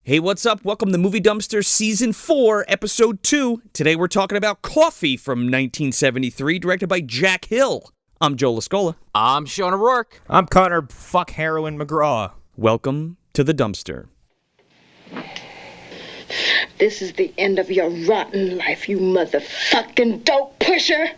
Hey, what's up? Welcome to Movie Dumpster Season 4, Episode 2. Today we're talking about Coffy from 1973, directed by Jack Hill. I'm Joe Lascola. I'm Sean O'Rourke. I'm Connor Fuck Heroin McGraw. Welcome to the dumpster. This is the end of your rotten life, you motherfucking dope pusher!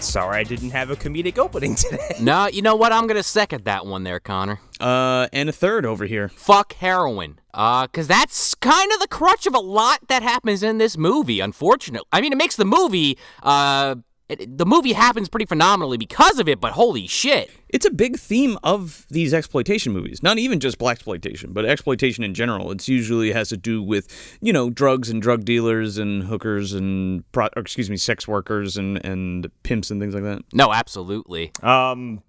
Sorry I didn't have a comedic opening today. No, you know what? I'm going to second that one there, Connor. And a third over here. Fuck heroin. Because that's kind of the crutch of a lot that happens in this movie, unfortunately. I mean, it makes the movie, the movie happens pretty phenomenally because of it, but holy shit. It's a big theme of these exploitation movies. Not even just blaxploitation, but exploitation in general. It usually has to do with, you know, drugs and drug dealers and hookers and, sex workers and pimps and things like that. No, absolutely. I'm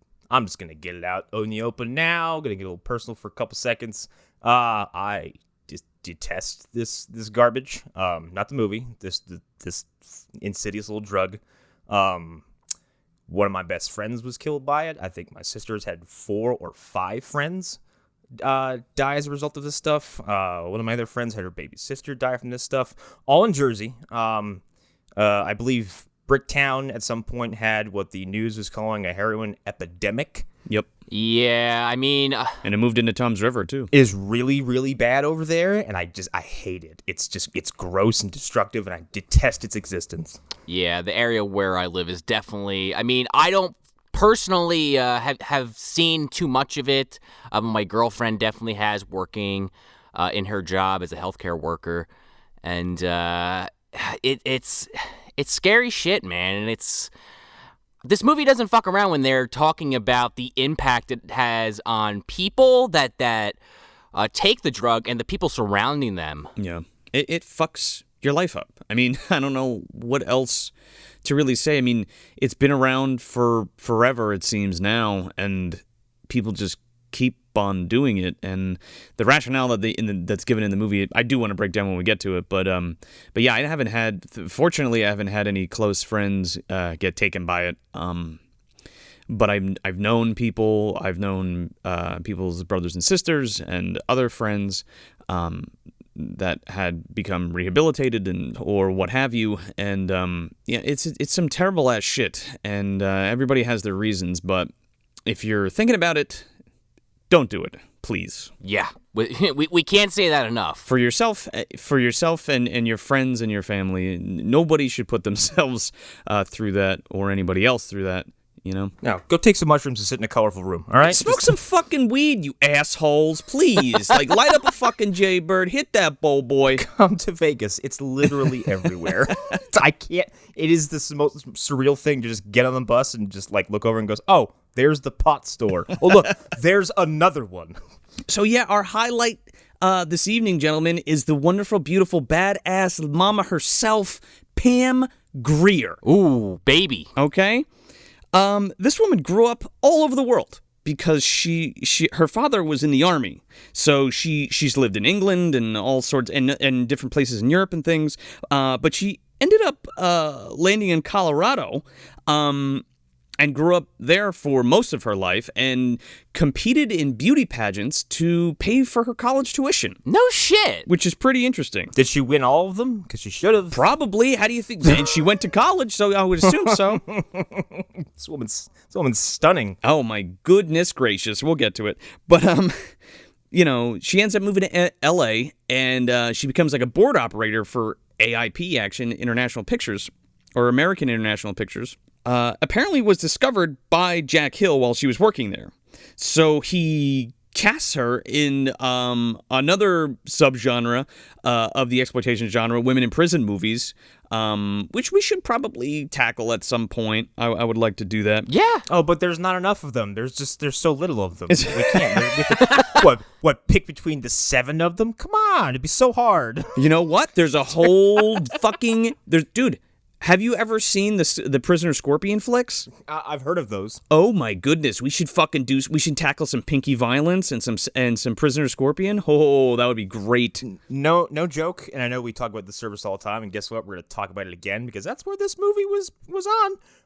just going to get it out in the open now. Going to get a little personal for a couple seconds. I just detest this garbage. Not the movie. This insidious little drug. One of my best friends was killed by it. I think my sister's had 4 or 5 friends die as a result of this stuff. One of my other friends had her baby sister die from this stuff. All in Jersey. I believe Bricktown at some point had what the news was calling a heroin epidemic. Yep. Yeah, I mean... and it moved into Tom's River, too. Is really, really bad over there, and I hate it. It's gross and destructive, and I detest its existence. Yeah, the area where I live is definitely... I mean, I don't personally have seen too much of it. My girlfriend definitely has, working in her job as a healthcare worker, and it's scary shit, man, and it's... This movie doesn't fuck around when they're talking about the impact it has on people that take the drug and the people surrounding them. Yeah. It fucks your life up. I mean, I don't know what else to really say. I mean, it's been around for forever, it seems now, and people just keep on doing it. And the rationale that's given in the movie, I do want to break down when we get to it. But yeah, fortunately, I haven't had any close friends get taken by it. But I've known people. I've known people's brothers and sisters and other friends that had become rehabilitated or what have you. And yeah, it's some terrible ass shit. And everybody has their reasons. But if you're thinking about it, don't do it, please. Yeah, we can't say that enough. For yourself and your friends and your family, nobody should put themselves through that or anybody else through that, you know? No, go take some mushrooms and sit in a colorful room, all right? Smoke some fucking weed, you assholes, please. Like, light up a fucking Jaybird, hit that bowl, boy. Come to Vegas. It's literally everywhere. I can't. It is the most surreal thing to just get on the bus and just, like, look over and goes, oh, there's the pot store. Oh, look, there's another one. So, yeah, our highlight this evening, gentlemen, is the wonderful, beautiful, badass mama herself, Pam Grier. Ooh, baby. Okay? This woman grew up all over the world because her father was in the army. So she's lived in England and all sorts and different places in Europe and things. But she ended up landing in Colorado and grew up there for most of her life and competed in beauty pageants to pay for her college tuition. No shit. Which is pretty interesting. Did she win all of them? Because she should have. Probably. How do you think? And she went to college, so I would assume so. This woman's stunning. Oh my goodness gracious. We'll get to it. But you know, she ends up moving to LA and she becomes like a board operator for AIP, Action International Pictures, or American International Pictures. Apparently was discovered by Jack Hill while she was working there. So he casts her in another subgenre of the exploitation genre, women in prison movies, which we should probably tackle at some point. I would like to do that. Yeah. Oh, but there's not enough of them. There's so little of them. We can't. What? Pick between the 7 of them? Come on, it'd be so hard. You know what? There's a whole fucking dude. Have you ever seen the Prisoner Scorpion flicks? I've heard of those. Oh my goodness, we should tackle some pinky violence and some Prisoner Scorpion. Oh, that would be great. No joke. And I know we talk about the service all the time, and guess what? We're going to talk about it again because that's where this movie was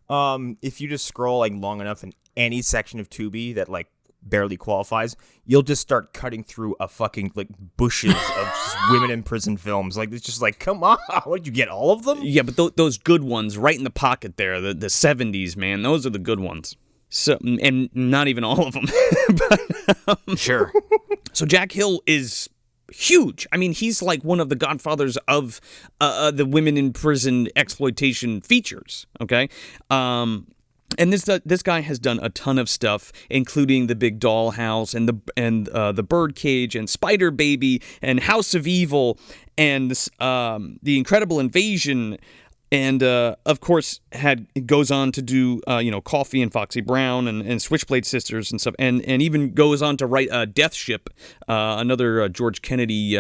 on. If you just scroll like long enough in any section of Tubi that like barely qualifies, you'll just start cutting through a fucking like bushes of just women in prison films. Like it's just like, come on, what did you get all of them? Yeah, but those good ones right in the pocket there, the 70s, man, those are the good ones. So, and not even all of them. But, Sure. So Jack Hill is huge. I mean, he's like one of the godfathers of the women in prison exploitation features. Okay. And this guy has done a ton of stuff, including The Big Dollhouse and the Birdcage and Spider Baby and House of Evil and The Incredible Invasion, and of course goes on to do Coffy and Foxy Brown and Switchblade Sisters and stuff, and even goes on to write Death Ship, another George Kennedy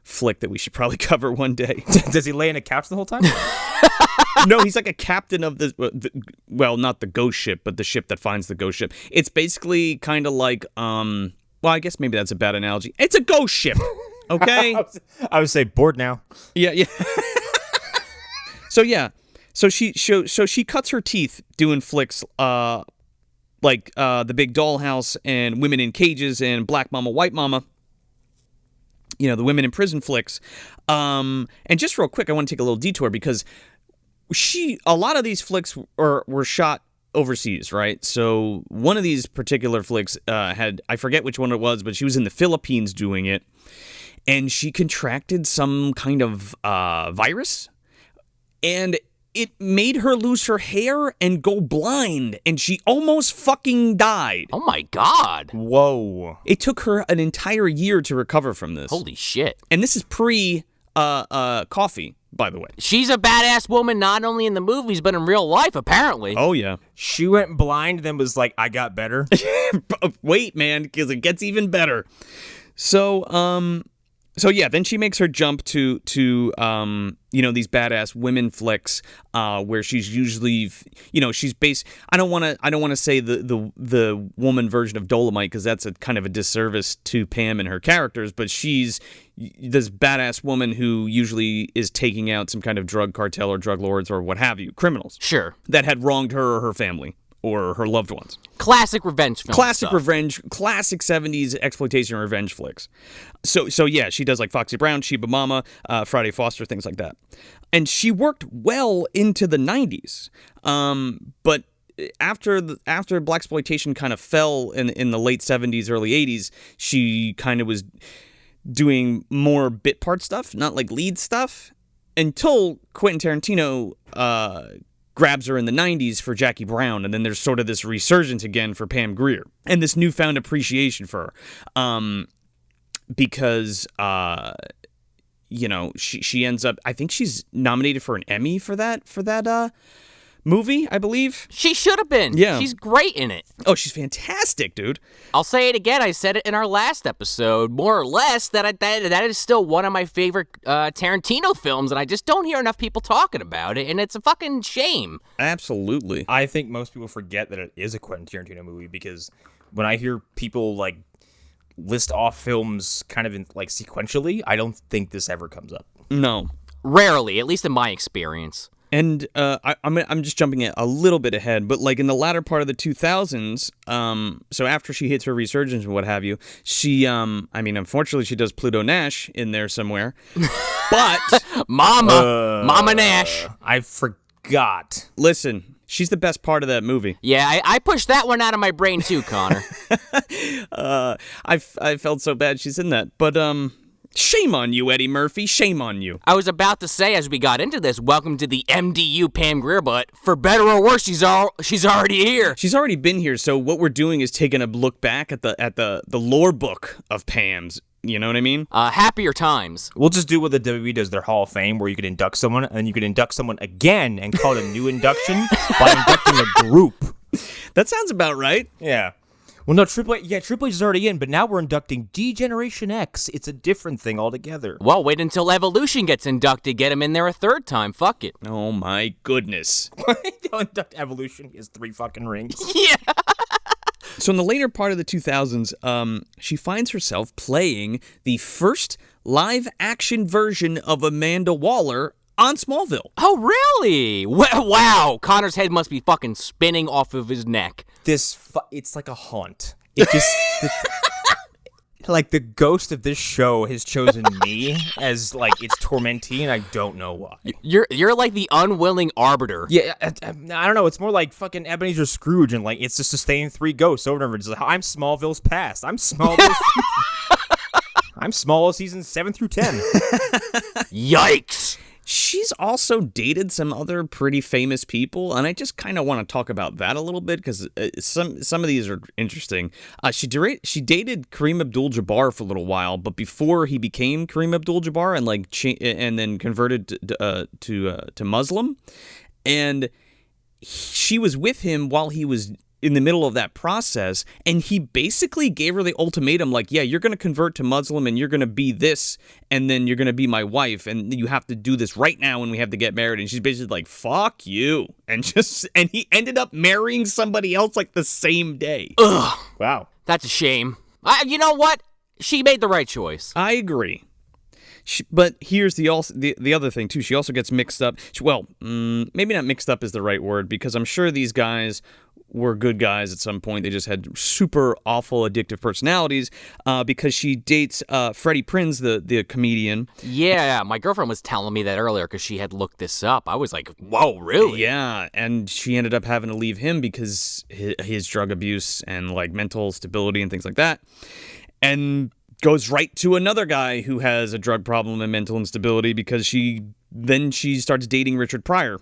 flick that we should probably cover one day. Does he lay in a couch the whole time? No, he's like a captain of well, not the ghost ship, but the ship that finds the ghost ship. It's basically kind of like, well, I guess maybe that's a bad analogy. It's a ghost ship, okay? I would say bored now. Yeah. So she cuts her teeth doing flicks like The Big Dollhouse and Women in Cages and Black Mama, White Mama. The women in prison flicks. And just real quick, I want to take a little detour because a lot of these flicks were shot overseas, right? So one of these particular flicks I forget which one it was, but she was in the Philippines doing it, and she contracted some kind of virus, and it made her lose her hair and go blind, and she almost fucking died. Oh my God. Whoa. It took her an entire year to recover from this. Holy shit. And this is pre Coffy, by the way. She's a badass woman, not only in the movies, but in real life, apparently. Oh, yeah. She went blind, then was like, I got better. Wait, man, because it gets even better. So yeah, then she makes her jump to these badass women flicks, where she's usually, she's based. I don't want to say the woman version of Dolomite, because that's a kind of a disservice to Pam and her characters. But she's this badass woman who usually is taking out some kind of drug cartel or drug lords or what have you, criminals. Sure. That had wronged her or her family or her loved ones. Classic revenge film. Classic 70s exploitation revenge flicks. So yeah, she does like Foxy Brown, Sheba Mama, Friday Foster, things like that. And she worked well into the 90s. But after blaxploitation kind of fell in the late 70s, early 80s, she kind of was doing more bit part stuff, not like lead stuff, until Quentin Tarantino grabs her in the 90s for Jackie Brown, and then there's sort of this resurgence again for Pam Grier, and this newfound appreciation for her, because she ends up, I think she's nominated for an Emmy for that movie, I believe. She should have been. Yeah. She's great in it. Oh, she's fantastic, dude. I'll say it again. I said it in our last episode, more or less, that is still one of my favorite Tarantino films, and I just don't hear enough people talking about it, and it's a fucking shame. Absolutely. I think most people forget that it is a Quentin Tarantino movie, because when I hear people like list off films kind of in like sequentially, I don't think this ever comes up. No. Rarely, at least in my experience. And I'm just jumping a little bit ahead, but like in the latter part of the 2000s, so after she hits her resurgence and what have you, she, unfortunately she does Pluto Nash in there somewhere, but... Mama Nash. I forgot. Listen, she's the best part of that movie. Yeah, I pushed that one out of my brain too, Connor. I felt so bad she's in that, but, shame on you, Eddie Murphy. Shame on you. I was about to say, as we got into this, welcome to the MDU Pam Grier, but for better or worse, she's already here. She's already been here, so what we're doing is taking a look back at the lore book of Pam's. You know what I mean? Happier times. We'll just do what the WWE does, their Hall of Fame, where you can induct someone, and then you can induct someone again and call it a new induction by inducting a group. That sounds about right. Yeah. Well, no, Triple H is already in, but now we're inducting D-Generation X. It's a different thing altogether. Well, wait until Evolution gets inducted. Get him in there a third time. Fuck it. Oh my goodness. Don't induct Evolution. He has 3 fucking rings. Yeah. So in the later part of the 2000s, she finds herself playing the first live-action version of Amanda Waller on Smallville. Oh, really? Wow. Connor's head must be fucking spinning off of his neck. It's like a haunt. It just... like, the ghost of this show has chosen me as, like, its tormentee, and I don't know why. You're like the unwilling arbiter. Yeah, I don't know. It's more like fucking Ebenezer Scrooge, and, like, it's just sustained 3 ghosts over and over. It's like, I'm Smallville's past. I'm Smallville's... I'm Smallville seasons 7 through 10. Yikes. She's also dated some other pretty famous people, and I just kind of want to talk about that a little bit because some of these are interesting. She dated Kareem Abdul-Jabbar for a little while, but before he became Kareem Abdul-Jabbar and then converted to Muslim, and she was with him while he was in the middle of that process, and he basically gave her the ultimatum, like, yeah, you're going to convert to Muslim, and you're going to be this, and then you're going to be my wife, and you have to do this right now, and we have to get married. And she's basically like, fuck you, and he ended up marrying somebody else like the same day. Ugh. Wow. That's a shame. You know what? She made the right choice. I agree. But here's the other thing, too. She also gets mixed up. Maybe not mixed up is the right word, because I'm sure these guys were good guys at some point. They just had super awful addictive personalities because she dates Freddie Prinze, the comedian. Yeah, my girlfriend was telling me that earlier because she had looked this up. I was like, whoa, really? Yeah, and she ended up having to leave him because his drug abuse and like mental stability and things like that. And goes right to another guy who has a drug problem and mental instability because she starts dating Richard Pryor.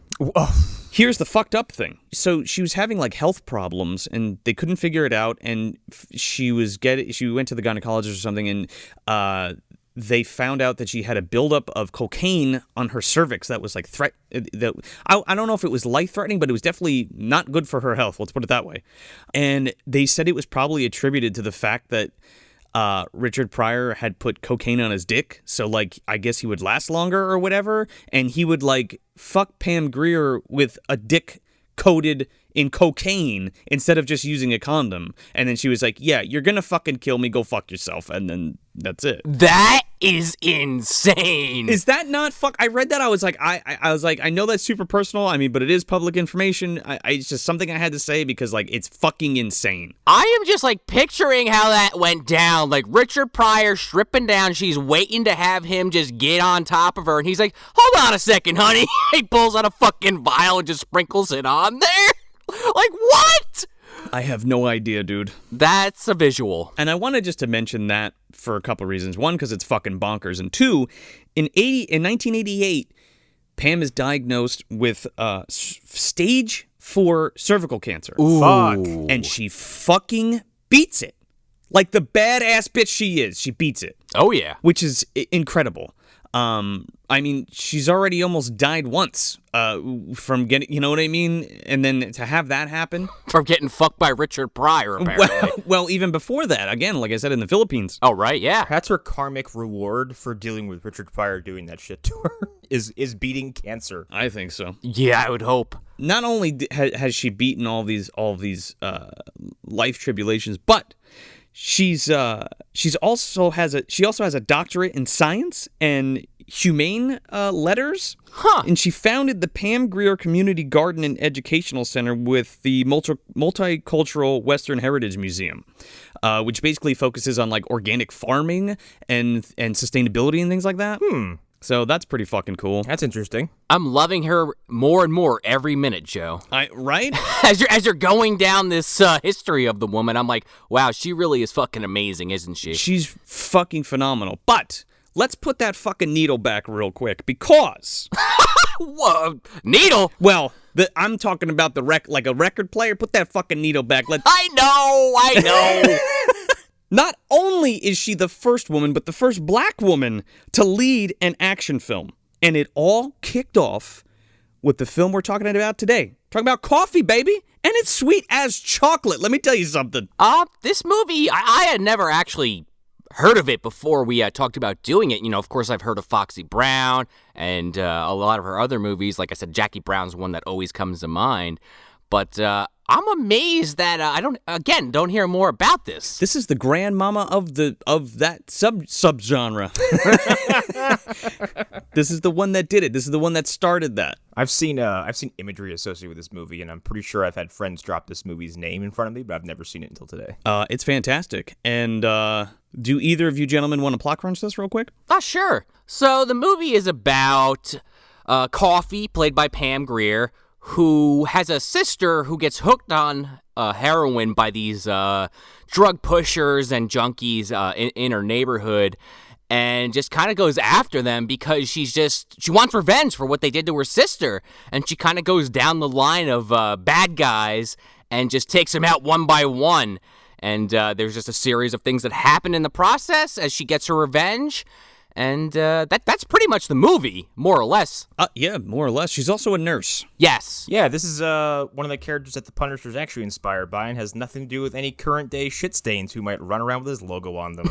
Here's the fucked up thing. So she was having like health problems and they couldn't figure it out, and she went to the gynecologist or something, and they found out that she had a buildup of cocaine on her cervix that was like I don't know if it was life-threatening, but it was definitely not good for her health. Let's put it that way. And they said it was probably attributed to the fact that Richard Pryor had put cocaine on his dick, so like I guess he would last longer or whatever, and he would like fuck Pam Grier with a dick coated in cocaine instead of just using a condom. And then she was like, yeah, you're gonna fucking kill me, go fuck yourself. And then that's it. That is insane. Is that not fuck? I read that. I was like, I know that's super personal. I mean, but it is public information. It's just something I had to say because like it's fucking insane. I am just like picturing how that went down. Like Richard Pryor stripping down. She's waiting to have him just get on top of her. And he's like, hold on a second, honey. He pulls out a fucking vial and just sprinkles it on there. Like, what? I have no idea, dude. That's a visual. And I wanted just to mention that for a couple of reasons. One, because it's fucking bonkers. And two, in 1988, Pam is diagnosed with stage 4 cervical cancer. Ooh. Fuck. And she fucking beats it. Like the badass bitch she is, she beats it. Oh, yeah. Which is incredible. I mean, she's already almost died once from getting, you know what I mean? And then to have that happen. From getting fucked by Richard Pryor, apparently. Well, even before that, again, like I said, in the Philippines. Oh, right, yeah. That's her karmic reward for dealing with Richard Pryor doing that shit to her, is beating cancer. I think so. Yeah, I would hope. Not only has she beaten all these life tribulations, but she also has a doctorate in science and humane letters. Huh. And she founded the Pam Grier Community Garden and Educational Center with the Multicultural Western Heritage Museum, which basically focuses on like organic farming and sustainability and things like that. So that's pretty fucking cool. That's interesting. I'm loving her more and more every minute, Joe. Right? As you're going down this history of the woman, I'm like, wow, she really is fucking amazing, isn't she? She's fucking phenomenal. But let's put that fucking needle back real quick because... Whoa, needle? Well, I'm talking about like a record player. Put that fucking needle back. I know. Not only is she the first woman, but the first black woman to lead an action film. And it all kicked off with the film we're talking about today, Talking about coffee, baby. And it's sweet as chocolate. Let me tell you something. This movie, I had never actually heard of it before we talked about doing it. You know, of course, I've heard of Foxy Brown and a lot of her other movies. Like I said, Jackie Brown's one that always comes to mind. But I'm amazed that I don't hear more about this. This is the grandmama of that subgenre. This is the one that did it. This is the one that started that. I've seen imagery associated with this movie, and I'm pretty sure I've had friends drop this movie's name in front of me, but I've never seen it until today. It's fantastic. And do either of you gentlemen want to plot crunch this real quick? Sure. So the movie is about Coffy, played by Pam Grier, who has a sister who gets hooked on heroin by these drug pushers and junkies in her neighborhood, and just kind of goes after them because she wants revenge for what they did to her sister, and she kind of goes down the line of bad guys and just takes them out one by one, and there's just a series of things that happen in the process as she gets her revenge. And that's pretty much the movie, more or less. Yeah, more or less. She's also a nurse. Yes. Yeah, this is one of the characters that the Punisher is actually inspired by and has nothing to do with any current-day shit stains who might run around with his logo on them.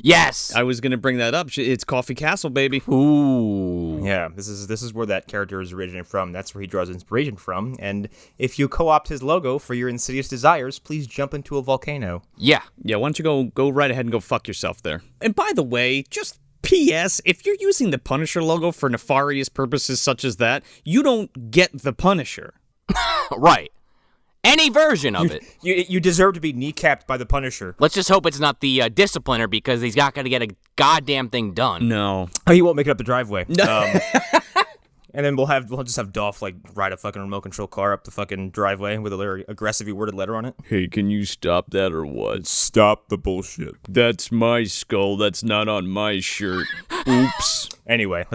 Yes. I was going to bring that up. It's Coffee Castle, baby. Ooh. Yeah, this is where that character is originated from. That's where he draws inspiration from. And if you co-opt his logo for your insidious desires, please jump into a volcano. Yeah. Yeah, why don't you go right ahead and go fuck yourself there. And by the way, just P.S., if you're using the Punisher logo for nefarious purposes such as that, you don't get the Punisher. Right. Any version of it. You deserve to be kneecapped by the Punisher. Let's just hope it's not the Discipliner, because he's not going to get a goddamn thing done. No. Oh, he won't make it up the driveway. No. And then we'll just have Dolph ride a fucking remote control car up the fucking driveway with a very aggressively worded letter on it. Hey, can you stop that or what? Stop the bullshit. That's my skull. That's not on my shirt. Oops. Anyway.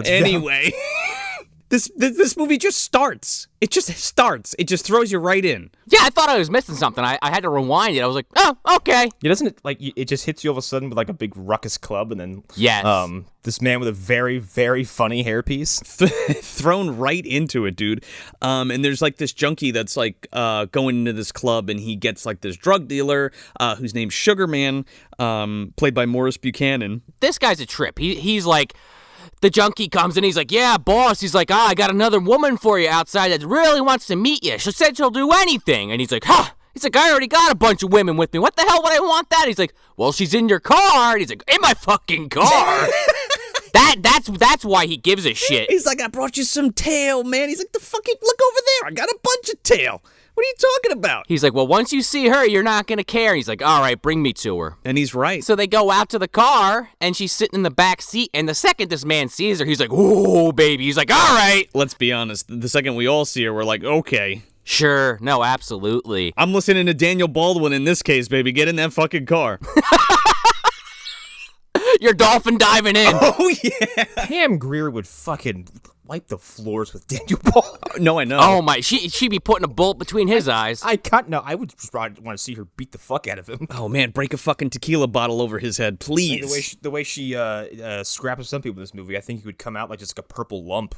This movie just starts. It just starts. It just throws you right in. Yeah, I thought I was missing something. I had to rewind it. I was like, oh, okay. Yeah, doesn't it, it just hits you all of a sudden with, a big ruckus club, and then... Yes. This man with a very, very funny hairpiece. Thrown right into it, dude. And there's, this junkie that's, going into this club, and he gets, this drug dealer, whose name's Sugar Man, played by Morris Buchanan. This guy's a trip. He's like... The junkie comes in, he's like, yeah, boss. He's like, I got another woman for you outside that really wants to meet you. She said she'll do anything. And he's like, He's like, I already got a bunch of women with me. What the hell would I want that? He's like, well, she's in your car. And he's like, in my fucking car. That's why he gives a shit. He's like, I brought you some tail, man. He's like, the fucking, look over there. I got a bunch of tail. What are you talking about? He's like, well, once you see her, you're not going to care. He's like, all right, bring me to her. And he's right. So they go out to the car, and she's sitting in the back seat. And the second this man sees her, he's like, oh, baby. He's like, all right. Let's be honest. The second we all see her, we're like, okay. Sure. No, absolutely. I'm listening to Daniel Baldwin in this case, baby. Get in that fucking car. You're dolphin diving in. Oh, yeah. Pam Grier would fucking wipe the floors with Daniel Baldwin. No, I know. Oh, my. She'd be putting a bullet between his eyes. I would just want to see her beat the fuck out of him. Oh, man. Break a fucking tequila bottle over his head, please. The way she scraps some people in this movie, I think he would come out like just a purple lump.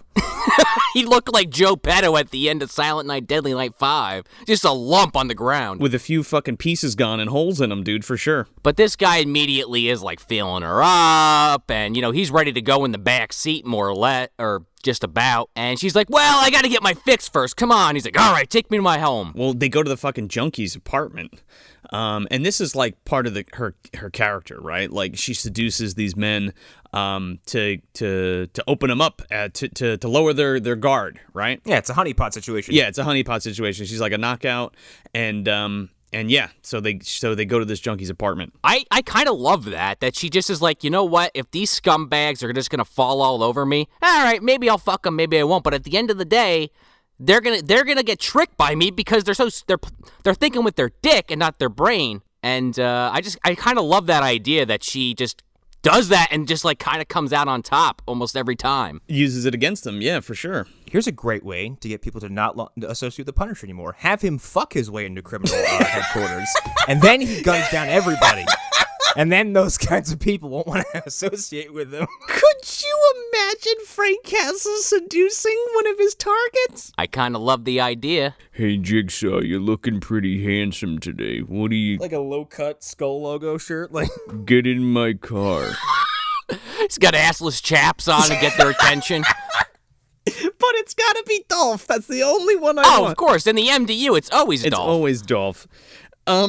He looked like Joe Petto at the end of Silent Night, Deadly Night 5. Just a lump on the ground. With a few fucking pieces gone and holes in them, dude, for sure. But this guy immediately is, feeling her up, and, he's ready to go in the back seat, more or less, or just about. And she's like, well, I gotta get my fix first. Come on. He's like, all right, take me to my home. Well, they go to the fucking junkie's apartment. And this is, part of her character, right? She seduces these men to open them up, to lower their guard, right? Yeah, it's a honeypot situation. Yeah, it's a honeypot situation. She's like a knockout, and yeah, so they go to this junkie's apartment. I kind of love that she just is like, you know what? If these scumbags are just gonna fall all over me, all right, maybe I'll fuck them, maybe I won't. But at the end of the day, they're gonna get tricked by me because they're thinking with their dick and not their brain. And I kind of love that idea that she just does that and just kind of comes out on top almost every time. Uses it against them, yeah, for sure. Here's a great way to get people to not associate with the Punisher anymore. Have him fuck his way into criminal headquarters, and then he guns down everybody. And then those kinds of people won't want to associate with him. Could you imagine Frank Castle seducing one of his targets? I kind of love the idea. Hey, Jigsaw, you're looking pretty handsome today. What do you... Like a low-cut skull logo shirt. Like, Get in my car. He's got assless chaps on to get their attention. But it's gotta be Dolph. That's the only one I want. Of course. In the MDU, it's always Dolph. It's always Dolph. Let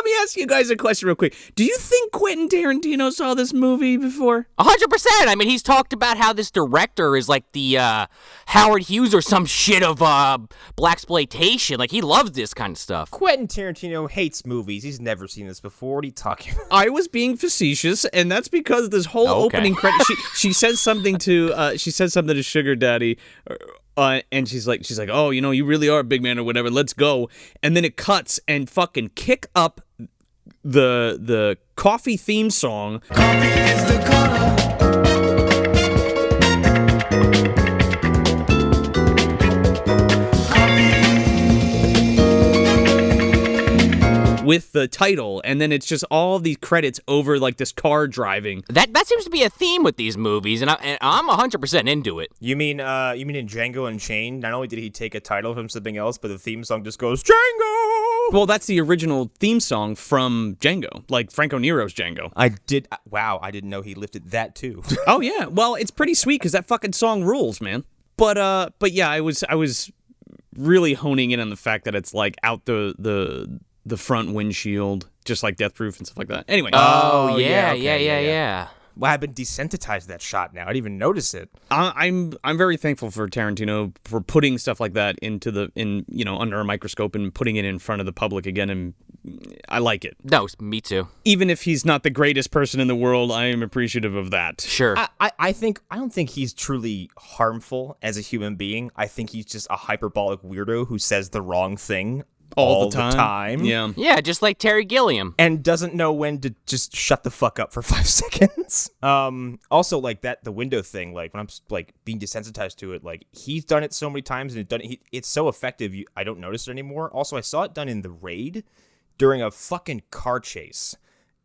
me ask you guys a question real quick. Do you think Quentin Tarantino saw this movie before? 100%. I mean, he's talked about how this director is like the Howard Hughes or some shit of blaxploitation. Like, he loves this kind of stuff. Quentin Tarantino hates movies. He's never seen this before. What are you talking about? I was being facetious, and that's because this whole opening credit. She says something to Sugar Daddy. And she's like, oh, you know, you really are a big man or whatever. Let's go. And then it cuts and fucking kick up the Coffy theme song. Coffee is the color. With the title, and then it's just all these credits over like this car driving. That seems to be a theme with these movies, and I'm 100% into it. You mean in Django Unchained? Not only did he take a title from something else, but the theme song just goes Django. Well, that's the original theme song from Django, like Franco Nero's Django. Wow, I didn't know he lifted that too. Oh yeah, well, it's pretty sweet because that fucking song rules, man. But yeah, I was really honing in on the fact that it's like out the front windshield, just like Death Proof and stuff like that. Anyway. Oh, yeah. Well, I've been desensitized to that shot now. I didn't even notice it. I'm very thankful for Tarantino for putting stuff like that under a microscope and putting it in front of the public again, and I like it. No, me too. Even if he's not the greatest person in the world, I am appreciative of that. Sure. I don't think he's truly harmful as a human being. I think he's just a hyperbolic weirdo who says the wrong thing all the time. Yeah. Yeah, just like Terry Gilliam. And doesn't know when to just shut the fuck up for 5 seconds. Also, like the window thing, like when I'm like being desensitized to it, like he's done it so many times and it's so effective, I don't notice it anymore. Also, I saw it done in The Raid during a fucking car chase.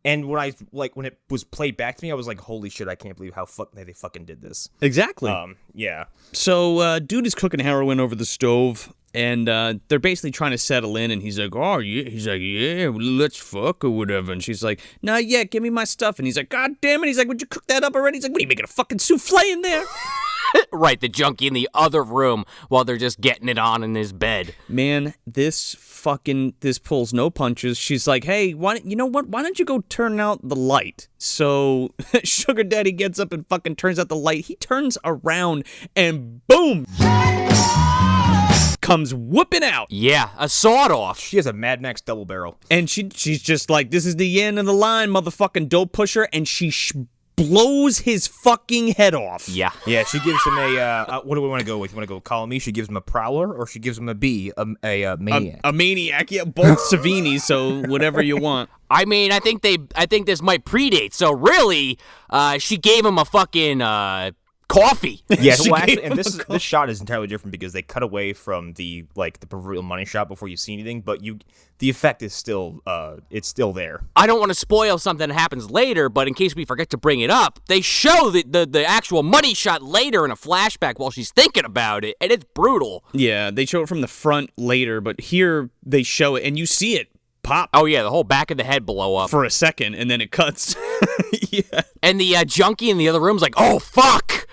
And when it was played back to me, I was like, holy shit, I can't believe how they fucking did this. Exactly. Yeah. So, dude is cooking heroin over the stove, and they're basically trying to settle in, and he's like, oh, yeah. He's like, yeah, let's fuck or whatever. And she's like, nah, yeah, give me my stuff. And he's like, God damn it. He's like, would you cook that up already? He's like, what are you making, a fucking souffle in there? Right, the junkie in the other room while they're just getting it on in his bed. Man, this pulls no punches. She's like, hey, why don't you go turn out the light? So Sugar Daddy gets up and fucking turns out the light. He turns around and boom, comes whooping out. Yeah, a sawed-off. She has a Mad Max double barrel. And she's just like, this is the end of the line, motherfucking dope pusher. And she blows his fucking head off. Yeah. Yeah, she gives him a, what do we want to go with? You want to go column E? She gives him a prowler, or she gives him a B, a maniac? A maniac, yeah, both Savini, so whatever you want. I mean, I think this might predate, so really, she gave him a fucking, coffee. Yeah, well, actually, and this shot is entirely different because they cut away from the proverbial money shot before you see anything, but the effect is still it's still there. I don't want to spoil something that happens later, but in case we forget to bring it up, they show the actual money shot later in a flashback while she's thinking about it, and it's brutal. Yeah, they show it from the front later, but here they show it, and you see it pop. Oh yeah, the whole back of the head blow up for a second, and then it cuts. Yeah. And the junkie in the other room's like, oh fuck,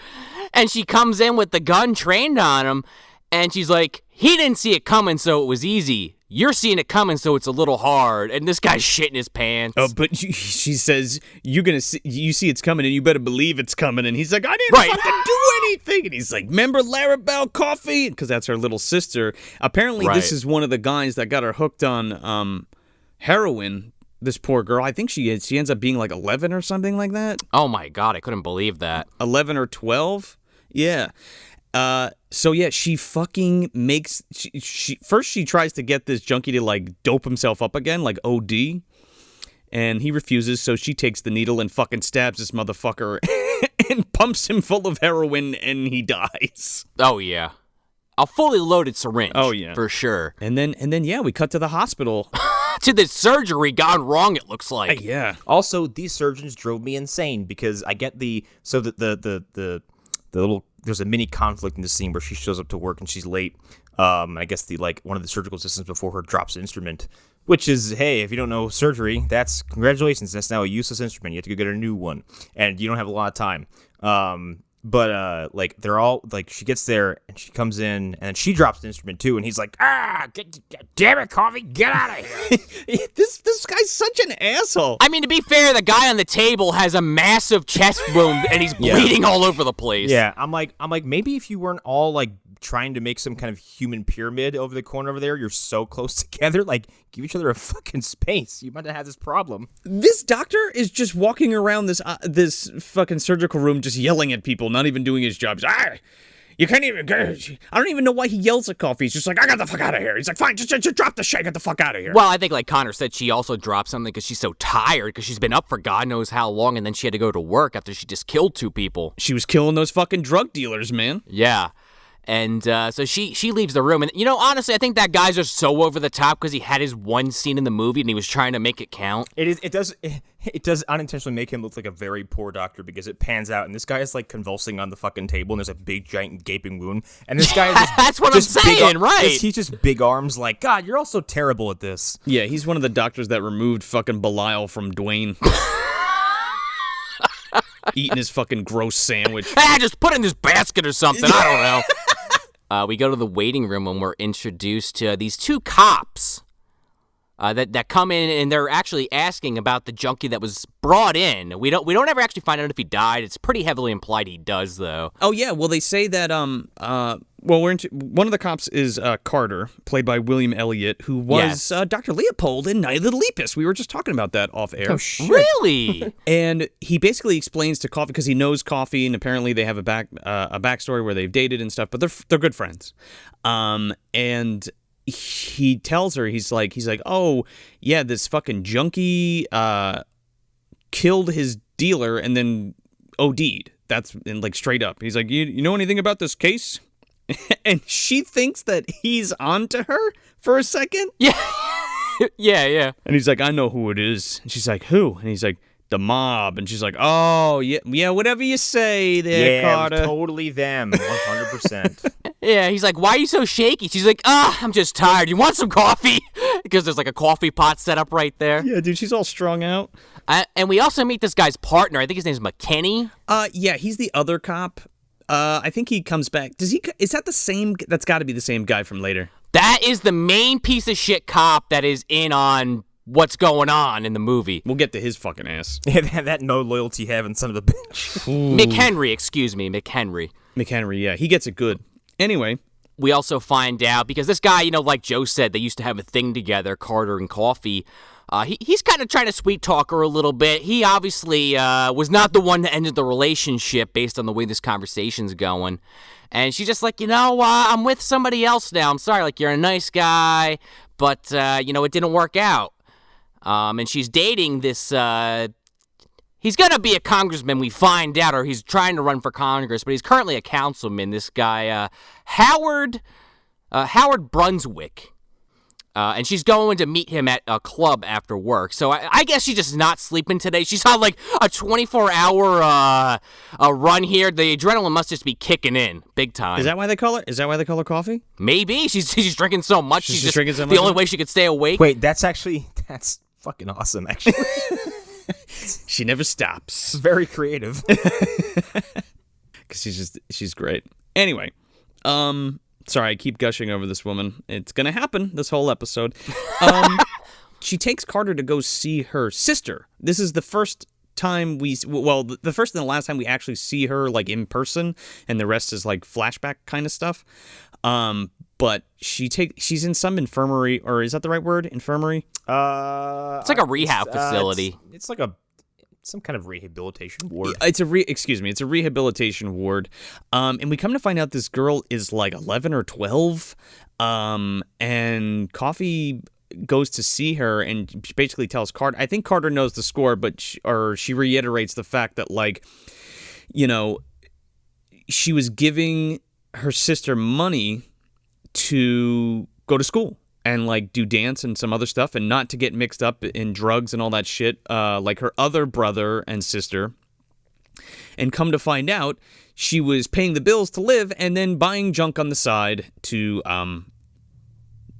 and she comes in with the gun trained on him, and she's like, he didn't see it coming, so it was easy. You're seeing it coming, so it's a little hard. And this guy's shitting his pants. Oh, but she says, you see it's coming, and you better believe it's coming. And he's like, I didn't fucking do anything. And he's like, remember Larabelle Coffy? Because that's her little sister. Apparently, This is one of the guys that got her hooked on heroin. This poor girl. I think she ends up being like 11 or something like that. Oh, my God. I couldn't believe that. 11 or 12? Yeah. So yeah, she fucking makes she first she tries to get this junkie to like dope himself up again, like OD, and he refuses. So she takes the needle and fucking stabs this motherfucker and pumps him full of heroin, and he dies. Oh yeah, a fully loaded syringe. Oh yeah, for sure. And then yeah, we cut to the hospital. to this surgery gone wrong, it looks like. Yeah. Also, these surgeons drove me insane because I get the little, there's a mini conflict in the scene where she shows up to work and she's late. I guess one of the surgical assistants before her drops an instrument, which is, hey, if you don't know surgery, that's congratulations. That's now a useless instrument. You have to go get a new one, and you don't have a lot of time. But like they're all like, she gets there and she comes in and she drops the instrument too, and he's like, damn it, Coffee, get out of here. This guy's such an asshole. I mean, to be fair, the guy on the table has a massive chest wound and he's bleeding all over the place. Yeah, I'm like, maybe if you weren't all like trying to make some kind of human pyramid over the corner over there, you're so close together, like give each other a fucking space. You might not have this problem. This doctor is just walking around this fucking surgical room just yelling at people, not even doing his job. He's like, you can't even I don't even know why he yells at Coffee. He's just like, I got the fuck out of here. He's like, fine, just drop the shit, get the fuck out of here. Well, I think like Connor said, she also dropped something because she's so tired because she's been up for God knows how long, and then she had to go to work after she just killed 2 people. She was killing those fucking drug dealers, man. Yeah. And so she leaves the room. And, you know, honestly, I think that guy's just so over the top because he had his one scene in the movie and he was trying to make it count. It does unintentionally make him look like a very poor doctor because it pans out and this guy is like convulsing on the fucking table and there's a big giant gaping wound. And this guy is just, that's what I'm saying, right? He's just big arms like, God, you're all so terrible at this. Yeah, he's one of the doctors that removed fucking Belial from Dwayne. Eating his fucking gross sandwich. Just put it in this basket or something. I don't know. We go to the waiting room when we're introduced to these 2 cops that come in, and they're actually asking about the junkie that was brought in. We don't ever actually find out if he died. It's pretty heavily implied he does, though. Oh yeah, well they say that one of the cops is Carter, played by William Elliott, who was Dr. Leopold in Night of the Lepus. We were just talking about that off air. Oh shit! Really? And he basically explains to Coffee, because he knows Coffee, and apparently they have a backstory where they've dated and stuff, but they're good friends. And he tells her, he's like, oh yeah, this fucking junkie killed his dealer and then OD'd. That's like straight up. He's like, you know anything about this case? And she thinks that he's onto her for a second. Yeah. yeah. And he's like, I know who it is. And she's like, who? And he's like, the mob. And she's like, oh yeah, whatever you say there, Carter. Yeah, totally them, 100%. Yeah, he's like, why are you so shaky? She's like, I'm just tired. You want some coffee? Because there's like a coffee pot set up right there. Yeah, dude, she's all strung out. And we also meet this guy's partner. I think his name's McKinney. Yeah, he's the other cop. I think he comes back. Is that the same? That's got to be the same guy from later. That is the main piece of shit cop that is in on what's going on in the movie. We'll get to his fucking ass. Yeah, that no loyalty having son of a bitch. McHenry, excuse me, McHenry. McHenry, yeah, he gets it good. Anyway. We also find out, because this guy, like Joe said, they used to have a thing together, Carter and Coffee. He's kind of trying to sweet talk her a little bit. He obviously was not the one that ended the relationship based on the way this conversation's going. And she's just like, I'm with somebody else now. I'm sorry, like, you're a nice guy, but, it didn't work out. And she's dating this, he's going to be a congressman, we find out, or he's trying to run for Congress, but he's currently a councilman, this guy, Howard Brunswick. And she's going to meet him at a club after work. So I guess she's just not sleeping today. She's on like a 24-hour run here. The adrenaline must just be kicking in big time. Is that why they call her Coffee? Maybe. She's drinking so much. She's just drinking so much. The only way she could stay awake. Wait, that's fucking awesome, actually. She never stops. It's very creative. Because she's great. Anyway, sorry, I keep gushing over this woman. It's gonna happen this whole episode. She takes Carter to go see her sister. This is the first time the first and the last time we actually see her like in person, and the rest is like flashback kind of stuff. But she's in some infirmary, or is that the right word? Infirmary? It's like a rehab facility. It's like some kind of rehabilitation ward. It's a rehabilitation ward. And we come to find out this girl is like 11 or 12. And Coffee goes to see her and she basically tells Carter, I think Carter knows the score, but she reiterates the fact that, like, she was giving her sister money to go to school. and like do dance and some other stuff, and not to get mixed up in drugs and all that shit, like her other brother and sister. And come to find out, she was paying the bills to live and then buying junk on the side to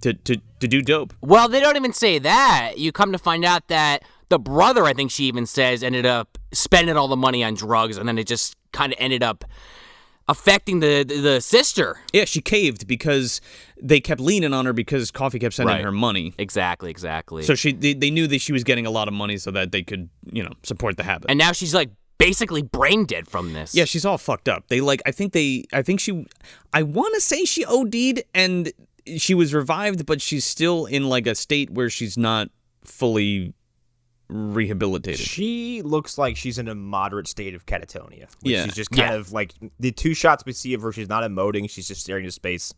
do dope. Well, they don't even say that. You come to find out that the brother, I think she even says, ended up spending all the money on drugs, and then it just kind of ended up affecting the sister. Yeah, she caved because they kept leaning on her because Coffy kept sending her money. Exactly. So they knew that she was getting a lot of money so that they could, support the habit. And now she's like basically brain dead from this. Yeah, she's all fucked up. I want to say she OD'd and she was revived, but she's still in like a state where she's not fully rehabilitated. She looks like she's in a moderate state of catatonia. Yeah. She's just kind of like the two shots we see of her, she's not emoting, she's just staring into space.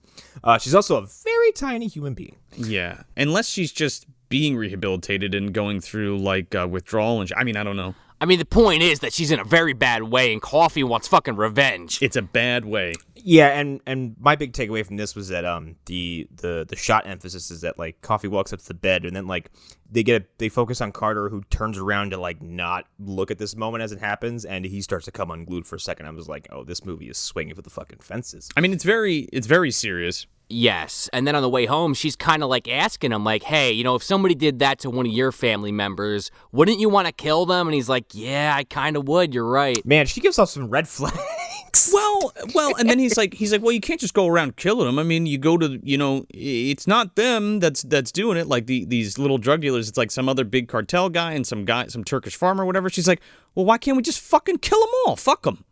She's also a very tiny human being. Yeah. Unless she's just being rehabilitated and going through like withdrawal and I don't know. I mean, the point is that she's in a very bad way, and Coffy wants fucking revenge. It's a bad way. Yeah, and my big takeaway from this was that the shot emphasis is that like Coffy walks up to the bed, and then like they focus on Carter, who turns around to like not look at this moment as it happens, and he starts to come unglued for a second. I was like, oh, this movie is swinging for the fucking fences. I mean, it's very serious. Yes, and then on the way home, she's kind of like asking him, like, hey, if somebody did that to one of your family members, wouldn't you want to kill them? And he's like, yeah, I kind of would, you're right. Man, she gives off some red flags. Well, and then he's like, well, you can't just go around killing them. I mean, you go to, it's not them that's doing it. Like these little drug dealers, it's like some other big cartel guy and some Turkish farmer or whatever. She's like, well, why can't we just fucking kill them all? Fuck them.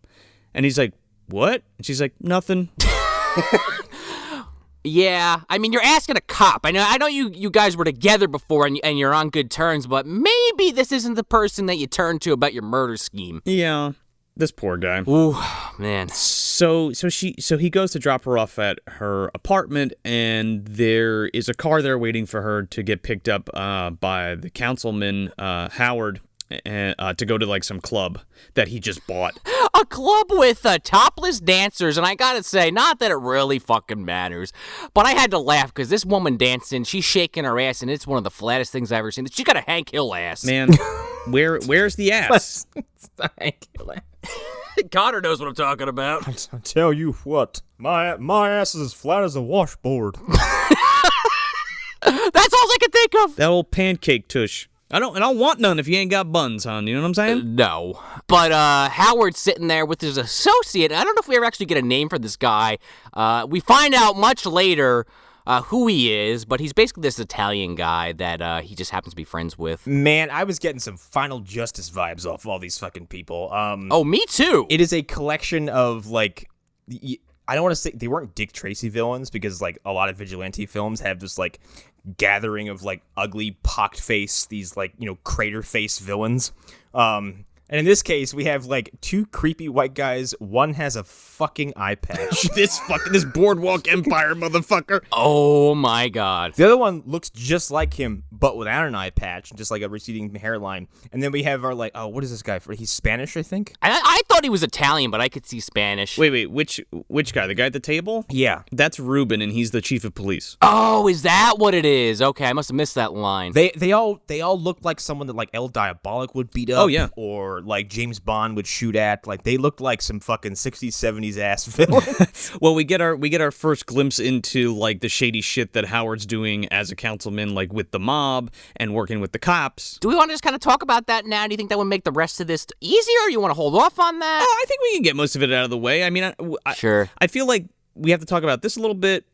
And he's like, what? And she's like, nothing. Yeah, I mean, you're asking a cop. I know you guys were together before and you're on good terms, but maybe this isn't the person that you turn to about your murder scheme. Yeah, this poor guy. Ooh, man. So he goes to drop her off at her apartment, and there is a car there waiting for her to get picked up by the councilman, Howard, to go to like some club that he just bought. A club with topless dancers, and I gotta say, not that it really fucking matters, but I had to laugh because this woman dancing, she's shaking her ass, and it's one of the flattest things I've ever seen. She got a Hank Hill ass. Man, where's the ass? It's the Hank Hill ass. Connor knows what I'm talking about. I tell you what, my ass is as flat as a washboard. That's all I can think of. That old pancake tush. I don't want none if you ain't got buns, hon. You know what I'm saying? No. But Howard's sitting there with his associate. I don't know if we ever actually get a name for this guy. We find out much later who he is, but he's basically this Italian guy that he just happens to be friends with. Man, I was getting some Final Justice vibes off all these fucking people. Oh, me too. It is a collection of, like, I don't want to say they weren't Dick Tracy villains, because, like, a lot of vigilante films have this, like, gathering of like ugly pocked face, these like crater face villains, and in this case we have like two creepy white guys. One has a fucking eye patch. this Boardwalk Empire motherfucker. Oh my god. The other one looks just like him but without an eye patch, just like a receding hairline. And then we have our like, oh, what is this guy for? He's Spanish, I think. I thought he was Italian, but I could see Spanish. Wait, which guy? The guy at the table? Yeah, that's Ruben, and he's the chief of police. Oh, is that what it is? Okay, I must have missed that line. They all look like someone that like El Diabolic would beat up. Oh yeah, or like James Bond would shoot at. Like they look like some fucking 60s 70s ass villains. Well, we get our first glimpse into like the shady shit that Howard's doing as a councilman, like with the mob and working with the cops. Do we want to just kind of talk about that now? Do you think that would make the rest of this easier, or you want to hold off on that? I think we can get most of it out of the way. I mean, sure. I feel like we have to talk about this a little bit,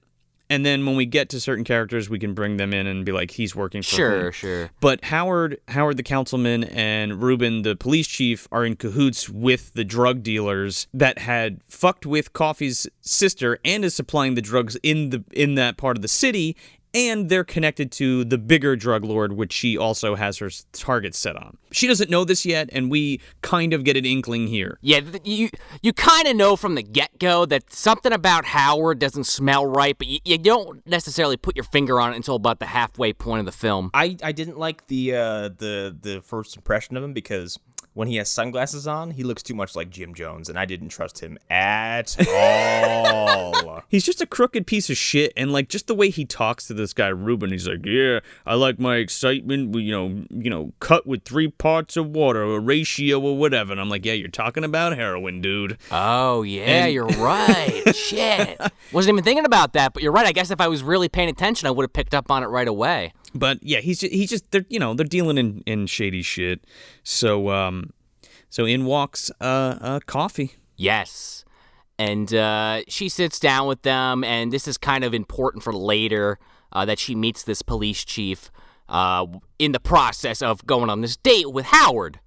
and then when we get to certain characters, we can bring them in and be like, he's working for whom. Sure. But Howard the councilman and Ruben the police chief are in cahoots with the drug dealers that had fucked with Coffy's sister and is supplying the drugs in that part of the city. And they're connected to the bigger drug lord, which she also has her targets set on. She doesn't know this yet, and we kind of get an inkling here. Yeah, you kind of know from the get-go that something about Howard doesn't smell right, but you don't necessarily put your finger on it until about the halfway point of the film. I didn't like the first impression of him because when he has sunglasses on, he looks too much like Jim Jones, and I didn't trust him at all. He's just a crooked piece of shit, and like just the way he talks to this guy Ruben, he's like, "Yeah, I like my excitement, cut with 3 parts of water, a ratio or whatever." And I'm like, "Yeah, you're talking about heroin, dude." Oh yeah, you're right. Shit, wasn't even thinking about that, but you're right. I guess if I was really paying attention, I would have picked up on it right away. But yeah, he's just they're dealing in shady shit. So in walks Coffy. Yes. And she sits down with them, and this is kind of important for later, that she meets this police chief in the process of going on this date with Howard.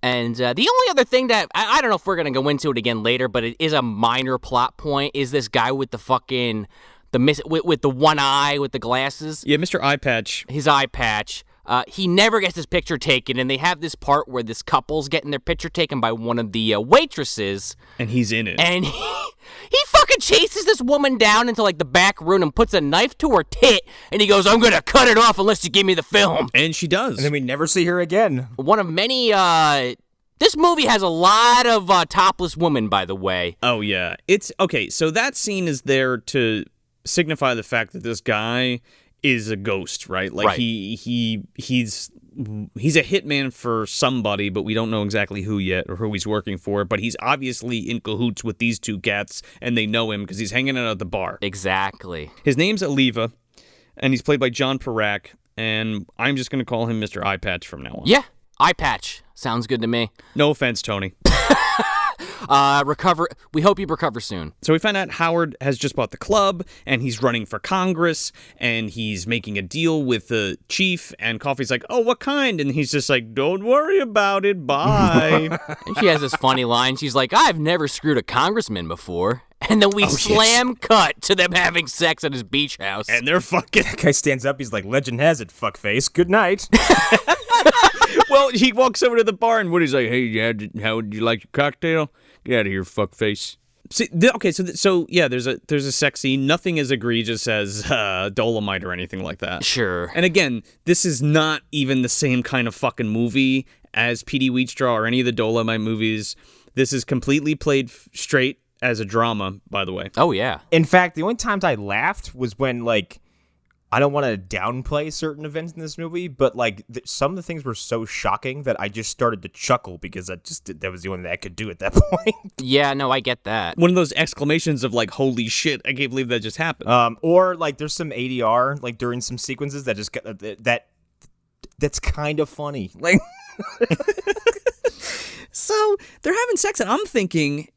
And the only other thing that, I don't know if we're going to go into it again later, but it is a minor plot point, is this guy with the fucking, with the one eye, with the glasses. Yeah, Mr. Eye Patch. His eye patch. He never gets his picture taken, and they have this part where this couple's getting their picture taken by one of the waitresses. And he's in it. And he fucking chases this woman down into, like, the back room and puts a knife to her tit, and he goes, "I'm gonna cut it off unless you give me the film." And she does. And then we never see her again. One of many, this movie has a lot of topless women, by the way. Oh, yeah. It's, okay, so that scene is there to signify the fact that this guy is a ghost, right? Like, right. He's a hitman for somebody, but we don't know exactly who yet or who he's working for. But he's obviously in cahoots with these 2 cats, and they know him because he's hanging out at the bar. Exactly. His name's Aliva, and he's played by John Parak, and I'm just going to call him Mr. Eye Patch from now on. Yeah, eye patch. Sounds good to me. No offense, Tony. Recover. We hope you recover soon. So we find out Howard has just bought the club, and he's running for Congress, and he's making a deal with the chief, and Coffy's like, "Oh, what kind?" And he's just like, "Don't worry about it, bye." And she has this funny line. She's like, "I've never screwed a congressman before." And then we slam cut to them having sex at his beach house. And they're fucking... That guy stands up, he's like, "Legend has it, fuckface. Good night." Well, he walks over to the bar, and Woody's like, "Hey, how would you like your cocktail? Get out of here, fuckface." See, okay, so yeah, there's a sex scene. Nothing as egregious as Dolomite or anything like that. Sure. And again, this is not even the same kind of fucking movie as P.D. Wheatstraw or any of the Dolomite movies. This is completely played straight as a drama, by the way. Oh, yeah. In fact, the only times I laughed was when, like, I don't want to downplay certain events in this movie, but like some of the things were so shocking that I just started to chuckle because that was the only thing I could do at that point. Yeah, no, I get that. One of those exclamations of like, "Holy shit, I can't believe that just happened." Or like there's some ADR like during some sequences that just got that's kind of funny. Like, so they're having sex, and I'm thinking,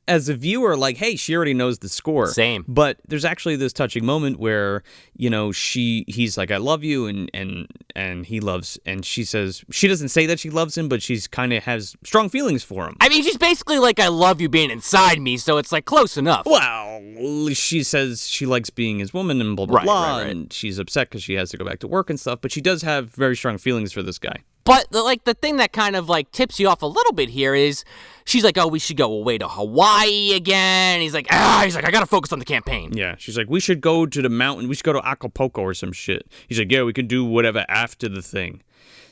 as a viewer, like, hey, she already knows the score. Same. But there's actually this touching moment where, he's like, "I love you," and he loves, and she says, she doesn't say that she loves him, but she's kind of has strong feelings for him. I mean, she's basically like, "I love you being inside me," so it's like close enough. Well, she says she likes being his woman and blah, blah, blah, and she's upset because she has to go back to work and stuff, but she does have very strong feelings for this guy. But the thing that kind of like tips you off a little bit here is she's like, "Oh, we should go away to Hawaii again." And he's like, "I gotta focus on the campaign." Yeah, she's like, "We should go to the mountain. We should go to Acapulco or some shit." He's like, "Yeah, we can do whatever after the thing."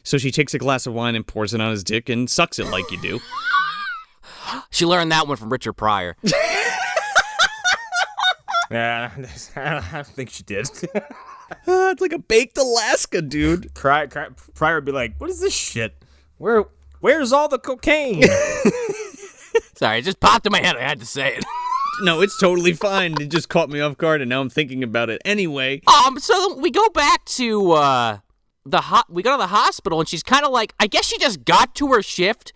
So she takes a glass of wine and pours it on his dick and sucks it like you do. She learned that one from Richard Pryor. Yeah, I don't think she did. It's like a baked Alaska, dude. Pryor would be like, "What is this shit? Where's all the cocaine?" Sorry, it just popped in my head. I had to say it. No, it's totally fine. It just caught me off guard, and now I'm thinking about it. Anyway. So we go back to we go to the hospital, and she's kind of like, I guess she just got to her shift,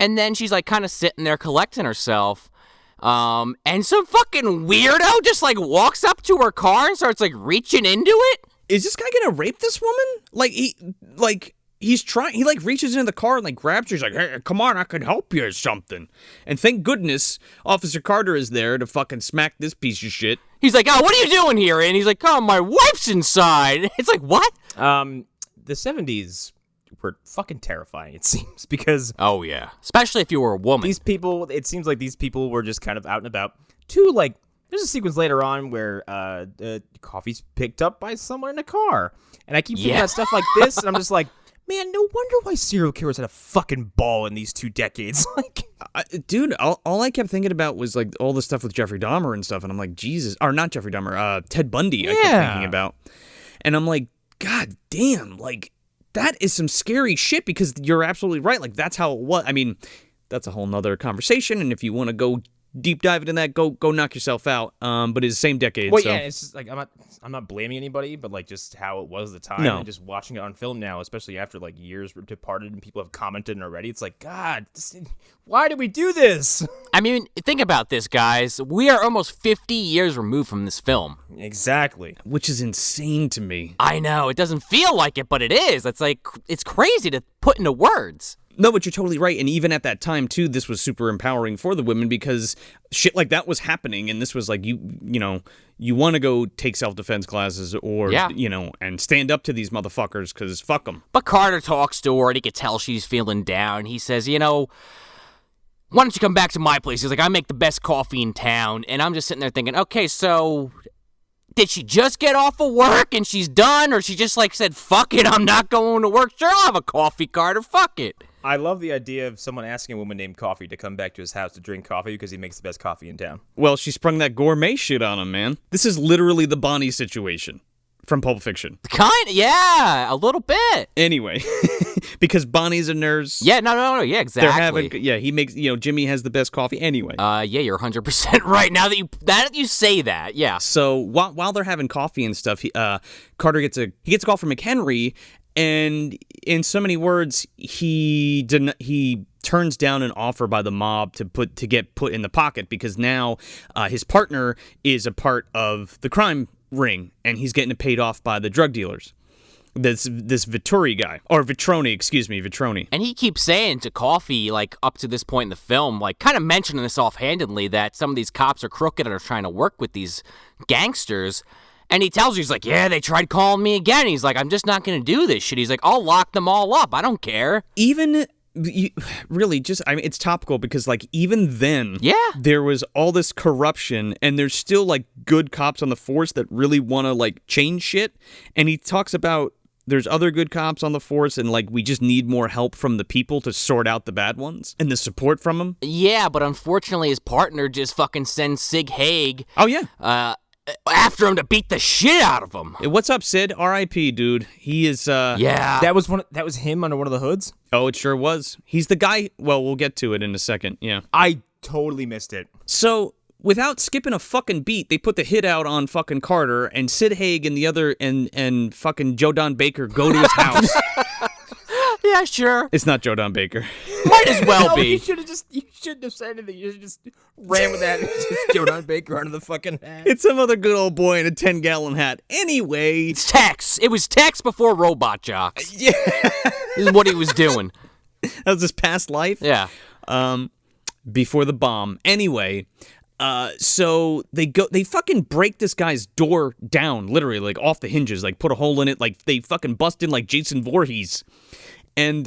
and then she's like kind of sitting there collecting herself. And some fucking weirdo just like walks up to her car and starts like reaching into it. Is this guy gonna rape this woman? He's trying. He like reaches into the car and like grabs her. He's like, "Hey, come on, I can help you or something." And thank goodness Officer Carter is there to fucking smack this piece of shit. He's like, "Oh, what are you doing here?" And he's like, "Oh, my wife's inside." It's like, what? The 70s were fucking terrifying, it seems, because... Oh, yeah. Especially if you were a woman. These people, it seems like these people were just kind of out and about. Two, like, there's a sequence later on where Coffy's picked up by someone in a car. And I keep thinking about stuff like this, and I'm just like, Man, no wonder why serial killers had a fucking ball in these 2 decades. Like, dude, all I kept thinking about was like all the stuff with Jeffrey Dahmer and stuff, and I'm like, Jesus, or not Jeffrey Dahmer, Ted Bundy. I kept thinking about, and I'm like, God damn, like that is some scary shit. Because you're absolutely right. Like that's how it was. I mean, that's a whole nother conversation. And if you want to go deep dive into that, go knock yourself out. But it's the same decade. well, so. yeah, it's just like I'm not blaming anybody, but like just how it was at the time, No. and just watching it on film now, especially after like years were departed and people have commented already. It's like, God, why did we do this? I mean, think about this, guys. We are almost 50 years removed from this film. Exactly. Which is insane to me. I know, it doesn't feel like it, but it is. It's like, it's crazy to put into words. No, but you're totally right. And even at that time, too, this was super empowering for the women because shit like that was happening. And this was like, you want to go take self-defense classes or, and stand up to these motherfuckers because fuck them. But Carter talks to her and he could tell she's feeling down. He says, why don't you come back to my place? He's like, I make the best coffee in town. And I'm just sitting there thinking, okay, so did she just get off of work and she's done? Or she just like said, fuck it, I'm not going to work. Sure, I'll have a coffee, Carter, fuck it. I love the idea of someone asking a woman named Coffy to come back to his house to drink coffee because he makes the best coffee in town. Well, she sprung that gourmet shit on him, man. This is literally the Bonnie situation from Pulp Fiction. Yeah, a little bit. Anyway, because Bonnie's a nurse. Yeah, no, yeah, exactly. He makes, Jimmy has the best coffee anyway. Yeah, you're 100% right. Now that you say that, yeah. So while they're having coffee and stuff, Carter gets a call from McHenry, and in so many words, he turns down an offer by the mob to get put in the pocket because now his partner is a part of the crime ring, and he's getting paid off by the drug dealers. This Vitroni guy, or Vitroni. And he keeps saying to Coffy, like, up to this point in the film, like, kind of mentioning this offhandedly, that some of these cops are crooked and are trying to work with these gangsters. And he tells her, he's like, yeah, they tried calling me again. He's like, I'm just not going to do this shit. He's like, I'll lock them all up. I don't care. It's topical because, like, even then, there was all this corruption, and there's still, like, good cops on the force that really want to, like, change shit. And he talks about there's other good cops on the force, and, like, we just need more help from the people to sort out the bad ones and the support from them. Yeah, but unfortunately, his partner just fucking sends Sid Haig. Oh, yeah. After him to beat the shit out of him. Hey, what's up, Sid? R.I.P., dude. He is, Yeah. That was him under one of the hoods? Oh, it sure was. He's the guy. Well, we'll get to it in a second. Yeah. I totally missed it. So, without skipping a fucking beat, they put the hit out on fucking Carter, and Sid Haig and the other, and fucking Joe Don Baker go to his house. Yeah, sure. It's not Joe Don Baker. Might as well be. You shouldn't have said anything. You just ran with that. It's just Joe Don Baker under the fucking hat. It's some other good old boy in a 10-gallon hat. Anyway. It's Tex. It was Tex before Robot Jocks. Yeah. This is what he was doing. That was his past life? Yeah. Before the bomb. Anyway, so they fucking break this guy's door down, literally, like, off the hinges, like, put a hole in it, like, they fucking bust in like Jason Voorhees. And,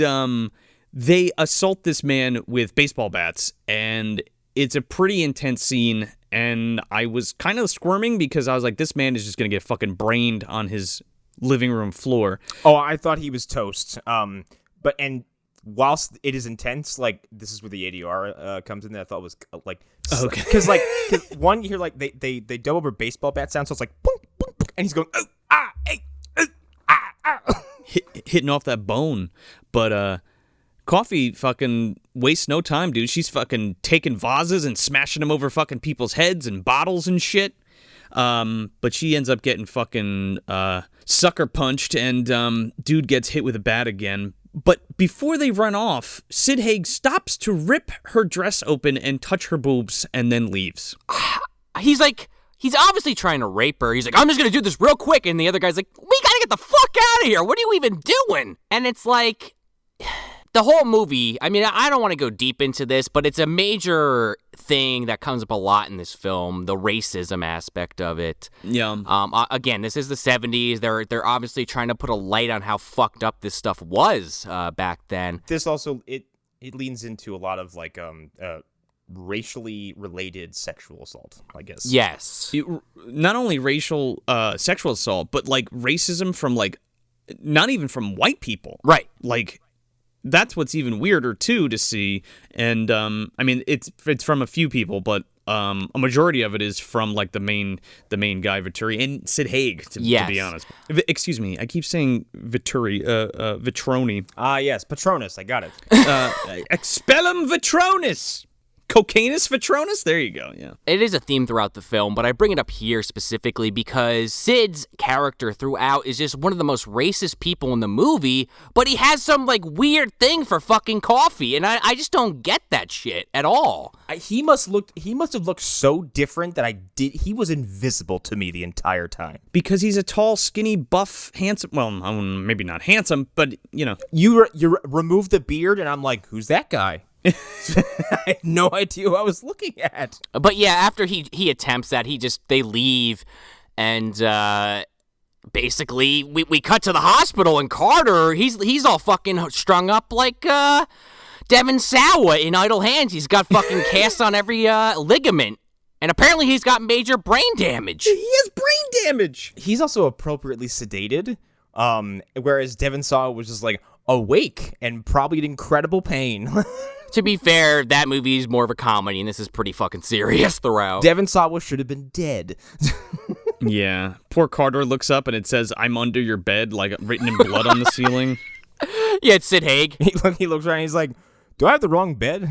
they assault this man with baseball bats, and it's a pretty intense scene, and I was kind of squirming because I was like, this man is just gonna get fucking brained on his living room floor. Oh, I thought he was toast. And whilst it is intense, like, this is where the ADR comes in that I thought was, like, okay. Because, like, one, you hear, like, they dub over baseball bat sound, so it's like, boom, boom, boom, and he's going, oh, ah, hey, ah, ah. Hitting off that bone. But, Coffy fucking wastes no time, dude. She's fucking taking vases and smashing them over fucking people's heads and bottles and shit. But she ends up getting fucking sucker punched, and dude gets hit with a bat again. But before they run off, Sid Haig stops to rip her dress open and touch her boobs and then leaves. He's obviously trying to rape her. He's like, I'm just going to do this real quick. And the other guy's like, we got to get the fuck out of here. What are you even doing? And it's like, the whole movie, I mean, I don't want to go deep into this, but it's a major thing that comes up a lot in this film, the racism aspect of it. Yeah. Again, this is the 70s. They're obviously trying to put a light on how fucked up this stuff was back then. This also, it leans into a lot of, like, racially related sexual assault, I guess. Yes. Not only racial sexual assault, but, like, racism from, like, not even from white people. Right. Like, that's what's even weirder too to see. And I mean, it's from a few people, but a majority of it is from like the main guy Vittori and Sid Haig. To be honest, excuse me, I keep saying Vittori, Vitroni. Yes, Patronus. I got it. Expellum Vitronus. Cocainus Vitronus? There you go, yeah. It is a theme throughout the film, but I bring it up here specifically because Sid's character throughout is just one of the most racist people in the movie, but he has some, like, weird thing for fucking coffee, and I just don't get that shit at all. He must have looked so different that he was invisible to me the entire time. Because he's a tall, skinny, buff, handsome, well, maybe not handsome, but, you know. You remove the beard, and I'm like, who's that guy? I had no idea who I was looking at. But yeah, after he attempts that, they leave, and basically we cut to the hospital, and Carter, he's all fucking strung up like Devin Sawa in Idle Hands. He's got fucking casts on every ligament, and apparently he's got major brain damage. He has brain damage. He's also appropriately sedated, whereas Devin Sawa was just like awake and probably in incredible pain. To be fair, that movie is more of a comedy, and this is pretty fucking serious throughout. Devin Sawa should have been dead. Yeah. Poor Carter looks up, and it says, "I'm under your bed," like written in blood on the ceiling. Yeah, it's Sid Haig. He looks around, and he's like, do I have the wrong bed?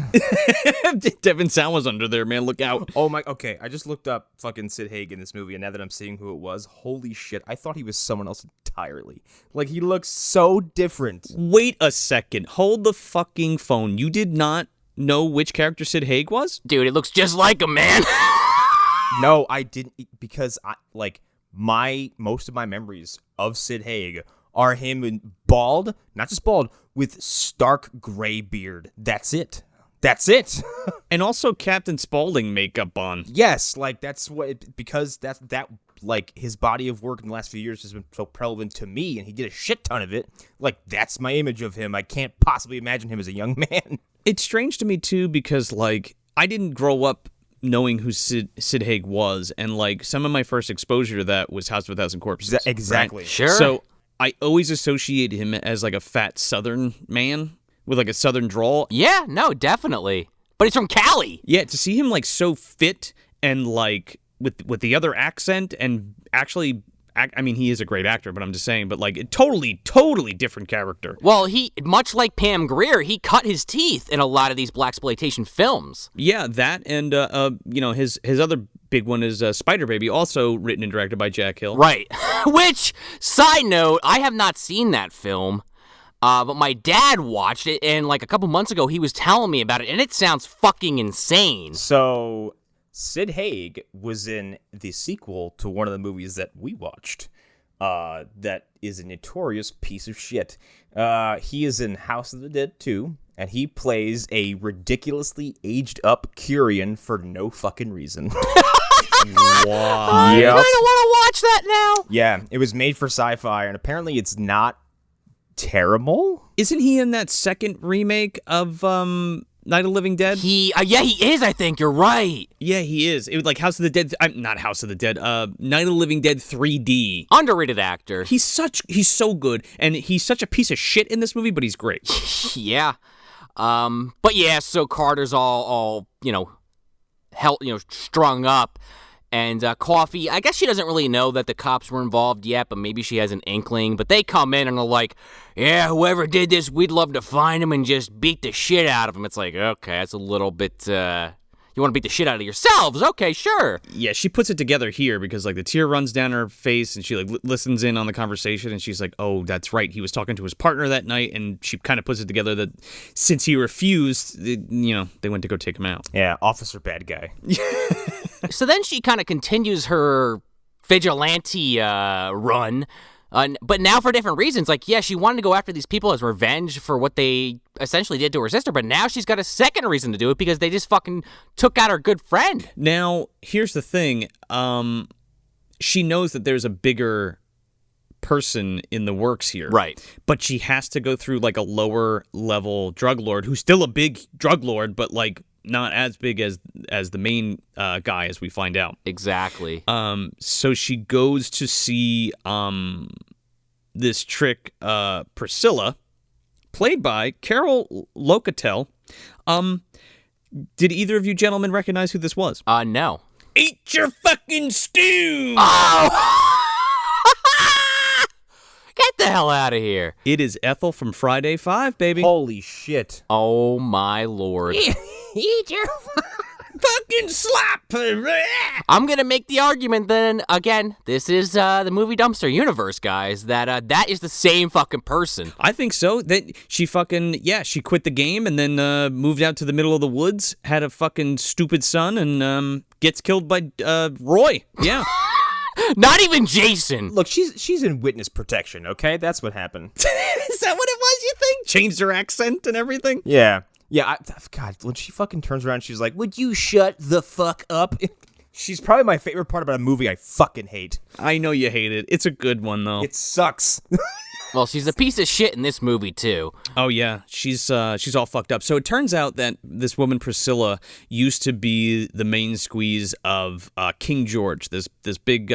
Devin Sawa's under there, man. Look out. Oh, my. Okay, I just looked up fucking Sid Haig in this movie, and now that I'm seeing who it was, holy shit, I thought he was someone else entirely. Like, he looks so different. Wait a second. Hold the fucking phone. You did not know which character Sid Haig was? Dude, it looks just like him, man. No, I didn't, because most of my memories of Sid Haig are him in bald, not just bald, with stark gray beard. That's it. And also Captain Spaulding makeup on. Yes, like that's because that like his body of work in the last few years has been so prevalent to me, and he did a shit ton of it. Like, that's my image of him. I can't possibly imagine him as a young man. It's strange to me too, because like I didn't grow up knowing who Sid Haig was, and like some of my first exposure to that was House of a Thousand Corpses. Exactly. Right? Sure. So I always associate him as like a fat Southern man with like a Southern drawl. Yeah, no, definitely. But he's from Cali. Yeah, to see him like so fit and like with the other accent and actually, I mean, he is a great actor, but I'm just saying, but like totally different character. Well, he, much like Pam Grier, he cut his teeth in a lot of these blaxploitation films. Yeah, that and you know, his other big one is Spider Baby, also written and directed by Jack Hill. Right. Which, side note, I have not seen that film, but my dad watched it, and like a couple months ago, he was telling me about it, and it sounds fucking insane. So, Sid Haig was in the sequel to one of the movies that we watched. That is a notorious piece of shit. He is in House of the Dead 2, and he plays a ridiculously aged up Curian for no fucking reason. Wow. I kind of want to watch that now. Yeah, it was made for sci-fi, and apparently it's not terrible. Isn't he in that second remake of Night of the Living Dead? Yeah, he is, I think. You're right. Yeah, he is. It was like House of the Dead. Not House of the Dead. Night of the Living Dead 3D. Underrated actor. He's so good, and he's such a piece of shit in this movie, but he's great. Yeah. But yeah, so Carter's all strung up. And Coffy, I guess she doesn't really know that the cops were involved yet, but maybe she has an inkling. But they come in and are like, yeah, whoever did this, we'd love to find him and just beat the shit out of him. It's like, okay, that's a little bit, you want to beat the shit out of yourselves? Okay, sure. Yeah, she puts it together here because, like, the tear runs down her face and she, like, listens in on the conversation and she's like, oh, that's right. He was talking to his partner that night, and she kind of puts it together that since he refused, they went to go take him out. Yeah, officer bad guy. So then she kind of continues her vigilante run, but now for different reasons. Like, yeah, she wanted to go after these people as revenge for what they essentially did to her sister, but now she's got a second reason to do it because they just fucking took out her good friend. Now, here's the thing. She knows that there's a bigger person in the works here. Right. But she has to go through, like, a lower level drug lord who's still a big drug lord, but, like, not as big as the main guy, as we find out. Exactly. So she goes to see this trick, Priscilla, played by Carol Locatell. Did either of you gentlemen recognize who this was? No. Eat your fucking stew! Oh! Get the hell out of here. It is Ethel from Friday 5, baby. Holy shit. Oh, my Lord. Eat your Fucking slap! I'm going to make the argument then, again, this is the movie dumpster universe, guys, that that is the same fucking person. I think so. That she she quit the game and then moved out to the middle of the woods, had a fucking stupid son, and gets killed by Roy. Yeah. Not even Jason. Look, she's in witness protection, okay? That's what happened. Is that what it was, you think? Changed her accent and everything? Yeah. Yeah, God, when she fucking turns around, she's like, would you shut the fuck up? She's probably my favorite part about a movie I fucking hate. I know you hate it. It's a good one, though. It sucks. Well, she's a piece of shit in this movie, too. Oh, yeah. She's all fucked up. So it turns out that this woman, Priscilla, used to be the main squeeze of King George, this big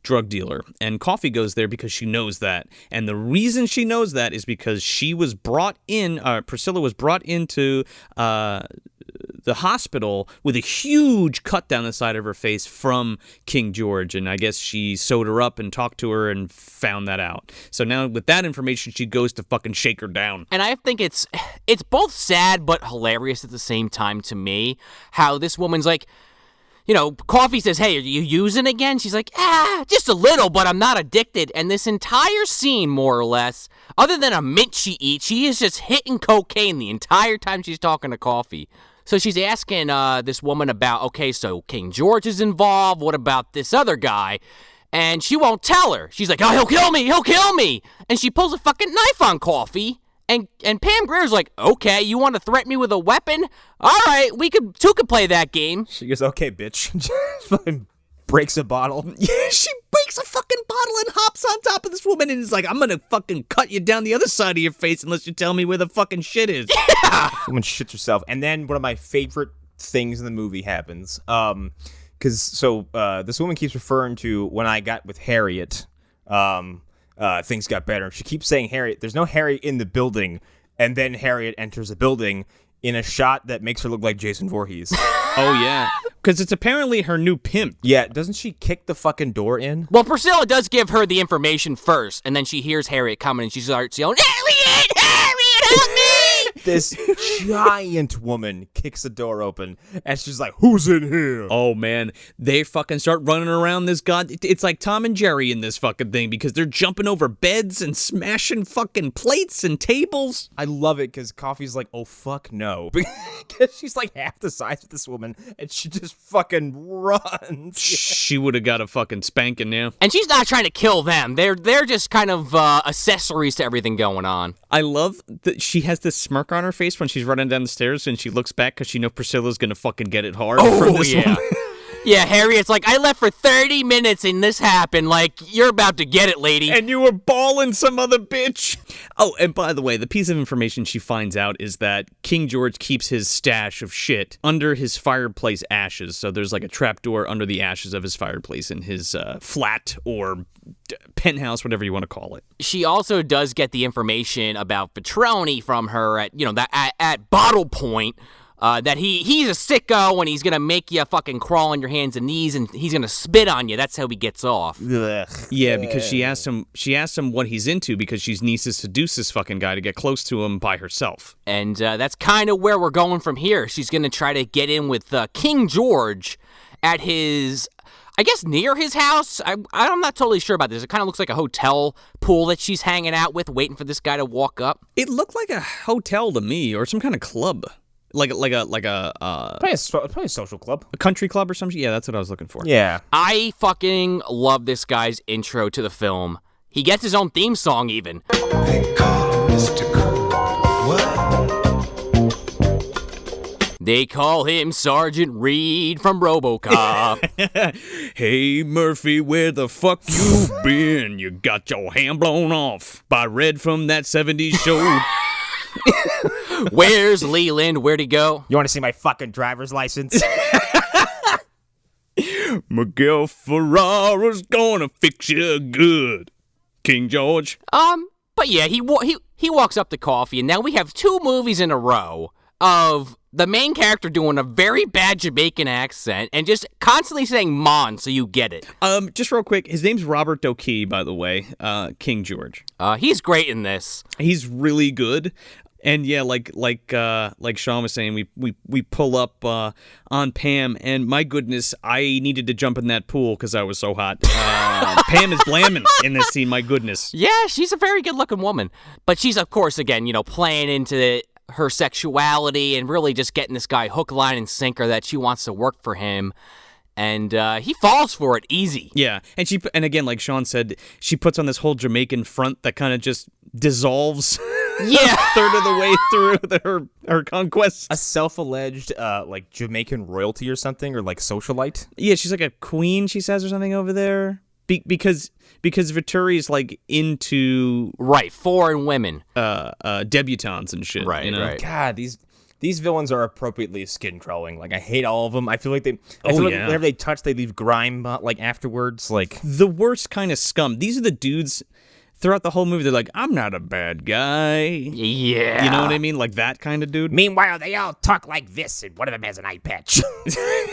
drug dealer. And Coffy goes there because she knows that. And the reason she knows that is because she was brought in, Priscilla was brought into the hospital with a huge cut down the side of her face from King George. And I guess she sewed her up and talked to her and found that out. So now with that information, she goes to fucking shake her down. And I think it's both sad but hilarious at the same time to me, how this woman's like, you know, Coffy says, hey, are you using again? She's like, just a little, but I'm not addicted. And this entire scene, more or less, other than a mint she eats, she is just hitting cocaine the entire time she's talking to Coffy. So she's asking this woman about, okay, so King George is involved. What about this other guy? And she won't tell her. She's like, oh, he'll kill me. He'll kill me. And she pulls a fucking knife on Coffy. And Pam Grier's like, okay, you want to threaten me with a weapon? All right, two could play that game. She goes, okay, bitch. Fucking breaks a bottle. Yeah, she breaks a fucking bottle and hops on top of this woman and is like, I'm gonna fucking cut you down the other side of your face unless you tell me where the fucking shit is. Yeah. Woman shits herself. And then one of my favorite things in the movie happens. Because this woman keeps referring to when I got with Harriet. Things got better. She keeps saying Harriet. There's no Harriet in the building, and then Harriet enters the building in a shot that makes her look like Jason Voorhees. Oh, yeah. Because it's apparently her new pimp. Yeah, doesn't she kick the fucking door in? Well, Priscilla does give her the information first, and then she hears Harriet coming, and she starts yelling, Harriet, help me! This giant woman kicks the door open, and she's like, who's in here? Oh, man. They fucking start running around this god. It's like Tom and Jerry in this fucking thing because they're jumping over beds and smashing fucking plates and tables. I love it because Coffy's like, oh, fuck no. Because she's like half the size of this woman, and she just fucking runs. She would have got a fucking spanking now. And she's not trying to kill them. They're just kind of accessories to everything going on. I love that she has this smirk on her face when she's running down the stairs and she looks back because she knows Priscilla's going to fucking get it hard from this one. Yeah, Harriet's like, I left for 30 minutes and this happened. Like, you're about to get it, lady. And you were balling some other bitch. Oh, and by the way, the piece of information she finds out is that King George keeps his stash of shit under his fireplace ashes. So there's like a trapdoor under the ashes of his fireplace in his flat or penthouse, whatever you want to call it. She also does get the information about Petroni from her at Bottle Point. That he's a sicko and he's gonna make you fucking crawl on your hands and knees and he's gonna spit on you. That's how he gets off. Ugh. Yeah, because she asked him what he's into because she needs to seduce this fucking guy to get close to him by herself. And that's kind of where we're going from here. She's gonna try to get in with King George at his, I guess, near his house. I'm not totally sure about this. It kind of looks like a hotel pool that she's hanging out with, waiting for this guy to walk up. It looked like a hotel to me or some kind of club. Like a probably a social club, a country club or something. Yeah, that's what I was looking for. Yeah, I fucking love this guy's intro to the film. He gets his own theme song even. They call him mystical. What? They call him Sergeant Reed from RoboCop. Hey Murphy, where the fuck you been? You got your hand blown off by Red from that 70s show. Where's Leland? Where'd he go? You want to see my fucking driver's license? Miguel Ferrara's gonna fix you good. King George. But yeah, he walks up to Coffy, and now we have 2 movies in a row of the main character doing a very bad Jamaican accent and just constantly saying "mon" so you get it. Just real quick, his name's Robert DoQui, by the way. King George. He's great in this. He's really good. And yeah, like Sean was saying, we pull up on Pam, and my goodness, I needed to jump in that pool because I was so hot. Pam is blamming in this scene. My goodness. Yeah, she's a very good-looking woman, but she's of course again, playing into her sexuality and really just getting this guy hook, line, and sinker that she wants to work for him. And he falls for it easy. Yeah, and again, like Sean said, she puts on this whole Jamaican front that kind of just dissolves. Yeah, a third of the way through her conquest. A self-alleged like Jamaican royalty or something, or like socialite. Yeah, she's like a queen, she says, or something over there. Because Vittori's like into foreign women, debutantes and shit. Right, Right. God, these villains are appropriately skin crawling. Like, I hate all of them. I feel like whenever they touch, they leave grime like afterwards. Like the worst kind of scum. These are the dudes throughout the whole movie. They're like, I'm not a bad guy. Yeah, you know what I mean? Like that kind of dude. Meanwhile, they all talk like this, and one of them has an eye patch.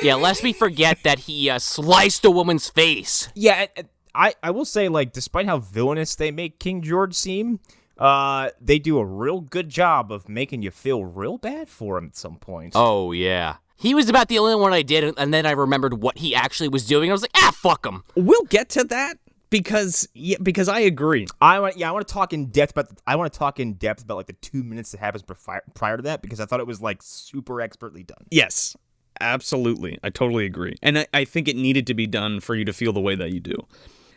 Yeah, lest we forget that he sliced a woman's face. Yeah, I will say, like, despite how villainous they make King George seem, they do a real good job of making you feel real bad for him at some point. Oh, yeah. He was about the only one I did, and then I remembered what he actually was doing. I was like, fuck him. We'll get to that because I agree. I want to talk in depth about like the 2 minutes that happens prior to that, because I thought it was like super expertly done. Yes, absolutely. I totally agree. And I think it needed to be done for you to feel the way that you do.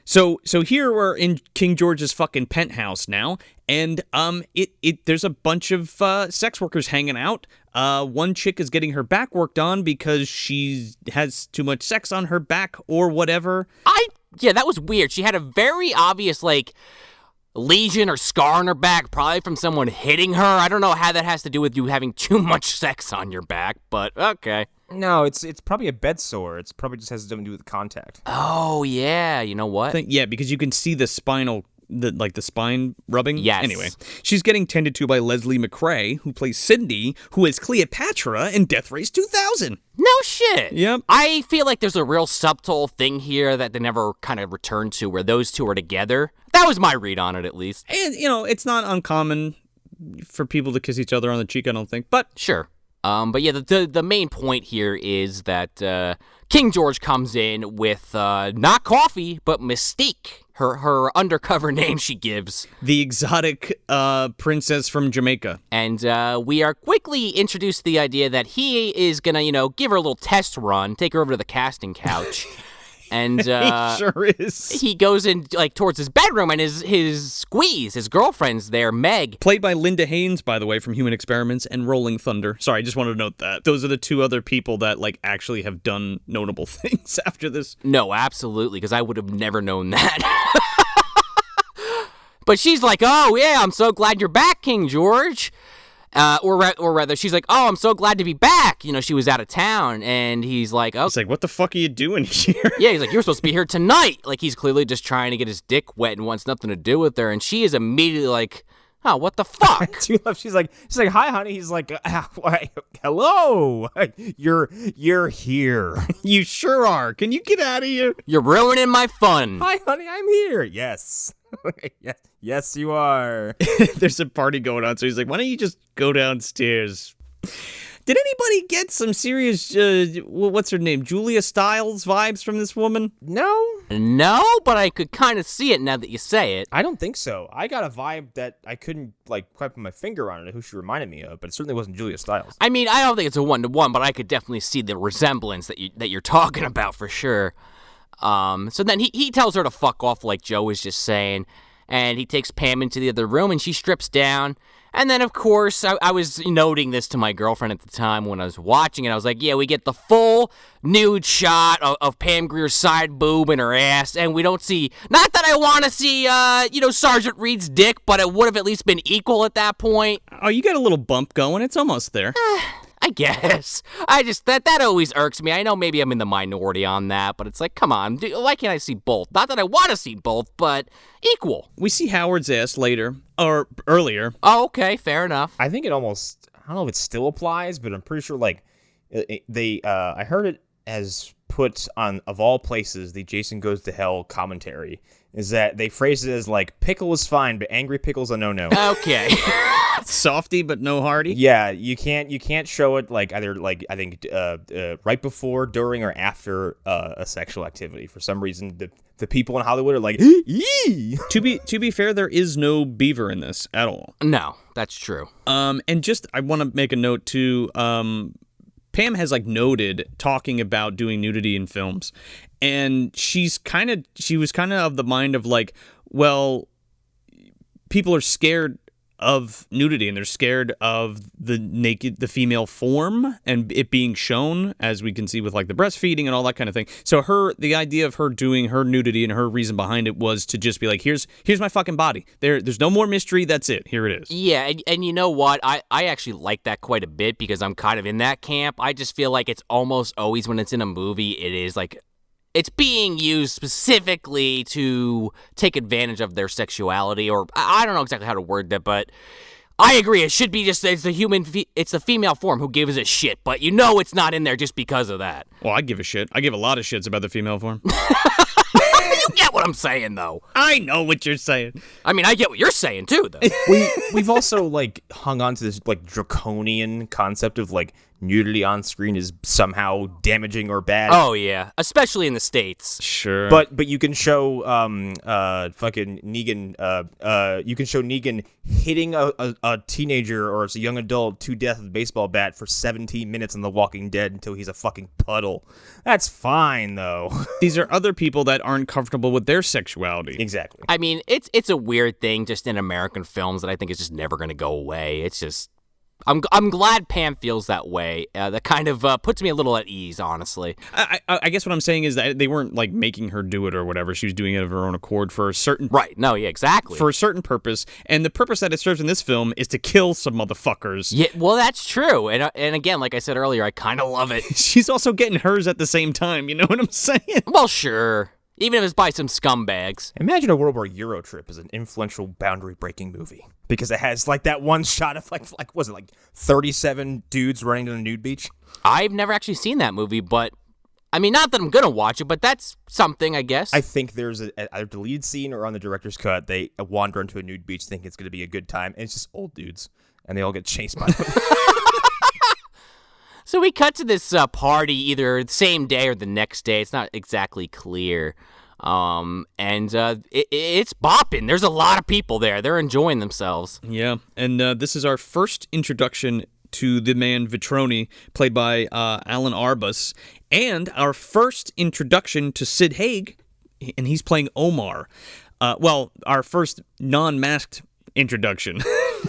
So here we're in King George's fucking penthouse now, and there's a bunch of sex workers hanging out. One chick is getting her back worked on because she has too much sex on her back or whatever. Yeah, that was weird. She had a very obvious, like, lesion or scar on her back, probably from someone hitting her. I don't know how that has to do with you having too much sex on your back, but okay. No, it's probably a bed sore. It's probably just has something to do with contact. Oh, yeah. You know what? Yeah, because you can see the spine rubbing. Yes. Anyway, she's getting tended to by Leslie McRae, who plays Cindy, who is Cleopatra in Death Race 2000. No shit. Yep. I feel like there's a real subtle thing here that they never kind of returned to, where those two are together. That was my read on it, at least. And, it's not uncommon for people to kiss each other on the cheek, I don't think, but... Sure. But yeah, the main point here is that King George comes in with not Coffy, but Mystique, her undercover name she gives. The exotic princess from Jamaica. And we are quickly introduced to the idea that he is gonna, give her a little test run, take her over to the casting couch. And he sure is. He goes in towards his bedroom, and his squeeze, his girlfriend's there, Meg. Played by Linda Haynes, by the way, from Human Experiments and Rolling Thunder. Sorry, I just wanted to note that. Those are the 2 other people that actually have done notable things after this. No, absolutely, because I would have never known that. But she's like, oh yeah, I'm so glad you're back, King George. Or rather, she's like, oh, I'm so glad to be back. She was out of town, and he's like, oh. He's like, what the fuck are you doing here? Yeah, he's like, you're supposed to be here tonight. Like, he's clearly just trying to get his dick wet and wants nothing to do with her, and she is immediately like, oh, what the fuck? She's like, hi, honey. He's like, hello. You're here. You sure are. Can you get out of here? You're ruining my fun. Hi, honey. I'm here. Yes. Yes, you are. There's a party going on, so he's like, why don't you just go downstairs? Did anybody get some serious, what's her name, Julia Stiles vibes from this woman? No, but I could kind of see it now that you say it. I don't think so. I got a vibe that I couldn't, quite put my finger on it, who she reminded me of, but it certainly wasn't Julia Stiles. I mean, I don't think it's a 1-to-1, but I could definitely see the resemblance that you're talking about for sure. So then he tells her to fuck off, like Joe was just saying, and he takes Pam into the other room, and she strips down. And then, of course, I was noting this to my girlfriend at the time when I was watching it. I was like, yeah, we get the full nude shot of Pam Grier's side boob and her ass, and we don't see, not that I want to see, Sergeant Reed's dick, but it would have at least been equal at that point. Oh, you got a little bump going. It's almost there. I guess. I just, that always irks me. I know maybe I'm in the minority on that, but it's like, come on, why can't I see both? Not that I want to see both, but equal. We see Howard's ass later, or earlier. Oh, okay, fair enough. I think it almost, I don't know if it still applies, but I'm pretty sure, like, I heard it as put on, of all places, the Jason Goes to Hell commentary, is that they phrase it as, like, pickle is fine, but angry pickle's a no-no. Okay. Softy, but no hardy? Yeah, you can't show it, like, either, like, I think, right before, during, or after a sexual activity. For some reason, the people in Hollywood are like, yee! To be fair, there is no beaver in this at all. No, that's true. And just, I want to make a note, too, Pam has, like, noted talking about doing nudity in films, and she was kind of the mind of, like, well, people are scared of nudity, and they're scared of the female form and it being shown, as we can see with, like, the breastfeeding and all that kind of thing. So the idea of her doing her nudity and her reason behind it was to just be like, here's my fucking body. There's no more mystery. That's it. Here it is. Yeah, and you know what? I actually like that quite a bit because I'm kind of in that camp. I just feel like it's almost always when it's in a movie, it is like, it's being used specifically to take advantage of their sexuality, or I don't know exactly how to word that, but I agree. It should be just, it's the female form who gives a shit, but you know it's not in there just because of that. Well, I give a shit. I give a lot of shits about the female form. You get what I'm saying, though. I know what you're saying. I mean, I get what you're saying, too, though. We've also, like, hung on to this, like, draconian concept of, like, nudity on screen is somehow damaging or bad. Oh, yeah. Especially in the States. Sure. But you can show fucking Negan you can show Negan hitting a teenager or a young adult to death with a baseball bat for 17 minutes on The Walking Dead until he's a fucking puddle. That's fine, though. These are other people that aren't comfortable with their sexuality. Exactly. I mean, it's a weird thing just in American films that I think is just never going to go away. It's just, I'm glad Pam feels that way. That kind of puts me a little at ease, honestly. I guess what I'm saying is that they weren't, like, making her do it or whatever. She was doing it of her own accord for a certain... Right. No, yeah, exactly. For a certain purpose. And the purpose that it serves in this film is to kill some motherfuckers. Yeah, well, that's true. And again, like I said earlier, I kind of love it. She's also getting hers at the same time. You know what I'm saying? Well, sure. Even if it's by some scumbags. Imagine a world where Eurotrip is an influential boundary-breaking movie. Because it has, like, that one shot of, like was it, like, 37 dudes running to the nude beach? I've never actually seen that movie, but, I mean, not that I'm going to watch it, but that's something, I guess. I think there's either the lead scene or on the director's cut, they wander into a nude beach thinking it's going to be a good time, and it's just old dudes. And they all get chased by them. So we cut to this party either the same day or the next day. It's not exactly clear. And it's bopping. There's a lot of people there. They're enjoying themselves. Yeah, and this is our first introduction to the man Vitroni, played by Alan Arbus, and our first introduction to Sid Haig, and he's playing Omar. Well, our first non-masked introduction.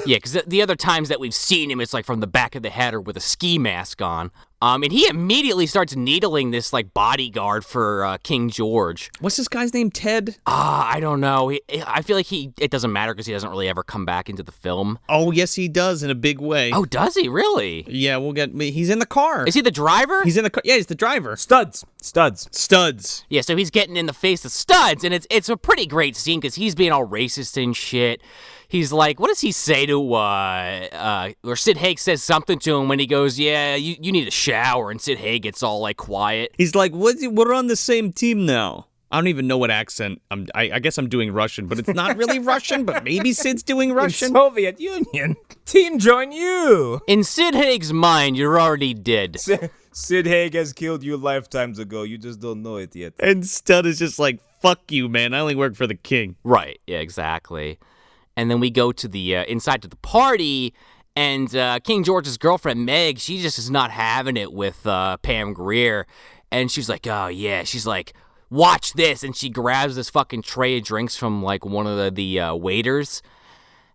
Yeah, because the other times that we've seen him, it's like from the back of the head or with a ski mask on. And he immediately starts needling this, like, bodyguard for King George. What's this guy's name? Ted? I don't know. I feel like it doesn't matter because he doesn't really ever come back into the film. Oh, yes, he does in a big way. Oh, does he really? Yeah, he's in the car. Is he the driver? He's in the car. Yeah, he's the driver. Studs. Yeah, so he's getting in the face of Studs, and it's a pretty great scene because he's being all racist and shit. He's like, what does he say to, or Sid Haig says something to him when he goes, yeah, you need a shower, and Sid Haig gets all, like, quiet. He's like, we're on the same team now. I don't even know what accent. I guess I'm doing Russian, but it's not really Russian, but maybe Sid's doing Russian. Soviet Union. Team join you. In Sid Haig's mind, you're already dead. Sid Haig has killed you lifetimes ago. You just don't know it yet. And Stud is just like, fuck you, man. I only work for the king. Right, yeah, exactly. And then we go to the inside to the party, and King George's girlfriend, Meg, she just is not having it with Pam Grier. And she's like, oh, yeah. She's like, watch this. And she grabs this fucking tray of drinks from, like, one of the waiters.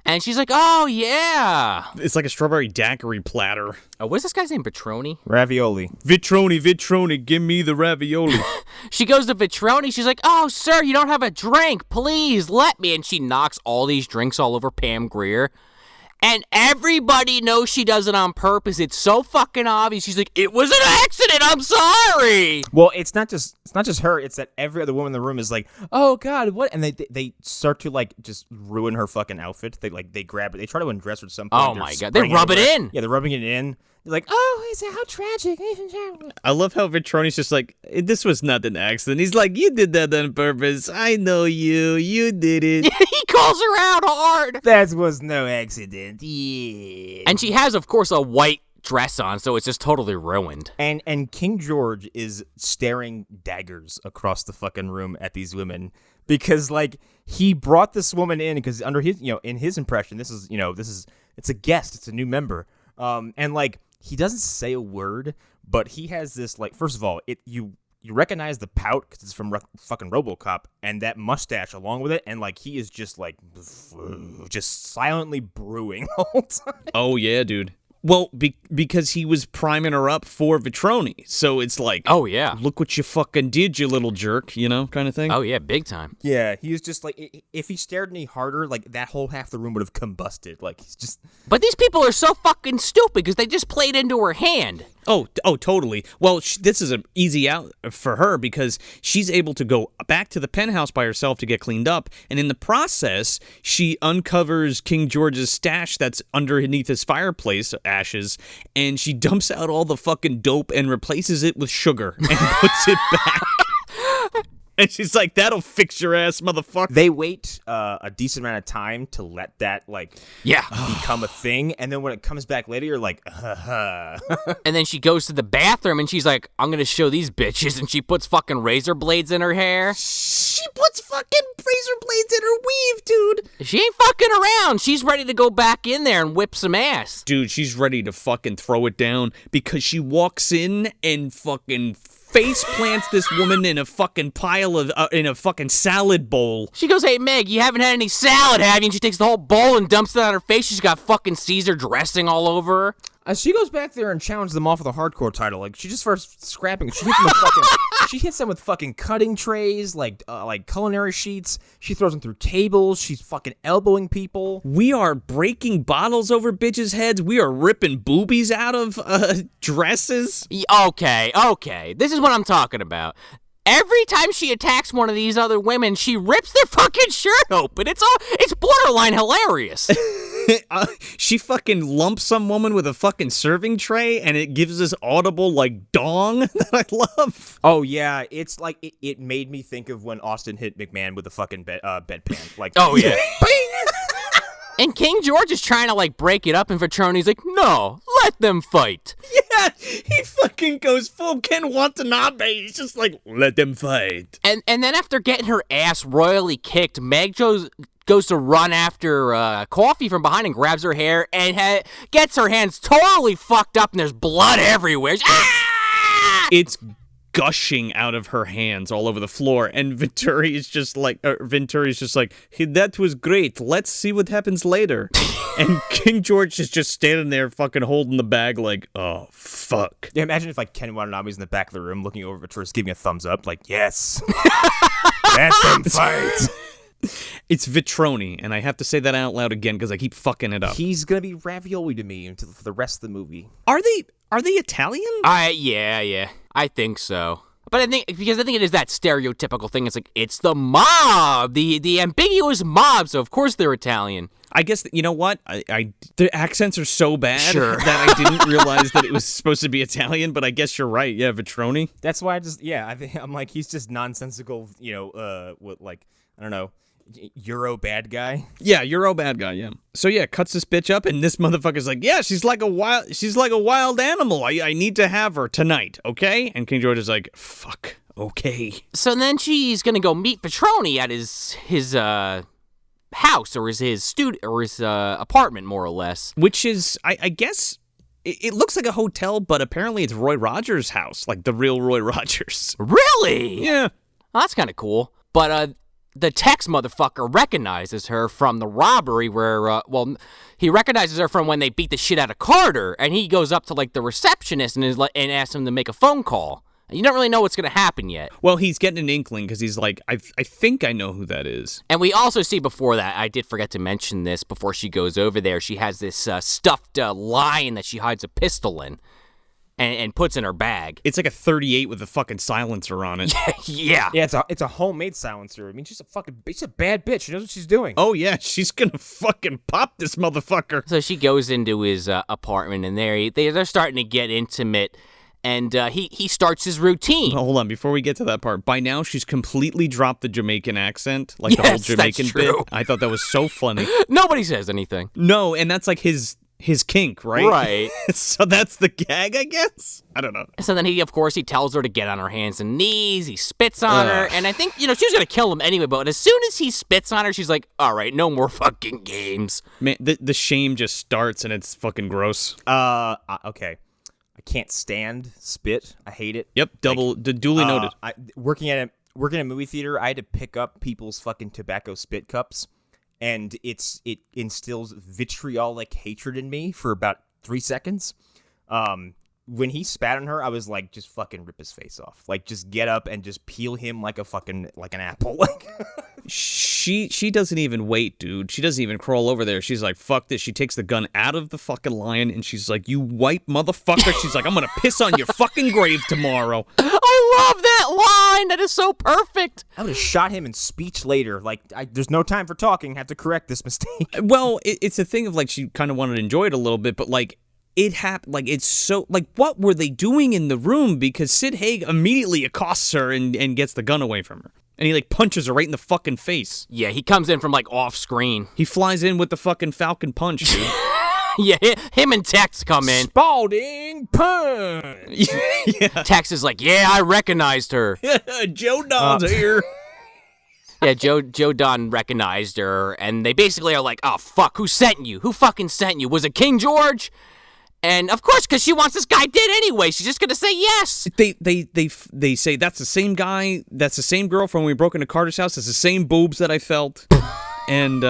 And she's like, oh, yeah. It's like a strawberry daiquiri platter. What is this guy's name? Petroni? Ravioli. Vitroni, give me the ravioli. She goes to Vitroni. She's like, oh, sir, you don't have a drink. Please let me. And she knocks all these drinks all over Pam Grier. And everybody knows she does it on purpose. It's so fucking obvious. She's like, it was an accident. I'm sorry. Well, it's not just her. It's that every other woman in the room is like, oh God, what? And they start to like just ruin her fucking outfit. They grab it. They try to undress her at some point. Oh my God. They rub it in. Yeah, they're rubbing it in. They're like, oh, is it how tragic? I love how Vitroni's just like, this was not an accident. He's like, you did that on purpose. I know you. You did it. He calls her out hard. That was no accident. Yeah. And she has, of course, a white dress on, so it's just totally ruined. And King George is staring daggers across the fucking room at these women because like he brought this woman in because under his in his impression this is it's a guest, it's a new member, and like he doesn't say a word, but he has this like first of all you recognize the pout because it's from fucking RoboCop and that mustache along with it, and like he is just like just silently brewing the whole time. Oh yeah, dude. Well, because he was priming her up for Vitroni. So it's like, oh, yeah. Look what you fucking did, you little jerk, kind of thing. Oh, yeah, big time. Yeah, he was just like, if he stared any harder, like that whole half the room would have combusted. Like, he's just. But these people are so fucking stupid because they just played into her hand. Oh, totally. Well, this is an easy out for her because she's able to go back to the penthouse by herself to get cleaned up. And in the process, she uncovers King George's stash that's underneath his fireplace, ashes, and she dumps out all the fucking dope and replaces it with sugar and puts it back. And she's like, that'll fix your ass, motherfucker. They wait a decent amount of time to let that, like, become a thing. And then when it comes back later, you're like, And then she goes to the bathroom and she's like, I'm going to show these bitches. And she puts fucking razor blades in her hair. She puts fucking razor blades in her weave, dude. She ain't fucking around. She's ready to go back in there and whip some ass. Dude, she's ready to fucking throw it down because she walks in and fucking face plants this woman in a fucking pile of, in a fucking salad bowl. She goes, hey, Meg, you haven't had any salad, have you? And she takes the whole bowl and dumps it on her face. She's got fucking Caesar dressing all over her. She goes back there and challenges them off with a hardcore title. Like, she just starts scrapping. She hits them with fucking. She hits them with fucking cutting trays, like culinary sheets. She throws them through tables. She's fucking elbowing people. We are breaking bottles over bitches' heads. We are ripping boobies out of dresses. Okay. This is what I'm talking about. Every time she attacks one of these other women, she rips their fucking shirt open. It's borderline hilarious. She fucking lumps some woman with a fucking serving tray, and it gives this audible, like, dong that I love. Oh, yeah. It's like, it made me think of when Austin hit McMahon with a fucking bedpan. Like, oh, yeah. And King George is trying to, like, break it up, and Vitroni's like, no, let them fight. Yeah, he fucking goes full Ken Watanabe. He's just like, let them fight. And then after getting her ass royally kicked, Meg goes to run after Coffee from behind and grabs her hair and gets her hands totally fucked up, and there's blood everywhere. It's gushing out of her hands all over the floor, and Venturi's just like, hey, that was great. Let's see what happens later. And King George is just standing there fucking holding the bag like, oh, fuck. Yeah, imagine if like Ken Watanabe's in the back of the room looking over Venturi's giving a thumbs up, like, yes. Let them fight. It's Vitroni, and I have to say that out loud again because I keep fucking it up. He's gonna be ravioli to me for the rest of the movie. Are they Italian? Yeah, I think so. But I think it is that stereotypical thing. It's like, it's the mob, the ambiguous mob, so of course they're Italian. I guess, you know what? The accents are so bad Sure. that I didn't realize that it was supposed to be Italian, but I guess you're right. Yeah, Vitroni. That's why I'm like, he's just nonsensical, with like, I don't know, Euro bad guy. Yeah, Euro bad guy, yeah. So yeah, cuts this bitch up, and this motherfucker's like, yeah, she's like a wild animal. I need to have her tonight, okay? And King George is like, fuck, okay. So then she's gonna go meet Vitroni at his house or his apartment, more or less. Which is, I guess, it looks like a hotel, but apparently it's Roy Rogers' house, like the real Roy Rogers. Really? Yeah. Oh, that's kind of cool. But the Tex motherfucker recognizes her from the robbery where, he recognizes her from when they beat the shit out of Carter, and he goes up to, like, the receptionist and asks him to make a phone call. You don't really know what's going to happen yet. Well, he's getting an inkling because he's like, I think I know who that is. And we also see before that, I did forget to mention this before she goes over there, she has this stuffed lion that she hides a pistol in and puts in her bag. It's like a 38 with a fucking silencer on it. Yeah. Yeah, it's a homemade silencer. I mean, she's a bad bitch. She knows what she's doing. Oh, yeah, she's gonna fucking pop this motherfucker. So she goes into his apartment, and they're starting to get intimate. And he starts his routine. Hold on, before we get to that part, by now she's completely dropped the Jamaican accent, like the whole Yes, Jamaican that's true. bit. I thought that was so funny. Nobody says anything. No, and that's like his kink, right? Right. So that's the gag, I guess? I don't know. So then he tells her to get on her hands and knees. He spits on her. And I think, she was going to kill him anyway. But as soon as he spits on her, she's like, all right, no more fucking games. Man, the shame just starts and it's fucking gross. Okay. I can't stand spit. I hate it. Yep, duly noted. Working at a movie theater, I had to pick up people's fucking tobacco spit cups, and it instills vitriolic hatred in me for about 3 seconds. When he spat on her, I was like, just fucking rip his face off. Like, just get up and just peel him like an apple. She doesn't even wait, dude. She doesn't even crawl over there. She's like, fuck this. She takes the gun out of the fucking lion, and she's like, you white motherfucker. She's like, I'm gonna piss on your fucking grave tomorrow. I love that line. That is so perfect. I would have shot him in speech later. Like, there's no time for talking. I have to correct this mistake. Well, it's a thing of, like, she kind of wanted to enjoy it a little bit, but, like, it happened, like, it's so, like, what were they doing in the room? Because Sid Haig immediately accosts her and gets the gun away from her. And he, like, punches her right in the fucking face. Yeah, he comes in from, like, off screen. He flies in with the fucking Falcon Punch, dude. Yeah, him and Tex come in. Spalding punch. Yeah. Tex is like, yeah, I recognized her. Joe Don's here. Yeah, Joe Don recognized her, and they basically are like, oh, fuck, who sent you? Who fucking sent you? Was it King George? And of course, because she wants this guy dead anyway, she's just gonna say yes. They say that's the same guy, that's the same girl from when we broke into Carter's house. It's the same boobs that I felt, and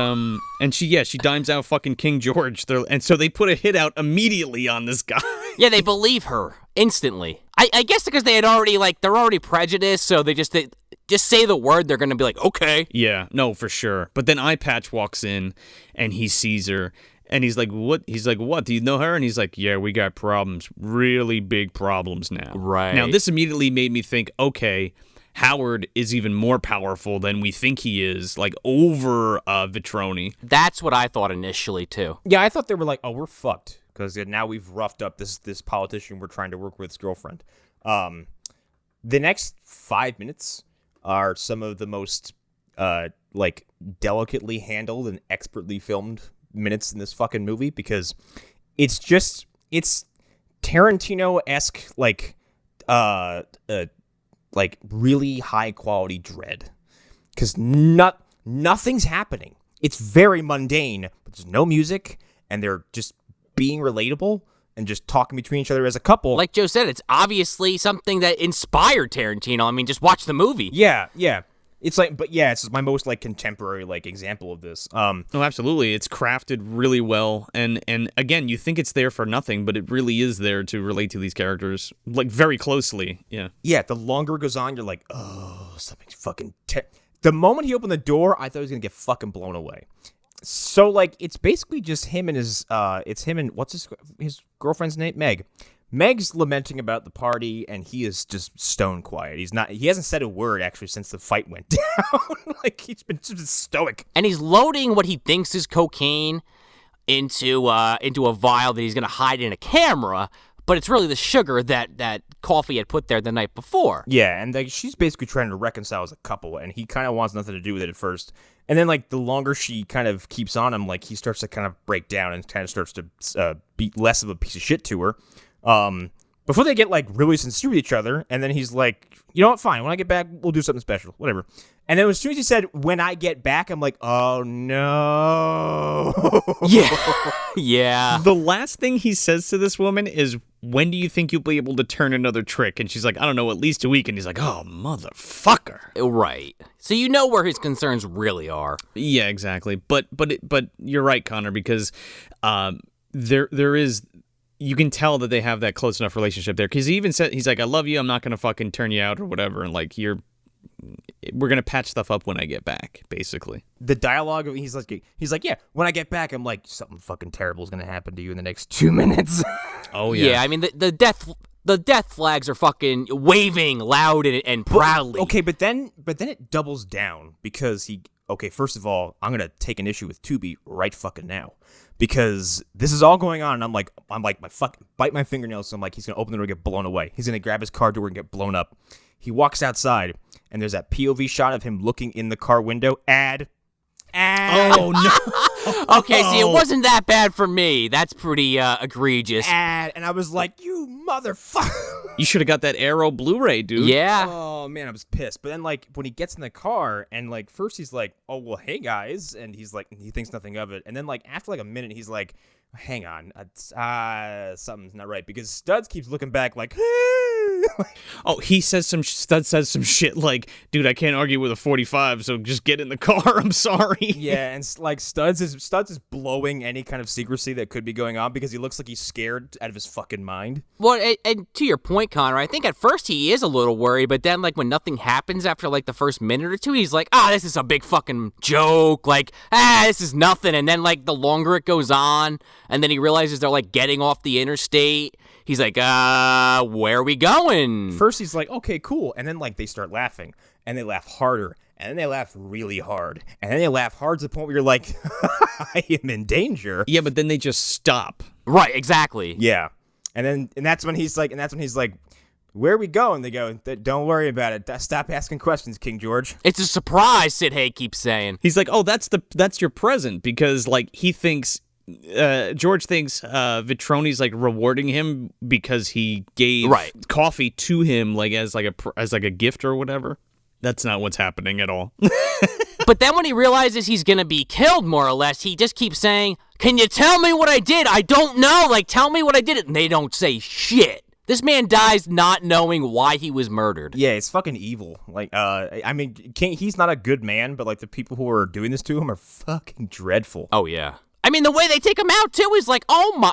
she dimes out fucking King George. And so they put a hit out immediately on this guy. Yeah, they believe her instantly. I guess because they're already prejudiced, so they just say the word, they're gonna be like, okay. Yeah, no, for sure. But then Eye Patch walks in, and he sees her. And he's like, what? He's like, what? Do you know her? And he's like, yeah, we got problems. Really big problems now. Right. Now, this immediately made me think, okay, Howard is even more powerful than we think he is, like, over Vitroni. That's what I thought initially, too. Yeah, I thought they were like, oh, we're fucked. Because now we've roughed up this politician we're trying to work with, his girlfriend. The next 5 minutes are some of the most, delicately handled and expertly filmed minutes in this fucking movie, because it's Tarantino-esque, really high quality dread, because nothing's happening. It's very mundane, but there's no music, and they're just being relatable and just talking between each other as a couple. Like Joe said, it's obviously something that inspired Tarantino. I mean, just watch the movie. Yeah. It's like, but yeah, it's my most contemporary example of this. No, absolutely, it's crafted really well, and again, you think it's there for nothing, but it really is there to relate to these characters very closely. Yeah. Yeah. The longer it goes on, you're like, oh, something's fucking. The moment he opened the door, I thought he was gonna get fucking blown away. So it's basically just him and what's his girlfriend's name, Meg. Meg's lamenting about the party, and he is just stone quiet. He hasn't said a word, actually, since the fight went down. He's been just stoic. And he's loading what he thinks is cocaine into a vial that he's going to hide in a camera, but it's really the sugar that Coffy had put there the night before. Yeah, and she's basically trying to reconcile as a couple, and he kind of wants nothing to do with it at first. And then, the longer she kind of keeps on him, he starts to kind of break down and kind of starts to be less of a piece of shit to her. Before they get really sincere with each other, and then he's like, you know what, fine, when I get back, we'll do something special, whatever. And then as soon as he said, when I get back, I'm like, oh no. Yeah. The last thing he says to this woman is, when do you think you'll be able to turn another trick? And she's like, I don't know, at least a week. And he's like, oh, motherfucker. Right. So you know where his concerns really are. Yeah, exactly. But you're right, Connor, because there is... you can tell that they have that close enough relationship there. Because he even said, he's like, I love you. I'm not going to fucking turn you out or whatever. And like, we're going to patch stuff up when I get back, basically. The dialogue, he's like, yeah, when I get back, I'm like, something fucking terrible is going to happen to you in the next 2 minutes. Oh, yeah. Yeah, I mean, the death flags are fucking waving loud and proudly. Okay, but then it doubles down because first of all, I'm gonna take an issue with Tubi right fucking now because this is all going on, and I'm like, bite my fingernails. So I'm like, he's gonna open the door and get blown away. He's gonna grab his car door and get blown up. He walks outside, and there's that POV shot of him looking in the car window. Ad. Oh, no. Okay, see, it wasn't that bad for me. That's pretty egregious. And I was like, you motherfucker. You should have got that Arrow Blu-ray, dude. Yeah. Oh, man, I was pissed. But then, like, when he gets in the car, and, like, first he's like, oh, well, hey, guys. And he's like, he thinks nothing of it. And then, like, after, like, a minute, he's like, hang on. Something's not right. Because Studs keeps looking back like, Oh, Stud says some shit like, dude, I can't argue with a 45, so just get in the car. I'm sorry. Yeah, and like Studs is blowing any kind of secrecy that could be going on because he looks like he's scared out of his fucking mind. Well, and to your point, Connor, I think at first he is a little worried, but then like when nothing happens after like the first minute or two, he's like, this is a big fucking joke. Like, this is nothing. And then like the longer it goes on, and then he realizes they're like getting off the interstate. He's like, where are we going? First he's like, okay, cool. And then like they start laughing, and they laugh harder, and then they laugh really hard, and then they laugh hard to the point where you're like, I am in danger. Yeah, but then they just stop. Right, exactly. Yeah. And that's when he's like, where are we going? They go, don't worry about it. Stop asking questions, King George. It's a surprise, Sid Haig keeps saying. He's like, oh, that's your present, because like he thinks George thinks Vitroni's like rewarding him because he gave Coffy to him like as a gift or whatever. That's not what's happening at all. But then when he realizes he's gonna be killed, more or less, he just keeps saying, "Can you tell me what I did? I don't know. Like, tell me what I did." And they don't say shit. This man dies not knowing why he was murdered. Yeah, it's fucking evil. Like, I mean, he's not a good man, but like the people who are doing this to him are fucking dreadful. Oh yeah. I mean, the way they take him out, too, is like, oh my,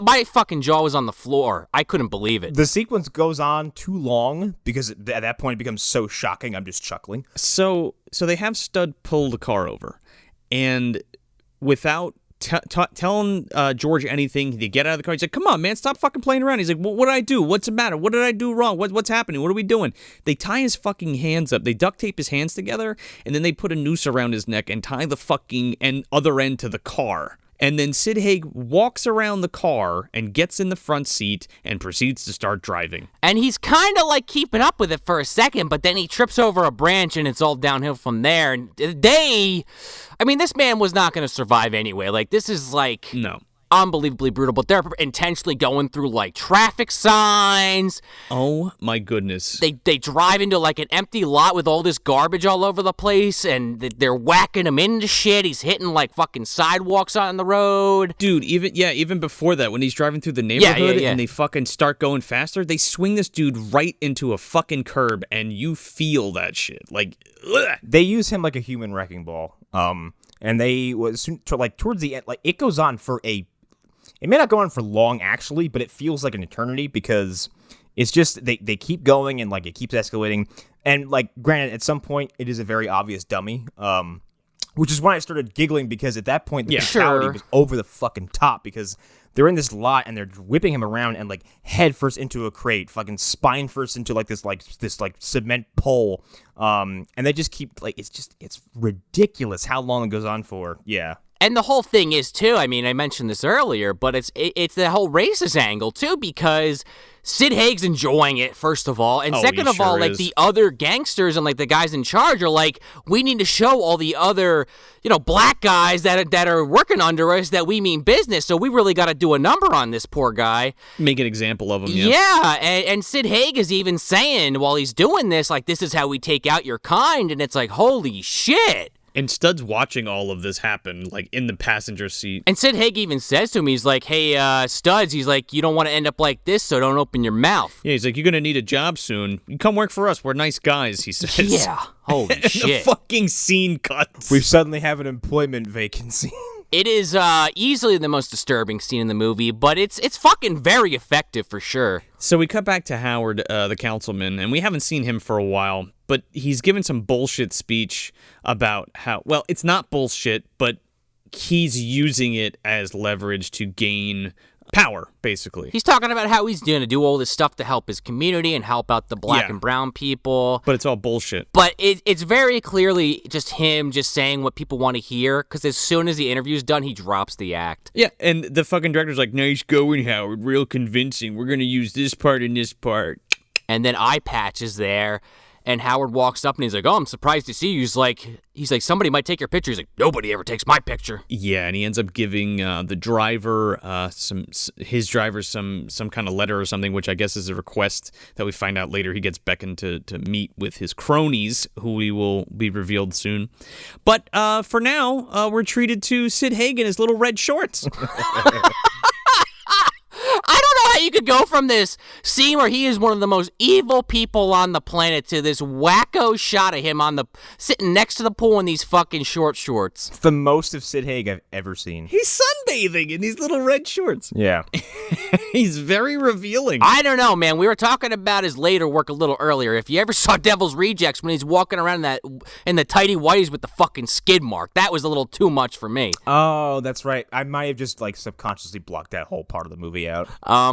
my fucking jaw was on the floor. I couldn't believe it. The sequence goes on too long because at that point it becomes so shocking, I'm just chuckling. So they have Stud pull the car over, and without telling George anything, they get out of the car. He's like, come on, man, stop fucking playing around. He's like, what did I do? What's the matter? What did I do wrong? What's happening? What are we doing? They tie his fucking hands up. They duct tape his hands together, and then they put a noose around his neck and tie the fucking other end to the car. And then Sid Haig walks around the car and gets in the front seat and proceeds to start driving. And he's kind of like keeping up with it for a second, but then he trips over a branch and it's all downhill from there. And this man was not going to survive anyway. Like, this is like... No. Unbelievably brutal, but they're intentionally going through like traffic signs. Oh my goodness. They drive into like an empty lot with all this garbage all over the place, and they're whacking him into shit. He's hitting like fucking sidewalks on the road. Dude, even before that, when he's driving through the neighborhood and they fucking start going faster, they swing this dude right into a fucking curb, and you feel that shit. Like, ugh. They use him like a human wrecking ball. And they was like towards the end, like it goes on for it may not go on for long actually, but it feels like an eternity because it's just they keep going and like it keeps escalating. And like granted, at some point it is a very obvious dummy, which is why I started giggling because at that point the brutality was over the fucking top because they're in this lot and they're whipping him around and like head first into a crate, fucking spine first into like this cement pole, and they just keep like it's ridiculous how long it goes on for. Yeah. And the whole thing is, too, I mean, I mentioned this earlier, but it's the whole racist angle, too, because Sid Haig's enjoying it, first of all. And second of all, like, the other gangsters and, like, the guys in charge are like, we need to show all the other, black guys that are working under us that we mean business, so we really got to do a number on this poor guy. Make an example of him, yeah. And Sid Haig is even saying, while he's doing this, like, this is how we take out your kind, and it's like, holy shit. And Stud's watching all of this happen, like, in the passenger seat. And Sid Haig even says to him, he's like, hey, Studs, he's like, you don't want to end up like this, so don't open your mouth. Yeah, he's like, you're going to need a job soon. You come work for us. We're nice guys, he says. Yeah, holy shit. The fucking scene cuts. We suddenly have an employment vacancy. It is easily the most disturbing scene in the movie, but it's fucking very effective for sure. So we cut back to Howard, the councilman, and we haven't seen him for a while, but he's given some bullshit speech about how, well, it's not bullshit, but he's using it as leverage to gain power, basically. He's talking about how he's going to do all this stuff to help his community and help out the black and brown people. But it's all bullshit. But it's very clearly just him just saying what people want to hear, because as soon as the interview's done, he drops the act. Yeah, and the fucking director's like, nice going, Howard, real convincing. We're going to use this part and this part. And then Eye Patch is there, and Howard walks up and he's like, oh, I'm surprised to see you. He's like, somebody might take your picture. He's like, nobody ever takes my picture. Yeah, and he ends up giving the driver some kind of letter or something, which I guess is a request that we find out later. He gets beckoned to meet with his cronies, who we will be revealed soon. But for now, we're treated to Sid Haig in his little red shorts. I don't know how you could go from this scene where he is one of the most evil people on the planet to this wacko shot of him sitting next to the pool in these fucking short shorts. It's the most of Sid Haig I've ever seen. He's sunbathing in these little red shorts. Yeah. He's very revealing. I don't know, man. We were talking about his later work a little earlier. If you ever saw Devil's Rejects when he's walking around in the tighty whities with the fucking skid mark, that was a little too much for me. Oh, that's right. I might have just subconsciously blocked that whole part of the movie out.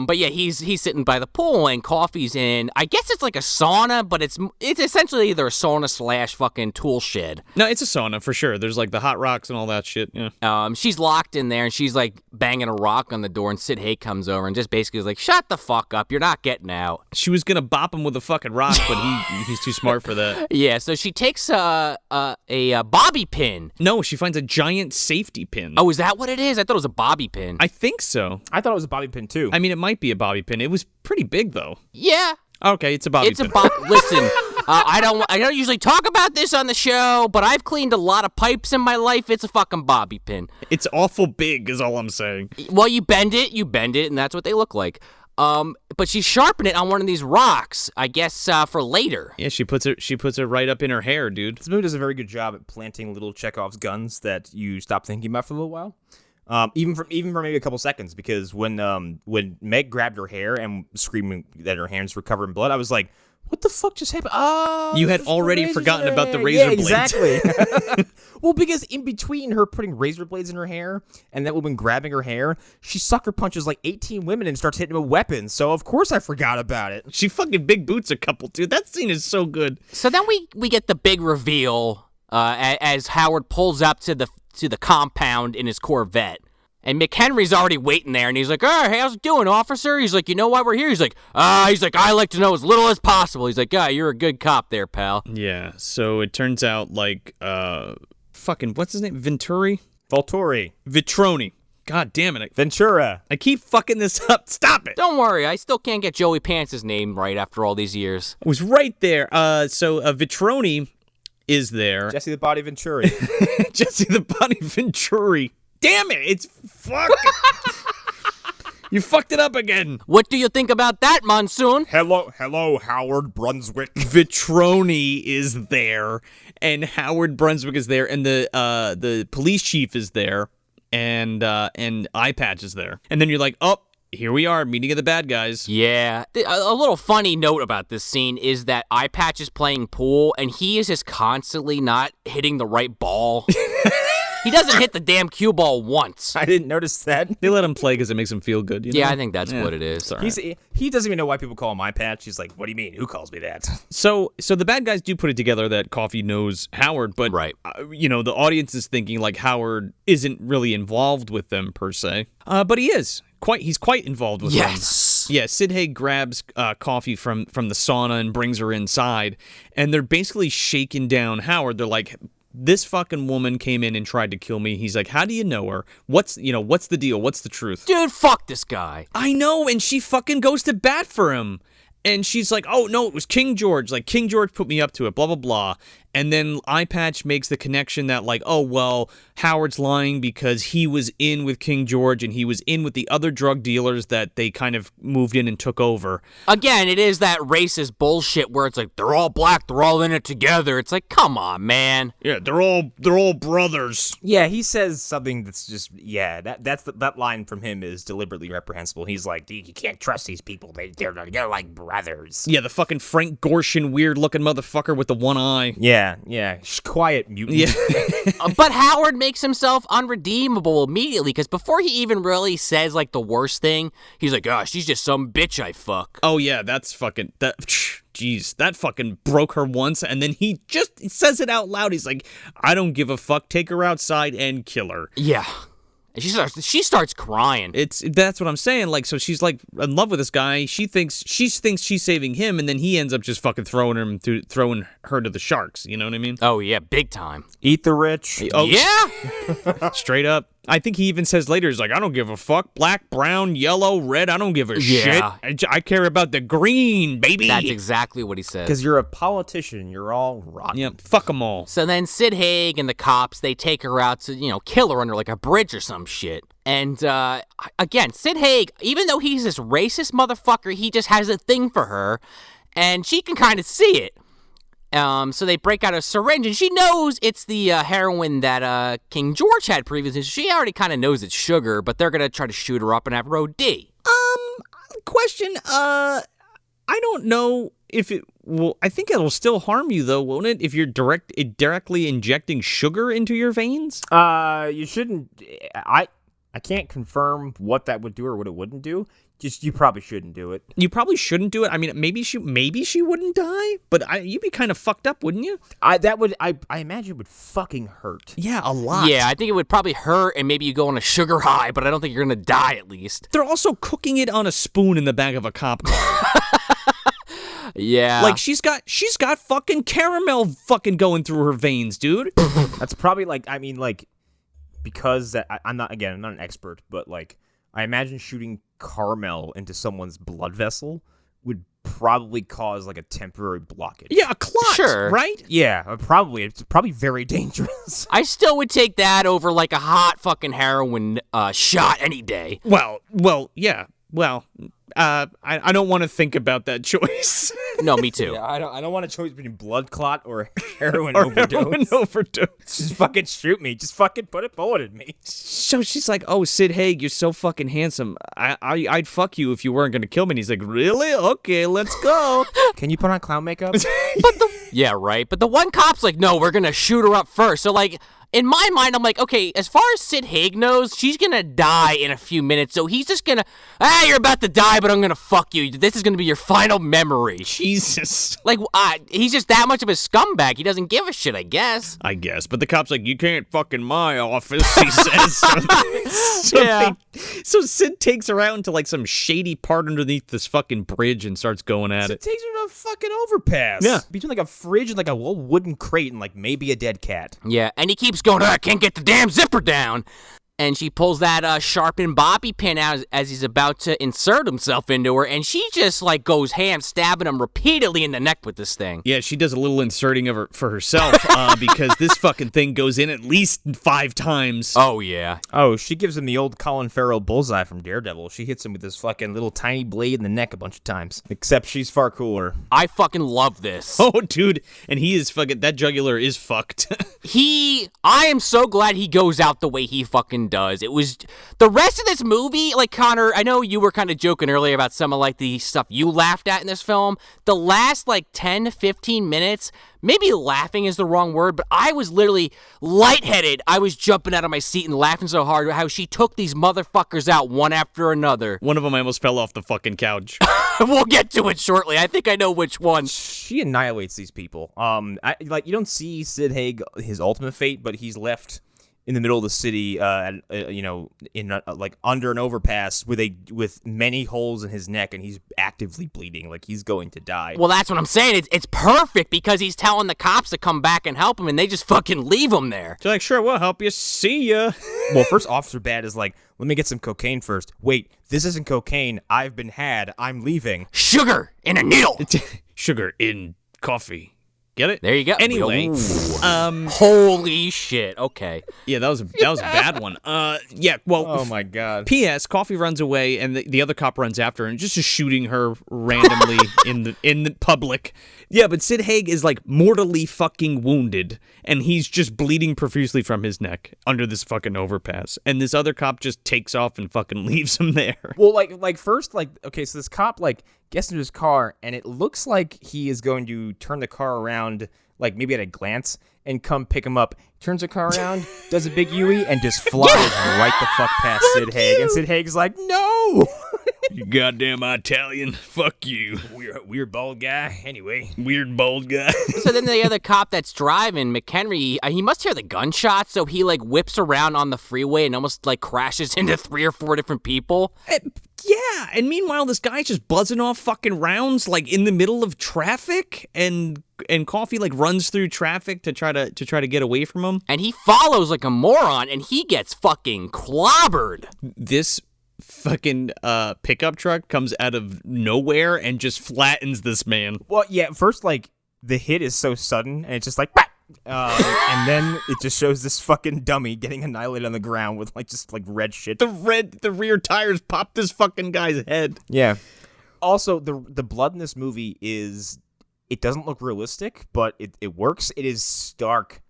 But yeah, he's sitting by the pool and Coffy's in. I guess it's like a sauna, but it's essentially either a sauna / fucking tool shed. No, it's a sauna for sure. There's like the hot rocks and all that shit. Yeah. She's locked in there and she's like banging a rock on the door, and Sid Haig comes over and just basically is like, "Shut the fuck up! You're not getting out." She was gonna bop him with a fucking rock, but he's too smart for that. Yeah. So she takes a bobby pin. No, she finds a giant safety pin. Oh, is that what it is? I thought it was a bobby pin. I think so. I thought it was a bobby pin too. I mean, it might be a bobby pin. It was pretty big though. Yeah. Okay, it's a bobby pin. Listen, I don't usually talk about this on the show, but I've cleaned a lot of pipes in my life. It's a fucking bobby pin. It's awful big, is all I'm saying. Well, you bend it, and that's what they look like. But she's sharpening it on one of these rocks, I guess, for later. Yeah, she puts it right up in her hair, dude. This movie does a very good job at planting little Chekhov's guns that you stop thinking about for a little while. Even for maybe a couple seconds, because when Meg grabbed her hair and screaming that her hands were covered in blood, I was like, what the fuck just happened? Oh, you had already forgotten about the razor blades. Exactly. Well, because in between her putting razor blades in her hair and that woman grabbing her hair, she sucker punches like 18 women and starts hitting them with weapons. So of course I forgot about it. She fucking big boots a couple, dude. That scene is so good. So then we get the big reveal as Howard pulls up to the compound in his Corvette. And McHenry's already waiting there, and he's like, "Oh, hey, how's it doing, officer?" He's like, "You know why we're here?" He's like, I like to know as little as possible." He's like, "You're a good cop there, pal." Yeah, so it turns out, like, fucking, what's his name? Venturi? Volturi. Vitroni. God damn it. Ventura. I keep fucking this up. Stop it. Don't worry, I still can't get Joey Pants' name right after all these years. I was right there. So Vitroni is there. Jesse the Body Venturi. Jesse the Body Venturi. Damn it, it's fuck. You fucked it up again. What do you think about that, Monsoon? Hello, Howard Brunswick. Vitroni is there, and Howard Brunswick is there, and the police chief is there, and Eye Patch is there. And then you're like, oh, here we are, meeting of the bad guys. Yeah. A little funny note about this scene is that Eye Patch is playing pool, and he is just constantly not hitting the right ball. He doesn't hit the damn cue ball once. I didn't notice that. They let him play because it makes him feel good. You know? Yeah, I think that's what it is. Right. He doesn't even know why people call him Eye Patch. He's like, what do you mean? Who calls me that? So the bad guys do put it together that Coffy knows Howard, but right. The audience is thinking like Howard isn't really involved with them per se, but he is. He's quite involved with them. Yes. Yeah, Sid Haig grabs Coffy from the sauna and brings her inside, and they're basically shaking down Howard. They're like, this fucking woman came in and tried to kill me. He's like, how do you know her? What's the deal? What's the truth? Dude, fuck this guy. I know, and she fucking goes to bat for him. And she's like, oh, no, it was King George. Like, King George put me up to it, blah, blah, blah. And then Eye Patch makes the connection that, like, oh, well, Howard's lying because he was in with King George and he was in with the other drug dealers that they kind of moved in and took over. Again, it is that racist bullshit where it's like, they're all black, they're all in it together. It's like, come on, man. Yeah, they're all brothers. Yeah, he says something that's just, that line from him is deliberately reprehensible. He's like, you can't trust these people. They're like brothers. Yeah, the fucking Frank Gorshin weird-looking motherfucker with the one eye. Yeah. Quiet mutant. Yeah. But Howard makes himself unredeemable immediately, because before he even really says, like, the worst thing, he's like, oh, she's just some bitch I fuck. Oh, yeah, that's fucking... Jeez, that fucking broke her once, and then he just says it out loud. He's like, I don't give a fuck. Take her outside and kill her. Yeah. And she starts crying. That's what I'm saying. Like, so she's like in love with this guy. She thinks she's saving him, and then he ends up just fucking throwing her to the sharks. You know what I mean? Oh yeah, big time. Eat the rich. Oh, Yeah. straight up. I think he even says later, he's like, I don't give a fuck. Black, brown, yellow, red, I don't give a shit. I care about the green, baby. That's exactly what he says. Because you're a politician. You're all rotten. Yep, fuck them all. So then Sid Haig and the cops, they take her out to, kill her under like a bridge or some shit. And again, Sid Haig, even though he's this racist motherfucker, he just has a thing for her. And she can kind of see it. So they break out a syringe, and she knows it's the heroin that King George had previously. She already kind of knows it's sugar, but they're going to try to shoot her up and have her OD. Question, I don't know if it will... I think it'll still harm you, though, won't it? If you're directly injecting sugar into your veins? You shouldn't... I can't confirm what that would do or what it wouldn't do. Just, you probably shouldn't do it. You probably shouldn't do it. I mean, maybe she wouldn't die, but you'd be kind of fucked up, wouldn't you? I imagine it would fucking hurt. Yeah, a lot. Yeah, I think it would probably hurt, and maybe you go on a sugar high, but I don't think you're going to die at least. They're also cooking it on a spoon in the back of a cop car. Yeah. Like, she's got fucking caramel fucking going through her veins, dude. That's probably because I'm not an expert, but like, I imagine shooting caramel into someone's blood vessel would probably cause like a temporary blockage. Yeah, a clot, Sure. right? Yeah, probably. It's probably very dangerous. I still would take that over like a hot fucking heroin shot any day. Well, yeah. Well, I don't want to think about that choice. No, me too. Yeah, I don't want a choice between blood clot or heroin Or overdose. heroin overdose. Just fucking shoot me. Just fucking put a bullet in me. So she's like, "Oh, Sid Haig, you're so fucking handsome. I'd fuck you if you weren't gonna kill me." And he's like, "Really? Okay, let's go." Can you put on clown makeup? Yeah, right. But the one cop's like, no, we're going to shoot her up first. So, like, in my mind, I'm like, okay, as far as Sid Haig knows, she's going to die in a few minutes. So he's just going to, you're about to die, but I'm going to fuck you. This is going to be your final memory. Jesus. Like, he's just that much of a scumbag. He doesn't give a shit, I guess. I guess, but the cop's like, "You can't fuck in my office," he says. So Sid takes her out into like some shady part underneath this fucking bridge and starts going at It it. takes her to a fucking overpass. Yeah. Between like a fridge and like a little wooden crate and like maybe a dead cat. Yeah, and he keeps going, I can't get the damn zipper down. And she pulls that sharpened bobby pin out as he's about to insert himself into her, and she just, like, goes ham, stabbing him repeatedly in the neck with this thing. Yeah, she does a little inserting of her for herself because this fucking thing goes in at least 5 times. Oh, yeah. Oh, she gives him the old Colin Farrell bullseye from Daredevil. She hits him with this fucking little tiny blade in the neck a bunch of times. Except she's far cooler. I fucking love this. Oh, dude, and he is fucking, that jugular is fucked. I am so glad he goes out the way he fucking does. It was, the rest of this movie, like, Connor, I know you were kind of joking earlier about some of, like, the stuff you laughed at in this film. The last, like, 10 to 15 minutes, maybe laughing is the wrong word, but I was literally lightheaded. I was jumping out of my seat and laughing so hard how she took these motherfuckers out one after another. One of them I almost fell off the fucking couch. We'll get to it shortly. I think I know which one. She annihilates these people. You don't see Sid Haig, his ultimate fate, but he's left in the middle of the city, under an overpass with many holes in his neck, and he's actively bleeding, like he's going to die. Well, that's what I'm saying. It's perfect because he's telling the cops to come back and help him, and they just fucking leave him there. They're like, "Sure, we'll help you. See ya." Well, first Officer Bad is like, "Let me get some cocaine first." Wait, this isn't cocaine. I've been had. I'm leaving. Sugar in a needle. Sugar in coffee. Get it? There you go. Anyway, Holy shit. Okay. yeah, that was a bad one. Yeah, well, Oh my god. P.S. Coffy runs away, and the other cop runs after her and just is shooting her randomly in the public. Yeah, but Sid Haig is like mortally fucking wounded, and he's just bleeding profusely from his neck under this fucking overpass. And this other cop just takes off and fucking leaves him there. Well, like first, like, okay, so this cop like gets into his car, and it looks like he is going to turn the car around, like maybe at a glance, and come pick him up. Turns the car around, does a big Yui, and just flies right the fuck past Sid Haig. And Sid Haig's like, no! You goddamn Italian. Fuck you. Weird bald guy. Anyway. Weird bald guy. So then the other cop that's driving, McHenry, he must hear the gunshots, so he like whips around on the freeway and almost like crashes into 3 or 4 different people. Yeah, and meanwhile, this guy's just buzzing off fucking rounds like in the middle of traffic, and Coffy like runs through traffic to try to get away from him. And he follows like a moron, and he gets fucking clobbered. This fucking pickup truck comes out of nowhere and just flattens this man. Well, yeah, first, like, the hit is so sudden, and it's just like, bah! And then it just shows this fucking dummy getting annihilated on the ground with, like, just, like, red shit. The rear tires pop this fucking guy's head. Yeah. Also, the blood in this movie is, it doesn't look realistic, but it works. It is stark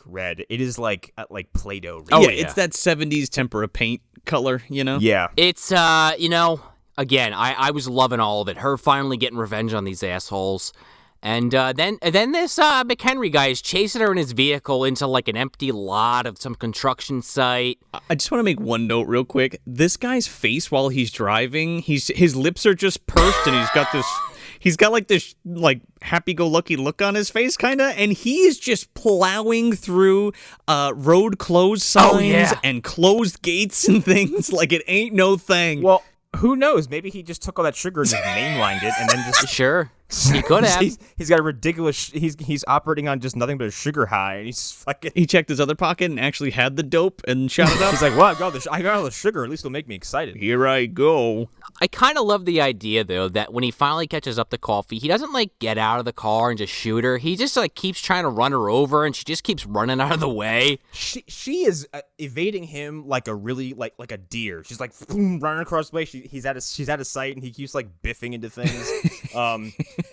red. It is like Play-Doh red. Oh, yeah, it's that 70s tempera paint color, you know? Yeah. It's, again, I was loving all of it. Her finally getting revenge on these assholes. And then this McHenry guy is chasing her in his vehicle into like an empty lot of some construction site. I just want to make one note real quick. This guy's face while he's driving, his lips are just pursed, and he's got like this like happy-go-lucky look on his face, kind of, and he is just plowing through road closed signs and closed gates and things like it ain't no thing. Well, who knows? Maybe he just took all that sugar and just mainlined it, and then just Sure. He could have. He's got a ridiculous. He's operating on just nothing but a sugar high, and he's fucking. He checked his other pocket and actually had the dope and shot it up. He's like, "Well, I got all the sugar. At least it'll make me excited." Here I go. I kind of love the idea, though, that when he finally catches up to Coffy, he doesn't, like, get out of the car and just shoot her. He just, like, keeps trying to run her over, and she just keeps running out of the way. She is evading him like a really, like a deer. She's, like, boom, running across the way. She's out of sight, and he keeps, like, biffing into things.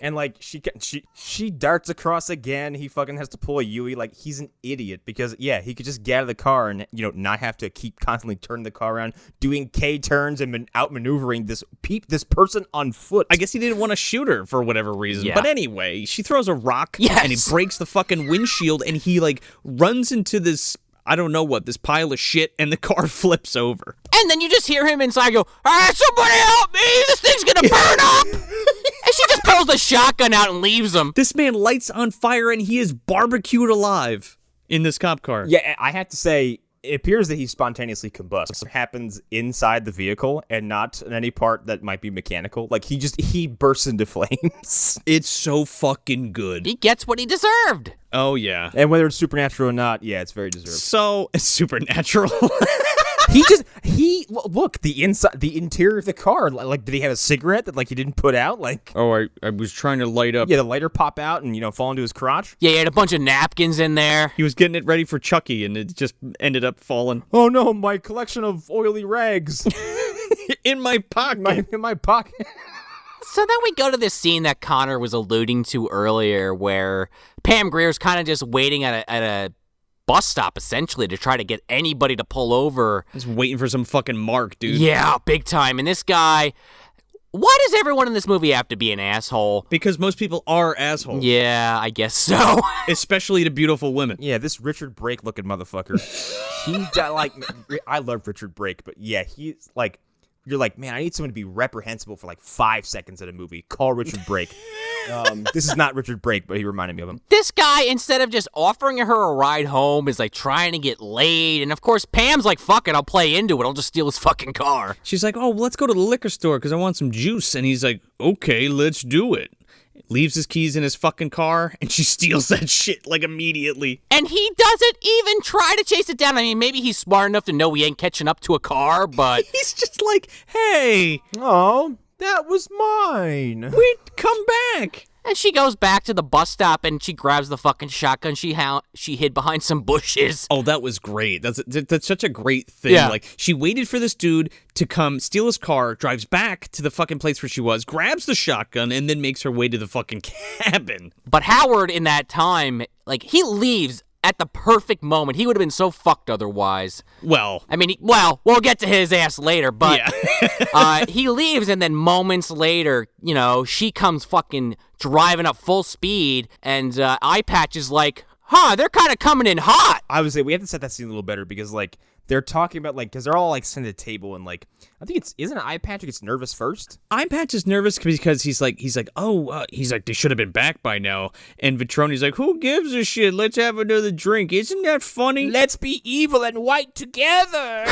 And, like, she darts across again. He fucking has to pull a Yui. Like, he's an idiot because, yeah, he could just get out of the car and, not have to keep constantly turning the car around, doing K-turns and outmaneuvering this person on foot. I guess he didn't want to shoot her for whatever reason. Yeah. But anyway, she throws a rock and he Yes. breaks the fucking windshield and he like runs into this, I don't know what, this pile of shit, and the car flips over. And then you just hear him inside go, somebody help me! This thing's gonna burn up! And she just pulls the shotgun out and leaves him. This man lights on fire and he is barbecued alive in this cop car. Yeah, I have to say, it appears that he spontaneously combusts. It happens inside the vehicle and not in any part that might be mechanical. Like, he bursts into flames. It's so fucking good. He gets what he deserved. Oh, yeah. And whether it's supernatural or not, yeah, it's very deserved. So, it's supernatural. Look, the interior of the car, like, did he have a cigarette that, like, he didn't put out? Like, Oh, I was trying to light up. yeah, the lighter pop out and, fall into his crotch? Yeah, he had a bunch of napkins in there. He was getting it ready for Chucky and it just ended up falling Oh, no, my collection of oily rags in my pocket. in my pocket. So then we go to this scene that Connor was alluding to earlier where Pam Grier's kind of just waiting at a bus stop, essentially, to try to get anybody to pull over. Just waiting for some fucking mark, dude. Yeah, big time. And this guy, why does everyone in this movie have to be an asshole? Because most people are assholes. Yeah, I guess so. Especially to beautiful women. Yeah, this Richard Brake looking motherfucker. I love Richard Brake, but yeah, he's like, you're like, man, I need someone to be reprehensible for like 5 seconds in a movie. Call Richard Brake. This is not Richard Brake, but he reminded me of him. This guy, instead of just offering her a ride home, is like trying to get laid. And of course, Pam's like, fuck it, I'll play into it. I'll just steal his fucking car. She's like, oh, let's go to the liquor store because I want some juice. And he's like, okay, let's do it. Leaves his keys in his fucking car, and she steals that shit, like, immediately. And he doesn't even try to chase it down. I mean, maybe he's smart enough to know he ain't catching up to a car, but... He's just like, hey, Oh, that was mine. wait, come back. And she goes back to the bus stop and she grabs the fucking shotgun she hid behind some bushes. Oh, that was great. That's such a great thing. Yeah. Like, she waited for this dude to come steal his car, drives back to the fucking place where she was, grabs the shotgun, and then makes her way to the fucking cabin. But Howard, in that time, like, he leaves at the perfect moment. He would have been so fucked otherwise. Well, I mean, we'll get to his ass later, but yeah. he leaves, and then moments later, you know, she comes fucking driving up full speed, and Eye Patch is like, they're kind of coming in hot. I would say we have to set that scene a little better because, like, they're talking about, like, because they're all, like, sitting at the table and, like, I think isn't it Eye Patch who gets nervous first? Eye Patch is nervous because he's like, they should have been back by now. And Vitroni's like, who gives a shit? Let's have another drink. Isn't that funny? Let's be evil and white together.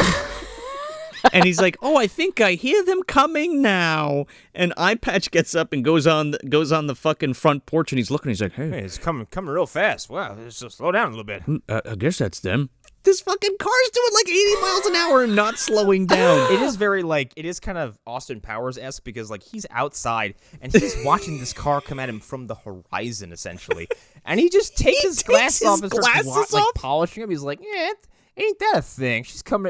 And he's like, I think I hear them coming now. And Eye Patch gets up and goes on the fucking front porch and he's looking. He's like, hey, It's coming real fast. Wow, so slow down a little bit. I guess that's them. This fucking car's doing like 80 miles an hour and not slowing down. It is very, like, it is kind of Austin Powers-esque because, like, he's outside and he's watching this car come at him from the horizon, essentially. And he just takes his glasses off and starts like polishing them. He's like, ain't that a thing?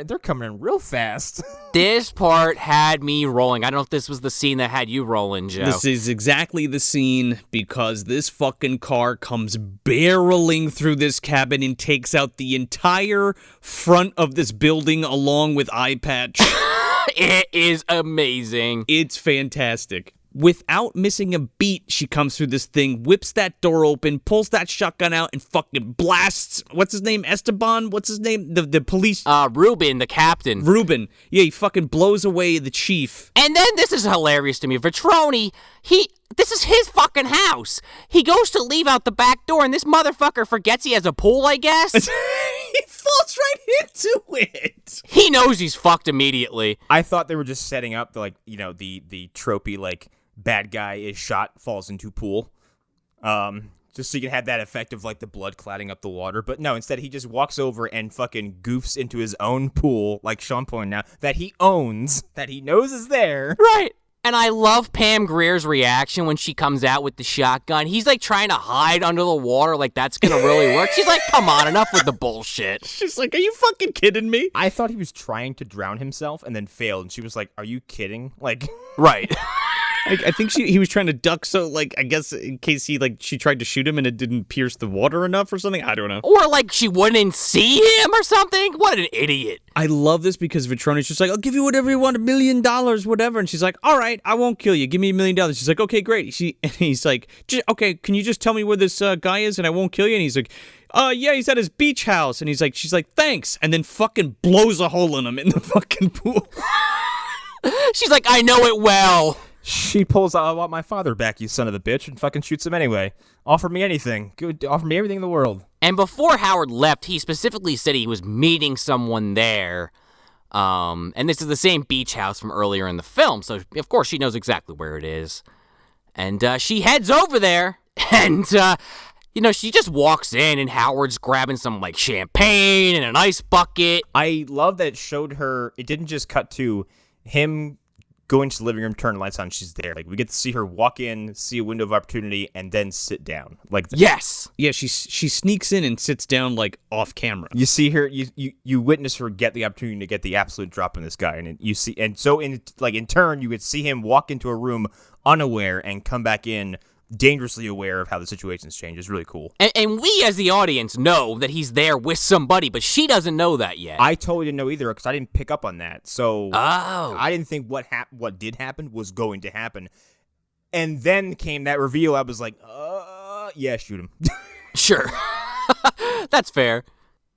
They're coming in real fast. This part had me rolling. I don't know if this was the scene that had you rolling, Joe. This is exactly the scene because this fucking car comes barreling through this cabin and takes out the entire front of this building along with Eye Patch. It is amazing. It's fantastic. Without missing a beat, she comes through this thing, whips that door open, pulls that shotgun out, and fucking blasts. What's his name? Esteban? What's his name? The police. Ruben, the captain. Ruben. Yeah, he fucking blows away the chief. And then this is hilarious to me. Vitroni, this is his fucking house. He goes to leave out the back door, and this motherfucker forgets he has a pool, I guess. He falls right into it. He knows he's fucked immediately. I thought they were just setting up, like, you know, the tropey, like, bad guy is shot, falls into pool. Just so you can have that effect of, like, the blood clouding up the water. But no, instead he just walks over and fucking goofs into his own pool, like Sean pointed out, that he owns, that he knows is there. Right. And I love Pam Grier's reaction when she comes out with the shotgun. He's like trying to hide under the water like that's going to really work. She's like, come on, enough with the bullshit. She's like, are you fucking kidding me? I thought he was trying to drown himself and then failed. And she was like, are you kidding? Like, right. I think he was trying to duck, so, like, I guess in case she tried to shoot him and it didn't pierce the water enough or something. I don't know. Or, like, she wouldn't see him or something. What an idiot. I love this because Vitroni's just like, I'll give you whatever you want, $1 million, whatever. And she's like, all right, I won't kill you. Give me $1 million. She's like, okay, great. And he's like, okay, can you just tell me where this guy is and I won't kill you? And he's like, yeah, he's at his beach house. And she's like, thanks. And then fucking blows a hole in him in the fucking pool. She's like, I know it well. She pulls out, I want my father back, you son of a bitch, and fucking shoots him anyway. Offer me anything. Good, offer me everything in the world. And before Howard left, he specifically said he was meeting someone there. And this is the same beach house from earlier in the film, so of course she knows exactly where it is. And she heads over there, and she just walks in, and Howard's grabbing some, like, champagne and an ice bucket. I love that it showed her, it didn't just cut to him going to the living room, turn the lights on, she's there. Like, we get to see her walk in, see a window of opportunity, and then sit down. Like, yes! Yeah, she sneaks in and sits down, like, off camera. You see her, you witness her get the opportunity to get the absolute drop on this guy, and you see, and so in turn, you would see him walk into a room unaware and come back in dangerously aware of how the situation's changed. Is really cool. And we, as the audience, know that he's there with somebody, but she doesn't know that yet. I totally didn't know either because I didn't pick up on that. So I didn't think what did happen was going to happen. And then came that reveal. I was like, yeah, shoot him. Sure. That's fair.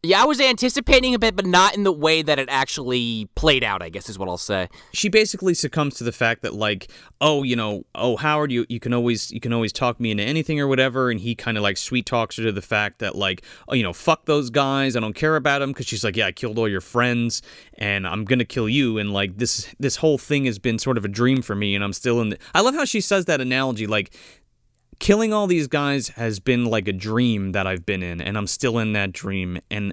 Yeah, I was anticipating a bit, but not in the way that it actually played out, I guess is what I'll say. She basically succumbs to the fact that, like, Howard, you can always talk me into anything or whatever, and he kind of, like, sweet talks her to the fact that, like, fuck those guys, I don't care about them, because she's like, yeah, I killed all your friends, and I'm gonna kill you, and, like, this whole thing has been sort of a dream for me, and I'm still in I love how she says that analogy, like, killing all these guys has been like a dream that I've been in, and I'm still in that dream, and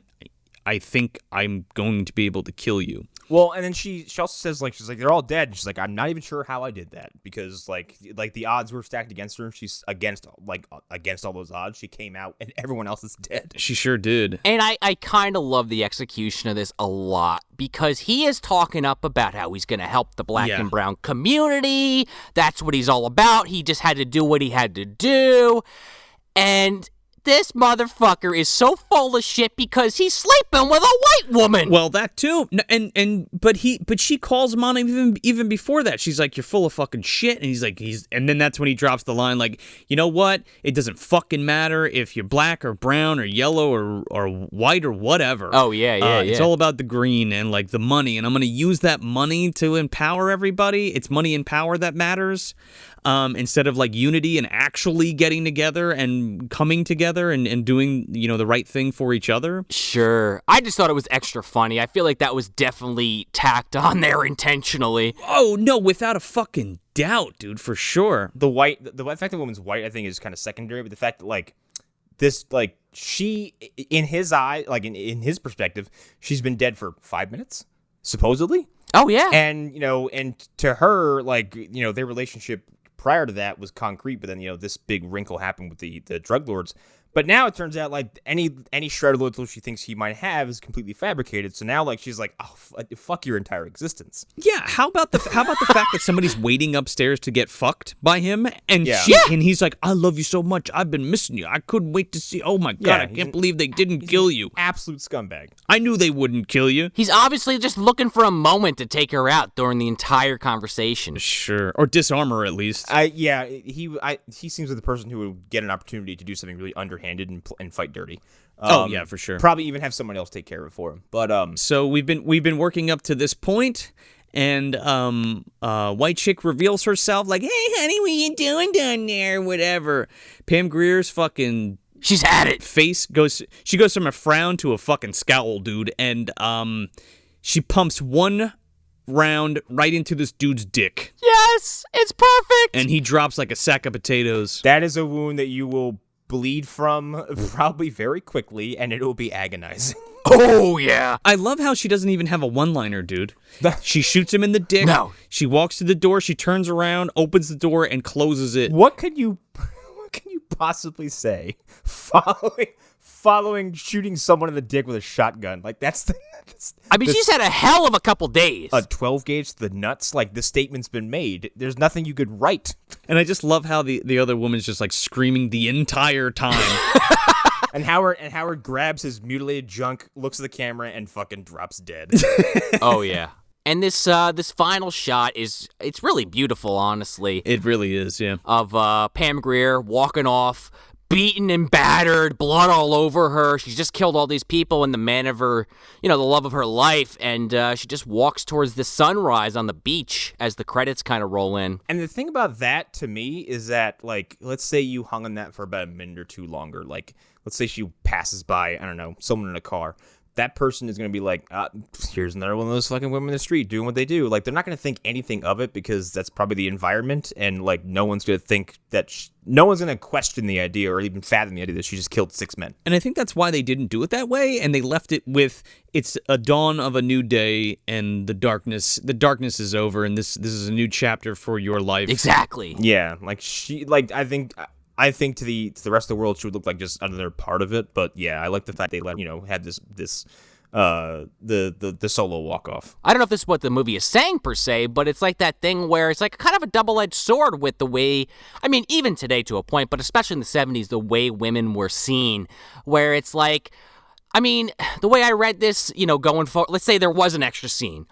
I think I'm going to be able to kill you. Well, and then she also says, like, she's like, they're all dead. And she's like, I'm not even sure how I did that because like the odds were stacked against her. She's against all those odds. She came out and everyone else is dead. She sure did. And I kind of love the execution of this a lot because he is talking up about how he's going to help the black and brown community. That's what he's all about. He just had to do what he had to do. And this motherfucker is so full of shit because he's sleeping with a white woman. Well, that too. But she calls him on him even before that. She's like, "You're full of fucking shit," and he's like, and then that's when he drops the line like, "You know what? It doesn't fucking matter if you're black or brown or yellow or white or whatever." Oh yeah. It's all about the green and like the money, and I'm gonna use that money to empower everybody. It's money and power that matters. Instead of like unity and actually getting together and coming together and doing, the right thing for each other. Sure. I just thought it was extra funny. I feel like that was definitely tacked on there intentionally. Oh, no, without a fucking doubt, dude, for sure. The fact that the woman's white, I think, is kind of secondary, but the fact that, like, this, like, she, in his eye, like, in his perspective, she's been dead for 5 minutes, supposedly. Oh, yeah. And, and to her, like, their relationship prior to that was concrete, but then, this big wrinkle happened with the drug lords. But now it turns out like any shred of loyalty she thinks he might have is completely fabricated. So now like she's like, oh, fuck your entire existence. Yeah. How about the fact that somebody's waiting upstairs to get fucked by him, and and he's like, I love you so much. I've been missing you. I couldn't wait to see. Oh my god, I can't believe they didn't kill you. Absolute scumbag. I knew they wouldn't kill you. He's obviously just looking for a moment to take her out during the entire conversation. Sure, or disarm her at least. He seems like the person who would get an opportunity to do something really underhanded and fight dirty. Oh yeah, for sure. Probably even have someone else take care of it for him. But so we've been working up to this point, and white chick reveals herself like, "Hey, honey, what you doing down there? Whatever." Pam Grier's fucking she's had it. Face goes. She goes from a frown to a fucking scowl, dude, and she pumps one round right into this dude's dick. Yes, it's perfect. And he drops like a sack of potatoes. That is a wound that you will bleed from probably very quickly, and it will be agonizing. Oh, yeah. I love how she doesn't even have a one-liner, dude. She shoots him in the dick. No. She walks to the door, she turns around, opens the door, and closes it. What can you possibly say following shooting someone in the dick with a shotgun? Like, she's had a hell of a couple days. A 12 gauge to the nuts. Like, the statement's been made. There's nothing you could write. And I just love how the other woman's just like screaming the entire time. And Howard grabs his mutilated junk, looks at the camera, and fucking drops dead. Oh yeah. And this final shot it's really beautiful, honestly. It really is, yeah. Of Pam Grier walking off, beaten and battered, blood all over her. She's just killed all these people and the man of her, the love of her life. And she just walks towards the sunrise on the beach as the credits kind of roll in. And the thing about that to me is that, like, let's say you hung on that for about a minute or two longer. Like, let's say she passes by, I don't know, someone in a car. That person is going to be like, here's another one of those fucking women in the street doing what they do. Like, they're not going to think anything of it because that's probably the environment. And, like, no one's going to think that no one's going to question the idea or even fathom the idea that she just killed 6 men. And I think that's why they didn't do it that way. And they left it with, it's a dawn of a new day and the darkness is over. And this is a new chapter for your life. Exactly. Yeah. Like, I think to the rest of the world, she would look like just another part of it. But yeah, I like the fact they had this the solo walk off. I don't know if this is what the movie is saying per se, but it's like that thing where it's like kind of a double-edged sword with the way, I mean, even today to a point, but especially in the 70s, the way women were seen, where it's like, I mean, the way I read this, going forward, let's say there was an extra scene.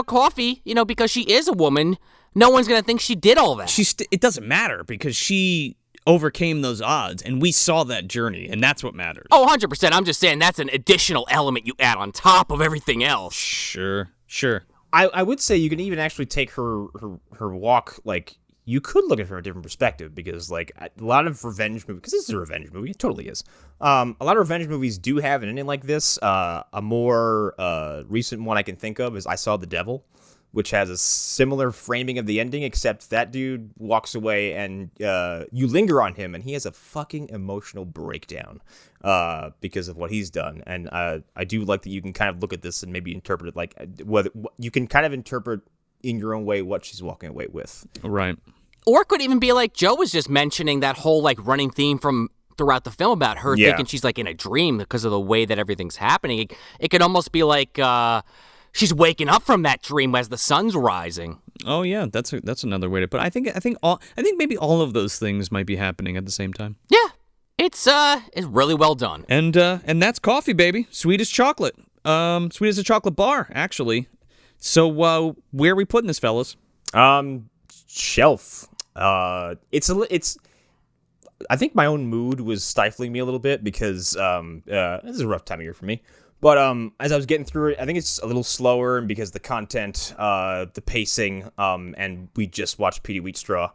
Coffy, because she is a woman, no one's going to think she did all that. It doesn't matter because she overcame those odds, and we saw that journey, and that's what matters. Oh, 100%. I'm just saying that's an additional element you add on top of everything else. Sure. I would say you can even actually take her walk, like, you could look at it from a different perspective, because, like, a lot of revenge movies, because this is a revenge movie, it totally is. A lot of revenge movies do have an ending like this. A more recent one I can think of is I Saw the Devil. which has a similar framing of the ending, except that dude walks away and you linger on him, and he has a fucking emotional breakdown because of what he's done. And I do like that you can kind of look at this and maybe interpret it like whether you can kind of interpret in your own way what she's walking away with. Right. Or it could even be like Joe was just mentioning, that whole like running theme from throughout the film about her thinking she's like in a dream because of the way that everything's happening. It could almost be like she's waking up from that dream as the sun's rising. Oh yeah, that's another way to put it. I think maybe all of those things might be happening at the same time. Yeah. It's really well done. And that's Coffy, baby. Sweet as chocolate. Sweet as a chocolate bar, actually. So where are we putting this, fellas? Shelf. It's I think my own mood was stifling me a little bit because this is a rough time of year for me. But as I was getting through it, I think it's a little slower, and because the content, the pacing, and we just watched Petey Wheatstraw.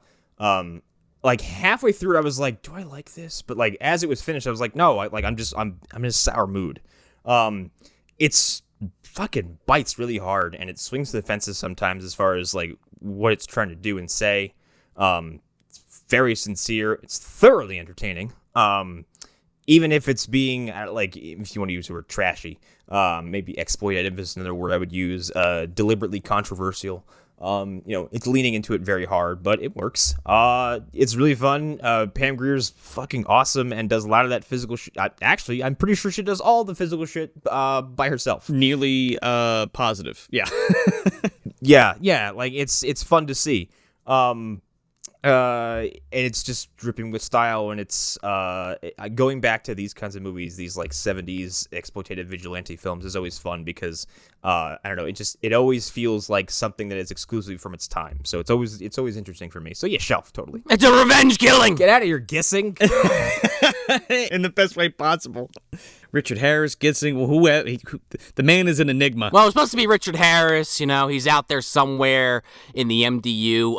Like halfway through, I was like, "Do I like this?" But like as it was finished, I was like, "No, I'm in a sour mood." It's fucking bites really hard, and it swings to the fences sometimes as far as like what it's trying to do and say. It's very sincere. It's thoroughly entertaining. Even if it's being like, if you want to use the word trashy, maybe exploitative is another word I would use. Deliberately controversial. It's leaning into it very hard, but it works. It's really fun. Pam Grier's fucking awesome and does a lot of that physical shit. Actually, I'm pretty sure she does all the physical shit by herself. Nearly positive. Yeah. Yeah. Like it's fun to see. And it's just dripping with style, and it's going back to these kinds of movies, these like 70s exploitative vigilante films is always fun because I don't know, it always feels like something that is exclusive from its time. So it's always interesting for me. So yeah, shelf, totally. It's a revenge killing. Get out of here, Gissing. In the best way possible. Richard Harris, Gissing, the man is an enigma. Well, it's supposed to be Richard Harris. He's out there somewhere in the MDU,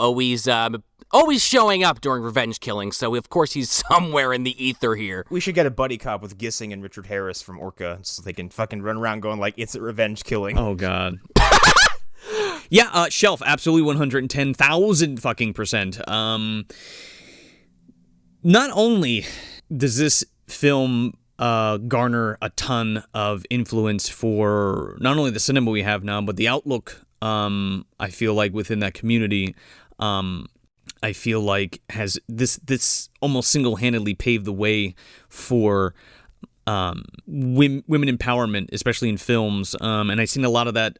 always showing up during revenge killings, so of course he's somewhere in the ether here. We should get a buddy cop with Gissing and Richard Harris from Orca so they can fucking run around going like, it's a revenge killing. Oh, God. Yeah, shelf, absolutely 110,000 fucking percent. Not only does this film garner a ton of influence for not only the cinema we have now, but the outlook, I feel like, within that community, I feel like has this almost single-handedly paved the way for women empowerment, especially in films. And I've seen a lot of that.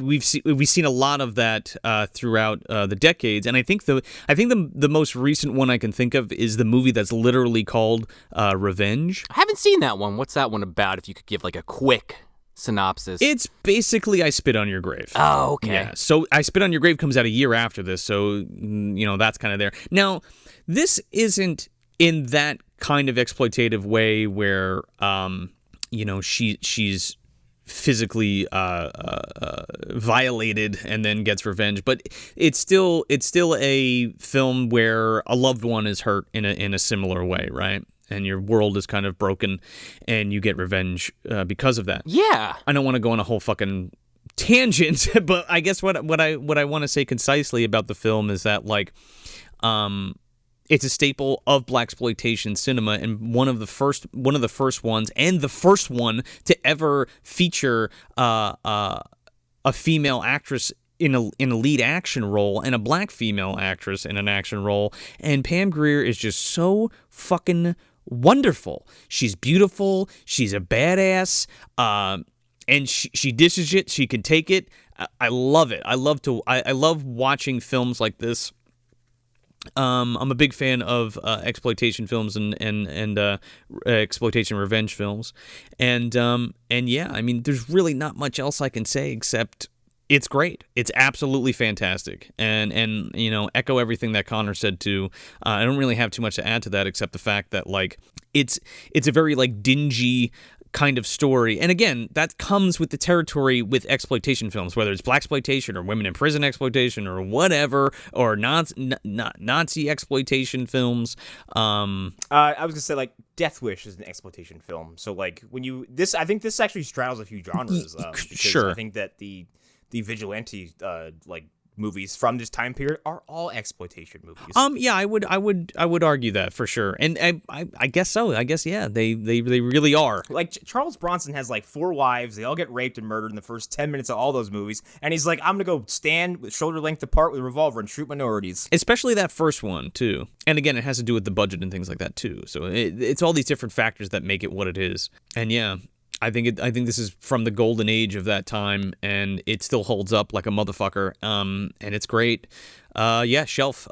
We've seen a lot of that throughout the decades. And I think the most recent one I can think of is the movie that's literally called Revenge. I haven't seen that one. What's that one about? If you could give like a quick synopsis. It's basically I Spit on Your Grave. Oh, okay. Yeah. So I Spit on Your Grave comes out a year after this, so that's kind of there. Now, this isn't in that kind of exploitative way where she's physically violated and then gets revenge, but it's still a film where a loved one is hurt in a similar way, right? And your world is kind of broken, and you get revenge because of that. Yeah. I don't want to go on a whole fucking tangent, but I guess what I want to say concisely about the film is that like, it's a staple of blaxploitation cinema, and one of the first ones, and the first one to ever feature a female actress in a lead action role and a black female actress in an action role. And Pam Grier is just so fucking wonderful. She's beautiful. She's a badass. And she dishes it. She can take it. I love it. I love watching films like this. I'm a big fan of exploitation films and exploitation revenge films. And yeah, I mean, there's really not much else I can say except it's great. It's absolutely fantastic. And echo everything that Connor said too. I don't really have too much to add to that except the fact that like it's a very like dingy kind of story. And again, that comes with the territory with exploitation films, whether it's blaxploitation or women in prison exploitation or whatever, or Nazi exploitation films. I was gonna say like Death Wish is an exploitation film. So like I think this actually straddles a few genres. Sure. I think that the the vigilante movies from this time period are all exploitation movies. Yeah, I would argue that for sure, and I guess so. I guess yeah, they really are. Like Charles Bronson has like 4 wives. They all get raped and murdered in the first 10 minutes of all those movies, and he's like, I'm gonna go stand with shoulder length apart with a revolver and shoot minorities. Especially that first one too. And again, it has to do with the budget and things like that too. So it's all these different factors that make it what it is. And yeah, I think this is from the golden age of that time, and it still holds up like a motherfucker. And it's great. Yeah, shelf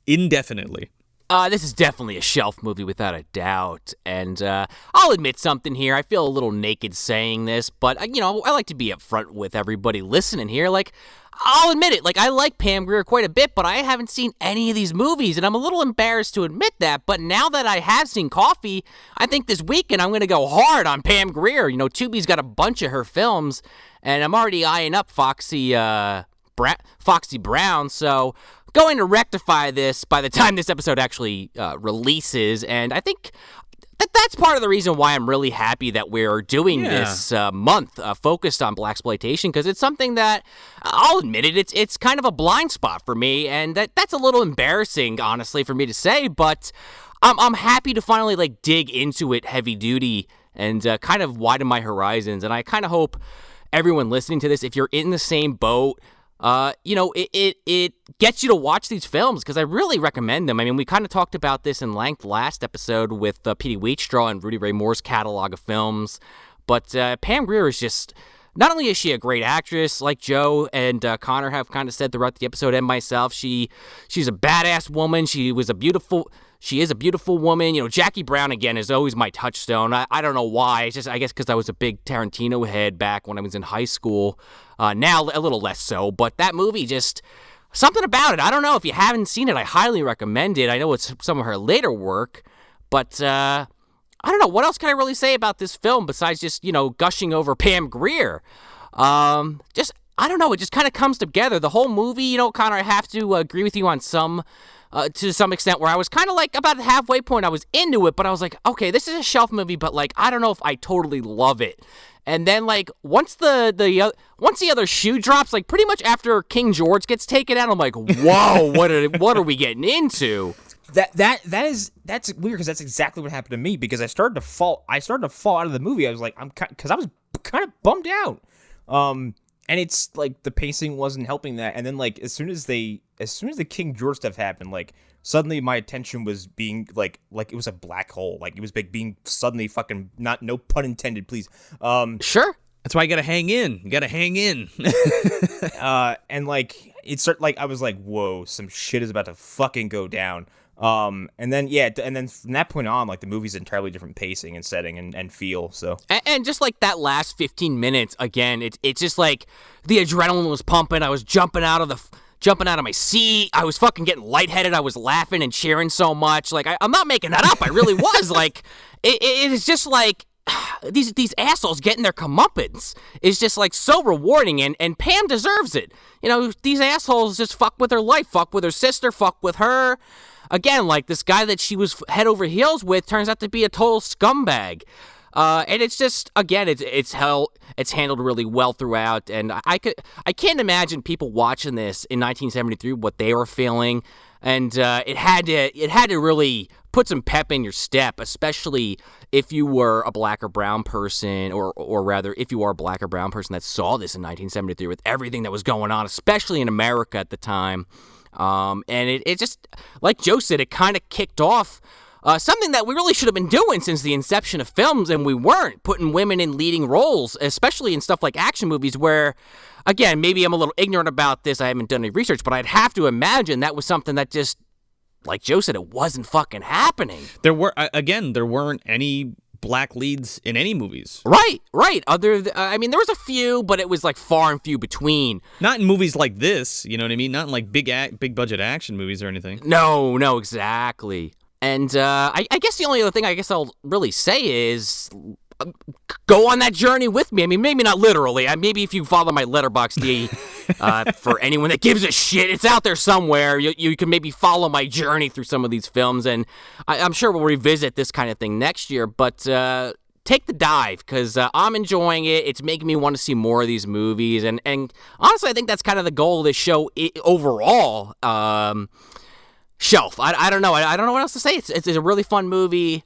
indefinitely. This is definitely a shelf movie without a doubt, and I'll admit something here. I feel a little naked saying this, but I like to be upfront with everybody listening here. Like, I'll admit it. Like, I like Pam Grier quite a bit, but I haven't seen any of these movies, and I'm a little embarrassed to admit that. But now that I have seen Coffy, I think this weekend I'm going to go hard on Pam Grier. Tubi's got a bunch of her films, and I'm already eyeing up Foxy Brown, so going to rectify this by the time this episode actually releases, and I think that's part of the reason why I'm really happy that we're doing this month focused on blaxploitation, because it's something that, I'll admit it, it's kind of a blind spot for me, and that's a little embarrassing, honestly, for me to say, but I'm happy to finally dig into it heavy duty and kind of widen my horizons, and I kind of hope everyone listening to this, if you're in the same boat, it gets you to watch these films, because I really recommend them. I mean, we kind of talked about this in length last episode with Petey Wheatstraw and Rudy Ray Moore's catalog of films, but Pam Grier is just, not only is she a great actress, like Joe and Connor have kind of said throughout the episode, and myself, she's a badass woman. She is a beautiful woman. Jackie Brown, again, is always my touchstone. I don't know why. It's just, I guess, because I was a big Tarantino head back when I was in high school. Now, a little less so. But that movie, just something about it. I don't know. If you haven't seen it, I highly recommend it. I know it's some of her later work. But I don't know. What else can I really say about this film besides just, gushing over Pam Grier? I don't know. It just kind of comes together. The whole movie, Connor, I have to agree with you on to some extent, where I was kind of about the halfway point. I was into it, but I was like, okay, this is a shelf movie, but I don't know if I totally love it. And then once the other shoe drops, pretty much after King George gets taken out, I'm like, whoa, what are we getting into? That's weird, because that's exactly what happened to me, because I started to fall out of the movie. I was like, because I was kind of bummed out. And it's the pacing wasn't helping that. And then as soon as the King George stuff happened, suddenly my attention was being like it was a black hole. It was being suddenly fucking, no pun intended, please. Sure. That's why you gotta hang in. You gotta hang in. And it started, I was like, whoa, some shit is about to fucking go down. And then from that point on, the movie's entirely different pacing and setting and feel. So and just that last 15 minutes, again, it's just the adrenaline was pumping. I was jumping out of my seat. I was fucking getting lightheaded. I was laughing and cheering so much. I'm not making that up. I really was. It is just these assholes getting their comeuppance is just so rewarding, and Pam deserves it. These assholes just fuck with her life, fuck with her sister, fuck with her. Again, this guy that she was head over heels with turns out to be a total scumbag. And it's just, again, it's handled really well throughout, and I can't imagine people watching this in 1973 what they were feeling, and it had to really put some pep in your step, especially if you were a black or brown person, or rather, if you are a black or brown person that saw this in 1973 with everything that was going on, especially in America at the time. And it just, like Joe said, it kind of kicked off something that we really should have been doing since the inception of films, and we weren't, putting women in leading roles, especially in stuff like action movies where, again, maybe I'm a little ignorant about this, I haven't done any research, but I'd have to imagine that was something that just, like Joe said, it wasn't fucking happening. There weren't any black leads in any movies. Right. There was a few, but it was far and few between. Not in movies like this, you know what I mean? Not in big budget action movies or anything. No, exactly. And I guess the only other thing I'll really say is go on that journey with me. I mean, maybe not literally. Maybe if you follow my Letterboxd, for anyone that gives a shit, it's out there somewhere. You can maybe follow my journey through some of these films, and I'm sure we'll revisit this kind of thing next year. But take the dive, because I'm enjoying it. It's making me want to see more of these movies, and honestly, I think that's kind of the goal of this show overall. Shelf. I don't know. I don't know what else to say. It's a really fun movie.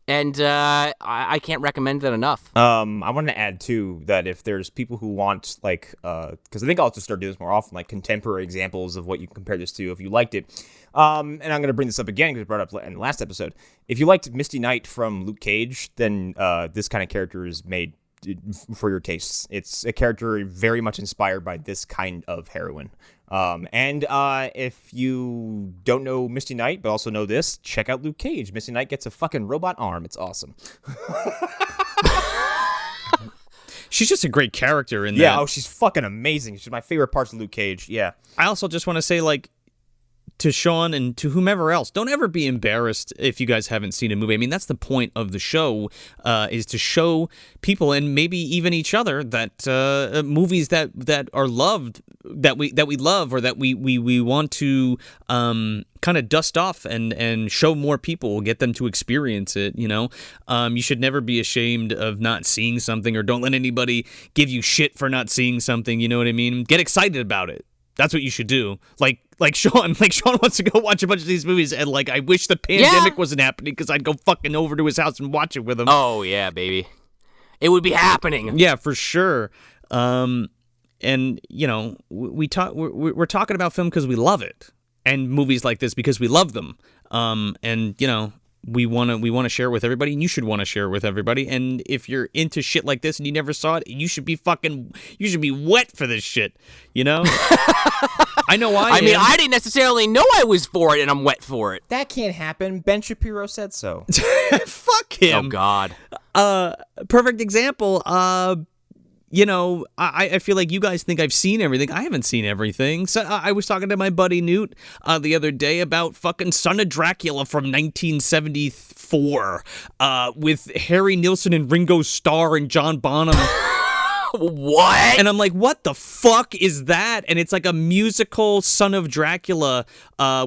I can't recommend it enough. I wanted to add too that if there's people who want because I think I'll have to start doing this more often, like contemporary examples of what you can compare this to if you liked it. And I'm going to bring this up again because I brought it up in the last episode. If you liked Misty Knight from Luke Cage, then this kind of character is made for your tastes. It's a character very much inspired by this kind of heroine. And if you don't know Misty Knight, but also know this, check out Luke Cage. Misty Knight gets a fucking robot arm. It's awesome. She's just a great character in that. Yeah, she's fucking amazing. She's my favorite parts of Luke Cage. Yeah. I also just want to say, like, to Sean and to whomever else, don't ever be embarrassed if you guys haven't seen a movie. I mean, that's the point of the show, is to show people and maybe even each other that movies that are loved, that we love, or that we want to kind of dust off and show more people, get them to experience it. You should never be ashamed of not seeing something, or don't let anybody give you shit for not seeing something. You know what I mean? Get excited about it. That's what you should do. Like Sean wants to go watch a bunch of these movies, and like, I wish the pandemic wasn't happening, because I'd go fucking over to his house and watch it with him. Oh yeah, baby, it would be happening. Yeah, for sure. And we're talking about film because we love it, and movies like this because we love them. We want to share it with everybody, and you should want to share it with everybody. And if you're into shit like this and you never saw it, you should be wet for this shit, I know I mean, I didn't necessarily know I was for it, and I'm wet for it. That can't happen. Ben Shapiro said so. Fuck him. Oh God. Perfect example. I feel like you guys think I've seen everything. I haven't seen everything. So I was talking to my buddy Newt the other day about fucking Son of Dracula from 1974 with Harry Nilsson and Ringo Starr and John Bonham. What? And I'm like, what the fuck is that? And it's like a musical Son of Dracula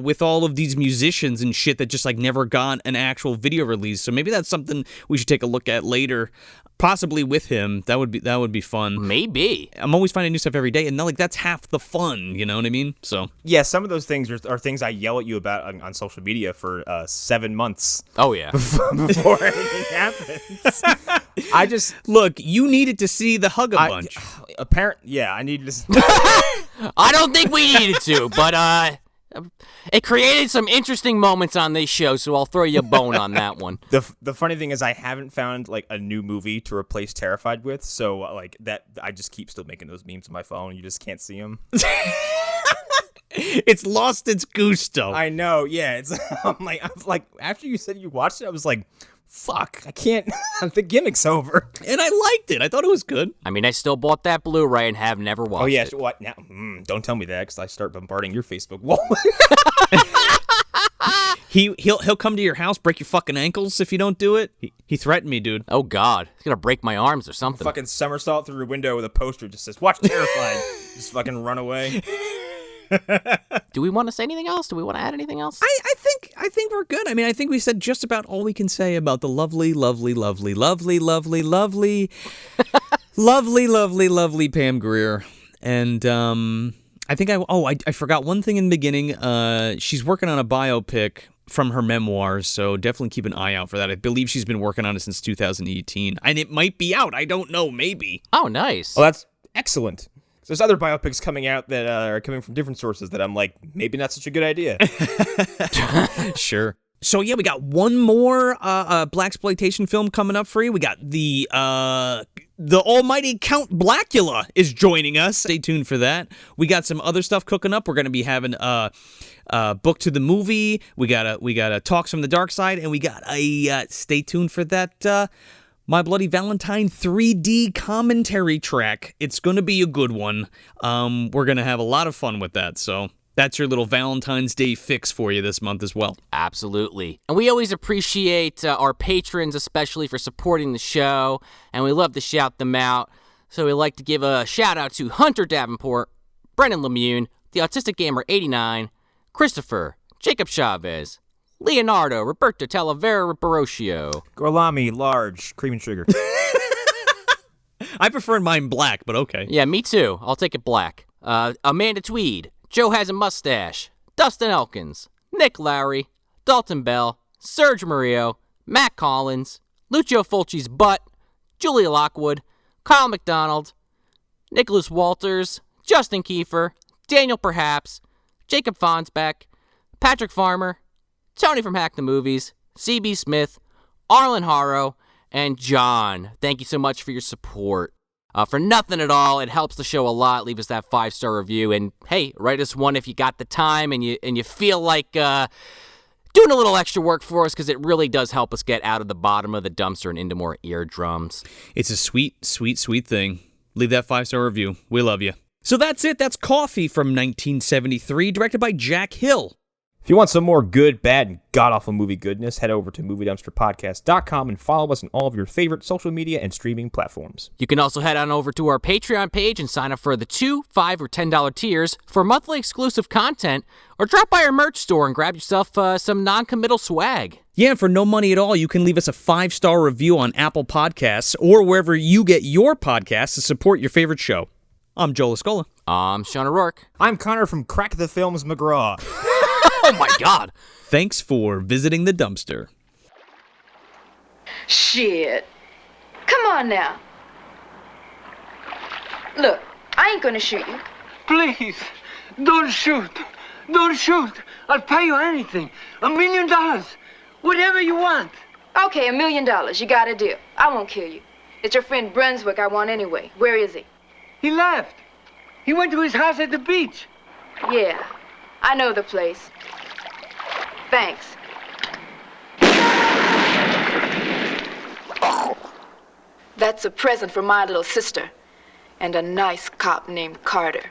with all of these musicians and shit that just like never got an actual video release. So maybe that's something we should take a look at later. Possibly with him. That would be fun. Maybe. I'm always finding new stuff every day, and like, that's half the fun, you know what I mean? So yeah, some of those things are things I yell at you about on social media for 7 months. Oh yeah. Before anything happens. I just look. You needed to see the Hug a Bunch. I needed to. I don't think we needed to, but it created some interesting moments on this show, so I'll throw you a bone on that one. The funny thing is, I haven't found like a new movie to replace Terrified with, so like that I just keep still making those memes on my phone. You just can't see them. It's lost its gusto. I know. Yeah, I'm like after you said you watched it, I was like, fuck, I can't. The gimmick's over. And I liked it. I thought it was good. I mean, I still bought that Blu-ray and have never watched it. Oh yeah, what now? Don't tell me that, because I start bombarding your Facebook wall. He'll come to your house, break your fucking ankles if you don't do it. He threatened me, dude. Oh God, he's gonna break my arms or something. Fucking somersault through a window with a poster that just says "Watch Terrified." Just fucking run away. Do we want to say anything else? Do we want to add anything else? I think we're good. I mean, I think we said just about all we can say about the lovely, lovely, lovely, lovely, lovely, lovely, lovely, lovely, lovely Pam Grier. And I think I forgot one thing in the beginning. She's working on a biopic from her memoirs, so definitely keep an eye out for that. I believe she's been working on it since 2018, and it might be out. I don't know, maybe. Oh, nice. Well, that's excellent. There's other biopics coming out that are coming from different sources that I'm like, maybe not such a good idea. Sure. So yeah, we got one more blaxploitation film coming up for you. We got the almighty Count Blackula is joining us. Stay tuned for that. We got some other stuff cooking up. We're going to be having book to the movie. We got a Talks from the Dark Side, and we got a stay tuned for that My Bloody Valentine 3D commentary track. It's going to be a good one. We're going to have a lot of fun with that, so that's your little Valentine's Day fix for you this month as well. Absolutely. And we always appreciate our patrons, especially for supporting the show, and we love to shout them out. So we'd like to give a shout out to Hunter Davenport, Brennan Lemune, The Autistic Gamer 89, Christopher, Jacob Chavez, Leonardo, Roberto Talavera Barocio. Gorlami, large, cream and sugar. I prefer mine black, but okay. Yeah, me too. I'll take it black. Amanda Tweed, Joe Has a Mustache, Dustin Elkins, Nick Lowry, Dalton Bell, Serge Murillo, Matt Collins, Lucio Fulci's Butt, Julia Lockwood, Kyle McDonald, Nicholas Walters, Justin Kiefer, Daniel Perhaps, Jacob Fonsbeck, Patrick Farmer, Tony from Hack the Movies, CB Smith, Arlen Haro, and John. Thank you so much for your support. For nothing at all, it helps the show a lot. Leave us that 5-star review, and hey, write us one if you got the time and you feel like doing a little extra work for us, because it really does help us get out of the bottom of the dumpster and into more eardrums. It's a sweet, sweet, sweet thing. Leave that 5-star review. We love you. So that's it. That's Coffy from 1973, directed by Jack Hill. If you want some more good, bad, and god-awful movie goodness, head over to MovieDumpsterPodcast.com and follow us on all of your favorite social media and streaming platforms. You can also head on over to our Patreon page and sign up for the $2, $5, or $10 tiers for monthly exclusive content, or drop by our merch store and grab yourself some non-committal swag. Yeah, and for no money at all, you can leave us a 5-star review on Apple Podcasts or wherever you get your podcasts to support your favorite show. I'm Joe Lascola. I'm Sean O'Rourke. I'm Connor from Crack the Films McGraw. Oh my God. Thanks for visiting the dumpster. Shit. Come on now. Look, I ain't gonna shoot you. Please, don't shoot. Don't shoot. I'll pay you anything. $1 million. Whatever you want. Okay, $1 million. You got a deal. I won't kill you. It's your friend Brunswick I want anyway. Where is he? He left. He went to his house at the beach. Yeah, I know the place. Thanks. That's a present for my little sister and a nice cop named Carter.